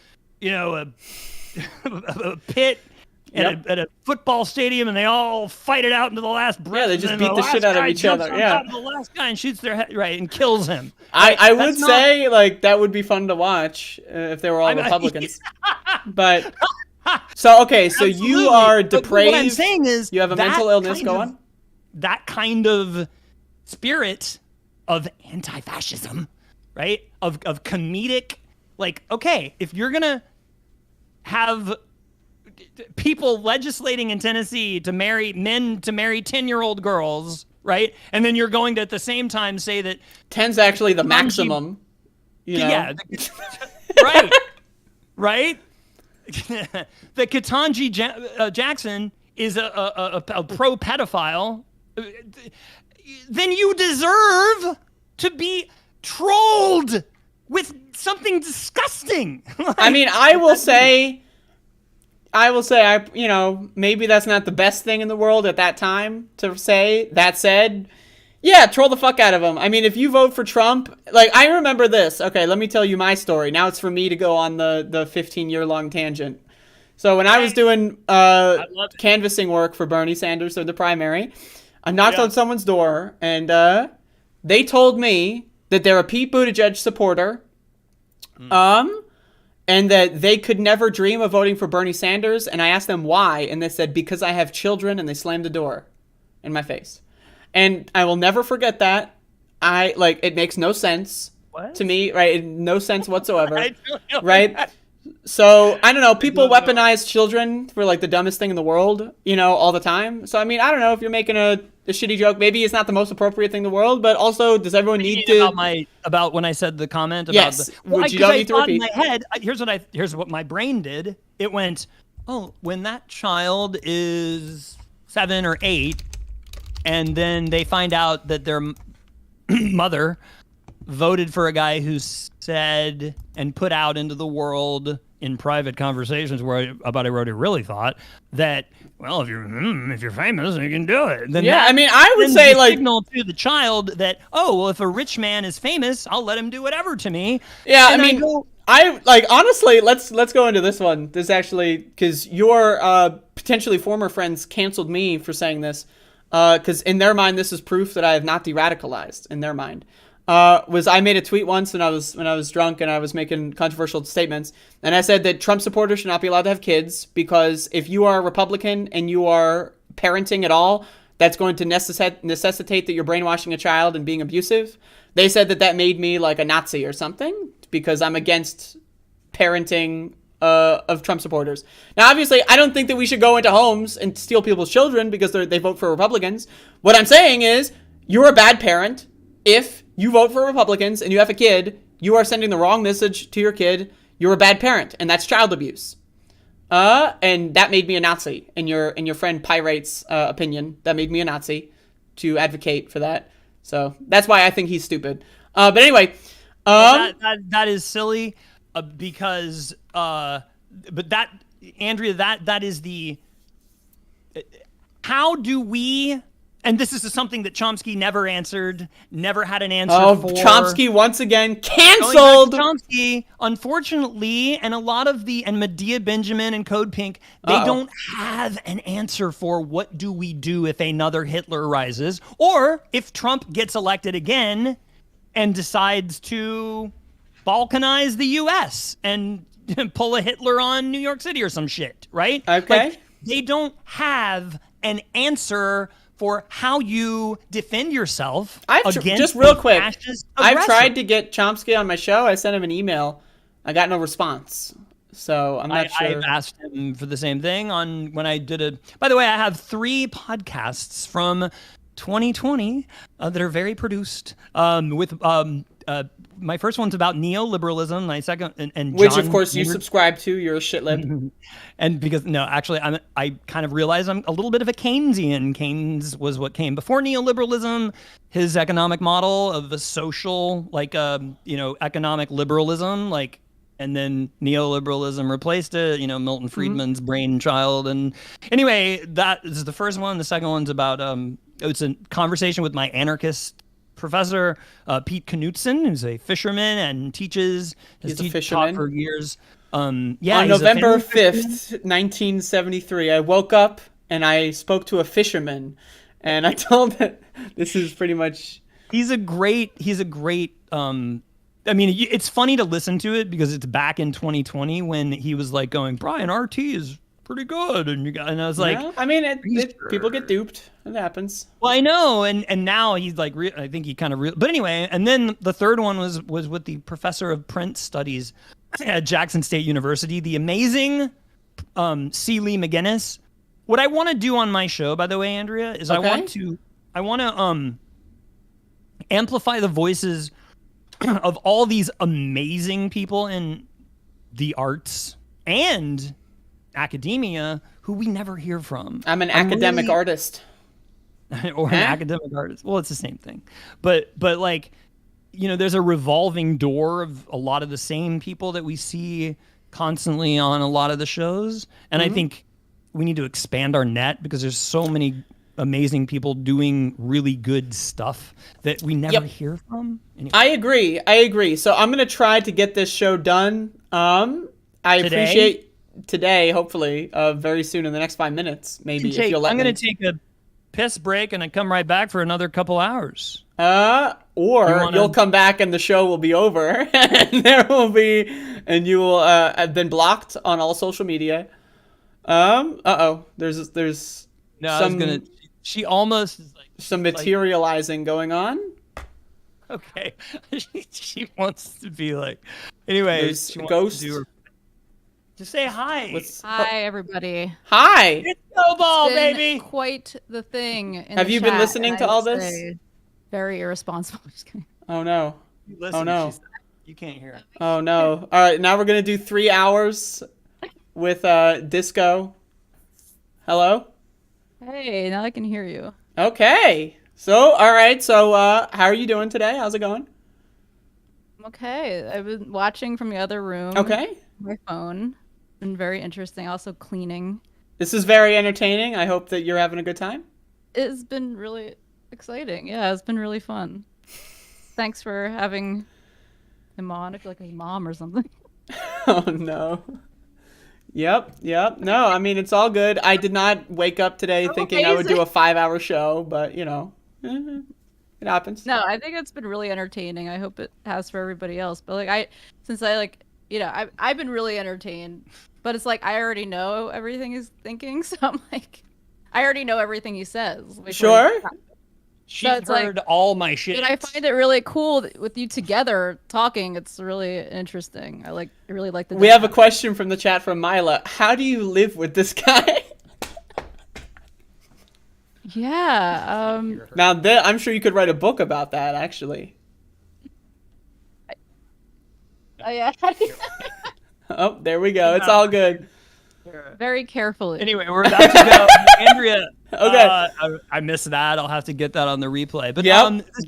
pit at a football stadium and they all fight it out into the last breath. Yeah, they just beat the shit out of each other. Yeah, the last guy and shoots their head and kills him. I would say like that would be fun to watch if they were all Republicans. But so you are depraved. What I'm saying is you have a mental illness. Go on. That kind of spirit of anti-fascism, right? Of comedic, like, okay, if you're gonna have people legislating in Tennessee to marry 10-year-old girls, right? And then you're going to at the same time say that 10's actually the maximum. Yeah, right, right. That Ketanji Jackson is a pro-pedophile. Then you deserve to be trolled with something disgusting. I mean, I will say, maybe that's not the best thing in the world at that time to say. That said, yeah, troll the fuck out of him. I mean, if you vote for Trump, like, I remember this. Okay, let me tell you my story. Now it's for me to go on the 15-year-long tangent. So when I was doing canvassing work for Bernie Sanders for the primary, I knocked on someone's door, and they told me that they're a Pete Buttigieg supporter, and that they could never dream of voting for Bernie Sanders. And I asked them why, and they said, because I have children, and they slammed the door in my face. And I will never forget that. It makes no sense to me, right? No sense whatsoever, right? So, I don't know, people weaponize children for, like, the dumbest thing in the world, all the time. So, I mean, I don't know if you're making a shitty joke. Maybe it's not the most appropriate thing in the world, but also, does everyone need to... About when I said the comment about yes, you don't need to repeat. In my head, here's what my brain did. It went, oh, when that child is 7 or 8, and then they find out that their mother voted for a guy who said and put out into the world in private conversations about what he really thought that, well, if you're famous, you can do it. Then I would say signal to the child that, oh, well, if a rich man is famous, I'll let him do whatever to me. Yeah, and I like honestly. Let's go into this one. This actually because your potentially former friends canceled me for saying this because in their mind this is proof that I have not de-radicalized. In their mind, was I made a tweet once when I was drunk and I was making controversial statements and I said that Trump supporters should not be allowed to have kids because if you are a Republican and you are parenting at all, that's going to necessitate that you're brainwashing a child and being abusive. They said that made me like a Nazi or something because I'm against parenting of Trump supporters. Now, obviously, I don't think that we should go into homes and steal people's children because they vote for Republicans. What I'm saying is you're a bad parent if you vote for Republicans and you have a kid. You are sending the wrong message to your kid. You're a bad parent, and that's child abuse. And that made me a Nazi. In your friend Pyrate's opinion, that made me a Nazi to advocate for that. So that's why I think he's stupid. But anyway, that is silly because but that Andrea, that is the how do we. And this is something that Chomsky never answered, never had an answer for. Chomsky once again canceled. Chomsky, unfortunately, and a lot of and Medea Benjamin and Code Pink, they don't have an answer for what do we do if another Hitler rises, or if Trump gets elected again and decides to balkanize the U.S. and pull a Hitler on New York City or some shit, right? Okay. Like, they don't have an answer for how you defend yourself against just real quick. I've aggressor. tried to get Chomsky on my show. I sent him an email. I got no response. So I'm not sure. I've asked him for the same thing when I did By the way, I have 3 podcasts from 2020 that are very produced. My first one's about neoliberalism. My second, and which John of course you Maynard. subscribe to. You're a shitlib. And because actually, I kind of realize I'm a little bit of a Keynesian. Keynes was what came before neoliberalism. His economic model of the social, economic liberalism, and then neoliberalism replaced it. Milton Friedman's brainchild. And anyway, that is the first one. The second one's about it's a conversation with my anarchist professor, Pete Knutson, who's a fisherman and teaches. He's a fisherman for years. On November 5th, 1973, I woke up and I spoke to a fisherman, and I told him this is pretty much. He's a great. I mean, it's funny to listen to it because it's back in 2020 when he was like going, Brian, RT is pretty good, and I was like, I mean, people get duped. It happens. Well, I know, and now he's like, I think he kind of, but anyway, and then the third one was with the professor of print studies at Jackson State University, the amazing C. Lee McGinnis. What I want to do on my show, by the way, Andrea, is I want to amplify the voices of all these amazing people in the arts and academia who we never hear from. I'm an academic artist. Or an academic artist. Well, it's the same thing. But there's a revolving door of a lot of the same people that we see constantly on a lot of the shows. And I think we need to expand our net because there's so many amazing people doing really good stuff that we never hear from. Anyway. I agree. So I'm going to try to get this show done. I appreciate today, hopefully, very soon in the next 5 minutes, maybe. If you'll let me. I'm going to take a piss break and I come right back for another couple hours. Or you'll come back and the show will be over and you will have been blocked on all social media. There's she almost is like some materializing going on. Okay. she wants to be like, anyway, she ghost. Just say hi. Hi, everybody. Hi. It's Snowball, baby. Quite the thing. Have you been listening to all this? Very irresponsible. Just kidding. Oh no. Listen, oh no. You can't hear it. Oh no. All right, now we're gonna do 3 hours with Disco. Hello. Hey, now I can hear you. Okay. So, all right. So, how are you doing today? How's it going? Okay. I've been watching from the other room. Okay. My phone. Been very interesting. Also cleaning. This is very entertaining. I hope that you're having a good time. It's been really exciting. Yeah, it's been really fun. Thanks for having him on. I feel like a mom or something. Oh, no. Yep. No, I mean, it's all good. I did not wake up today thinking I would do a 5-hour show, but, you know, it happens. No, I think it's been really entertaining. I hope it has for everybody else. But, like, I've been really entertained. But it's like, I already know everything he's thinking. So I'm like, I already know everything he says. Sure. She's heard all my shit. And I find it really cool with you together talking. It's really interesting. I really like the. We have a question from the chat from Mila. How do you live with this guy? Yeah. Now, I'm sure you could write a book about that, actually. Yeah. Oh, there we go. It's all good. Very carefully. Anyway, we're about to go. Andrea. Okay. I missed that. I'll have to get that on the replay. But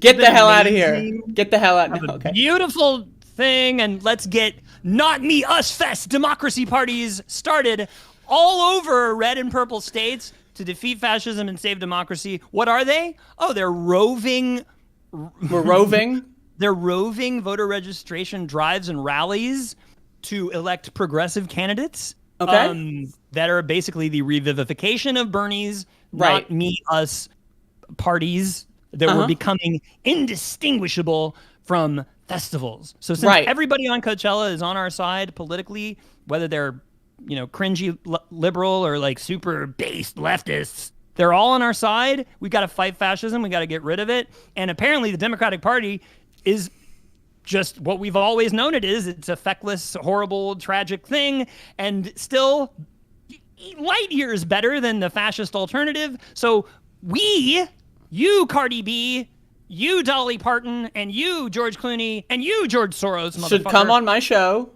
get the hell out of here. Get the hell out. No, okay. Beautiful thing, and let's get Not Me, Us Fest democracy parties started all over red and purple states to defeat fascism and save democracy. What are they? Oh, they're roving. We're roving. They're roving voter registration drives and rallies to elect progressive candidates. Okay. That are basically the revivification of Bernie's right. Not Me, Us parties that were becoming indistinguishable from festivals. So since everybody on Coachella is on our side politically, whether they're, cringy liberal or like super based leftists, they're all on our side. We got to fight fascism. We got to get rid of it. And apparently the Democratic Party is just what we've always known it is. It's a feckless, horrible, tragic thing, and still light years better than the fascist alternative. So you Cardi B, you Dolly Parton, and you George Clooney, and you George Soros, should come on my show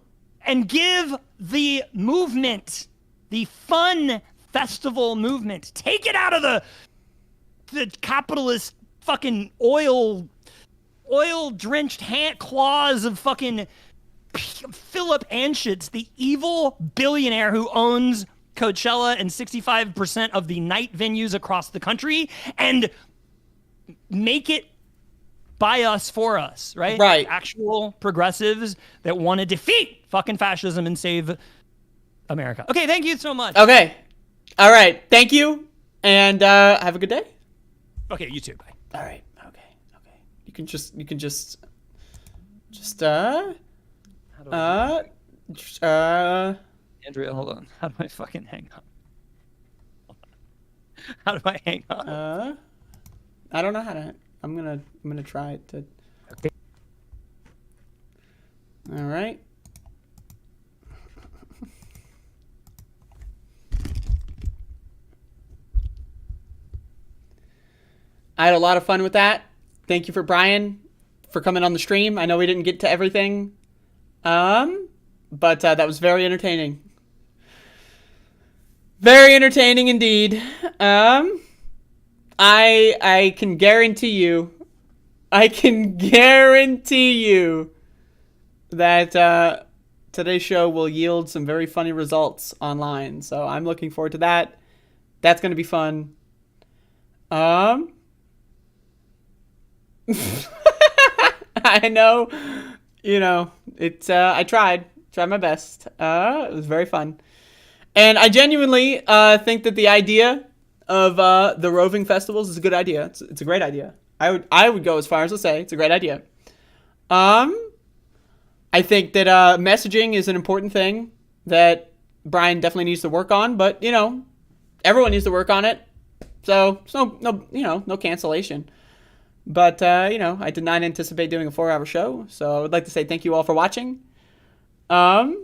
and give the movement, the fun festival movement, take it out of the capitalist fucking oil-drenched claws of fucking Philip Anschutz, the evil billionaire who owns Coachella and 65% of the night venues across the country, and make it by us, for us, right? Right. Actual progressives that want to defeat fucking fascism and save America. Okay, thank you so much. Okay. All right. Thank you, and have a good day. Okay, you too. Bye. All right. You can just Andrea, hold on. How do I fucking hang up? How do I hang up? I don't know how to. I'm gonna try to. Okay. All right. I had a lot of fun with that. Thank you for Brian for coming on the stream. I know we didn't get to everything, but that was very entertaining. Very entertaining indeed. I can guarantee you that today's show will yield some very funny results online. So I'm looking forward to that. That's going to be fun. I know, it's, I tried my best. It was very fun. And I genuinely think that the idea of the roving festivals is a good idea. It's a great idea. I would go as far as to say it's a great idea. I think that messaging is an important thing that Brian definitely needs to work on, but everyone needs to work on it. So no cancellation. But I did not anticipate doing a 4-hour show, so I would like to say thank you all for watching. It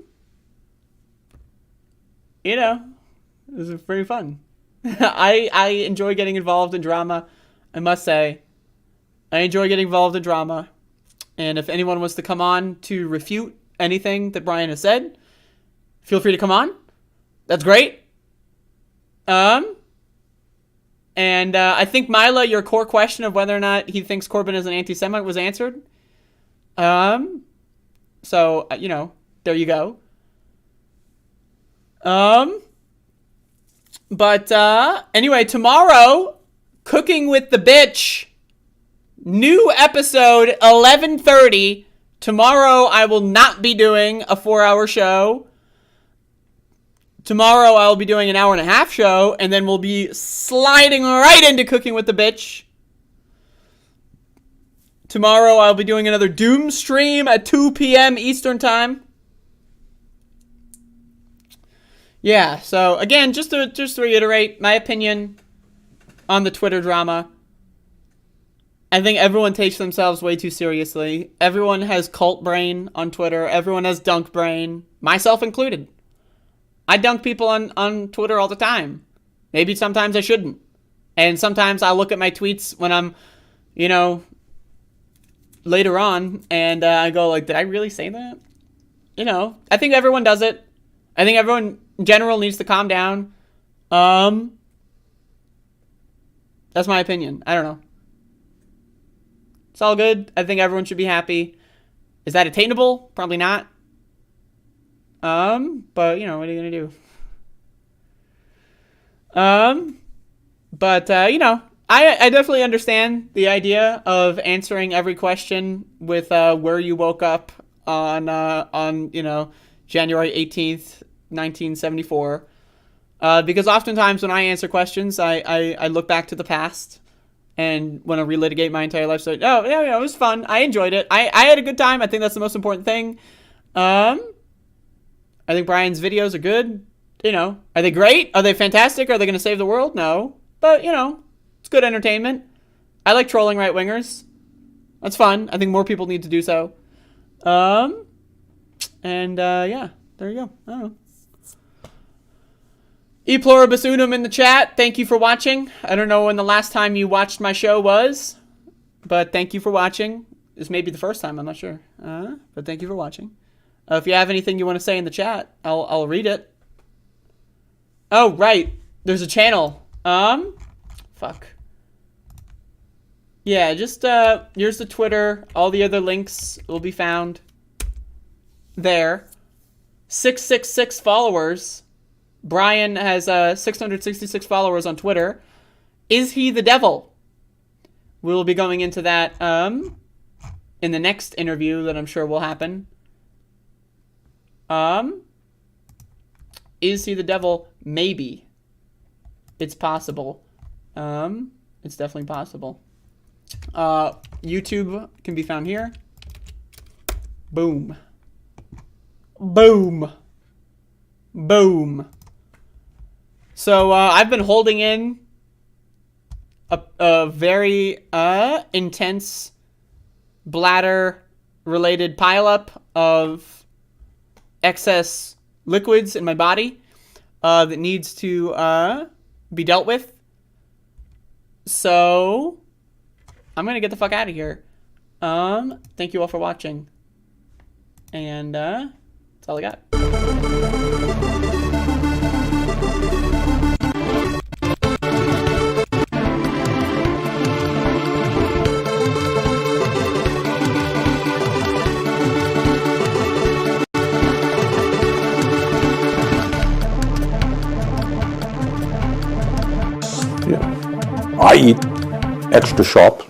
was pretty fun. I enjoy getting involved in drama. I must say, I enjoy getting involved in drama. And if anyone wants to come on to refute anything that Brian has said, feel free to come on. That's great. And I think, Mila, your core question of whether or not he thinks Corbyn is an anti-Semite was answered. So, there you go. But anyway, tomorrow, Cooking with the Bitch, new episode 11:30. Tomorrow I will not be doing a 4-hour show. Tomorrow I'll be doing an 1.5-hour show, and then we'll be sliding right into Cooking with the Bitch. Tomorrow I'll be doing another Doom stream at 2 p.m. Eastern Time. Yeah, so again, just to reiterate my opinion on the Twitter drama. I think everyone takes themselves way too seriously. Everyone has cult brain on Twitter. Everyone has dunk brain, myself included. I dunk people on Twitter all the time. Maybe sometimes I shouldn't. And sometimes I'll look at my tweets when I'm, later on, and I go like, did I really say that? I think everyone does it. I think everyone in general needs to calm down. That's my opinion. I don't know. It's all good. I think everyone should be happy. Is that attainable? Probably not. But what are you gonna do? I definitely understand the idea of answering every question with where you woke up on January 18th, 1974. Because oftentimes when I answer questions, I look back to the past and want to relitigate my entire life. So, it was fun. I enjoyed it. I had a good time. I think that's the most important thing. I think Brian's videos are good. Are they great? Are they fantastic? Are they going to save the world? No. But, it's good entertainment. I like trolling right-wingers. That's fun. I think more people need to do so. Yeah, there you go. I don't know. E pluribus unum in the chat. Thank you for watching. I don't know when the last time you watched my show was, but thank you for watching. This may be the first time. I'm not sure. But thank you for watching. If you have anything you want to say in the chat, I'll read it. Oh, right. There's a channel. Fuck. Yeah, just, here's the Twitter. All the other links will be found there. 666 followers. Brian has 666 followers on Twitter. Is he the devil? We'll be going into that in the next interview that I'm sure will happen. Is he the devil? Maybe. It's possible. It's definitely possible. YouTube can be found here. Boom. Boom. Boom. So I've been holding in a very intense bladder-related pileup of excess liquids in my body that needs to be dealt with. So I'm gonna get the fuck out of here. Thank you all for watching, and that's all I got. I eat extra sharp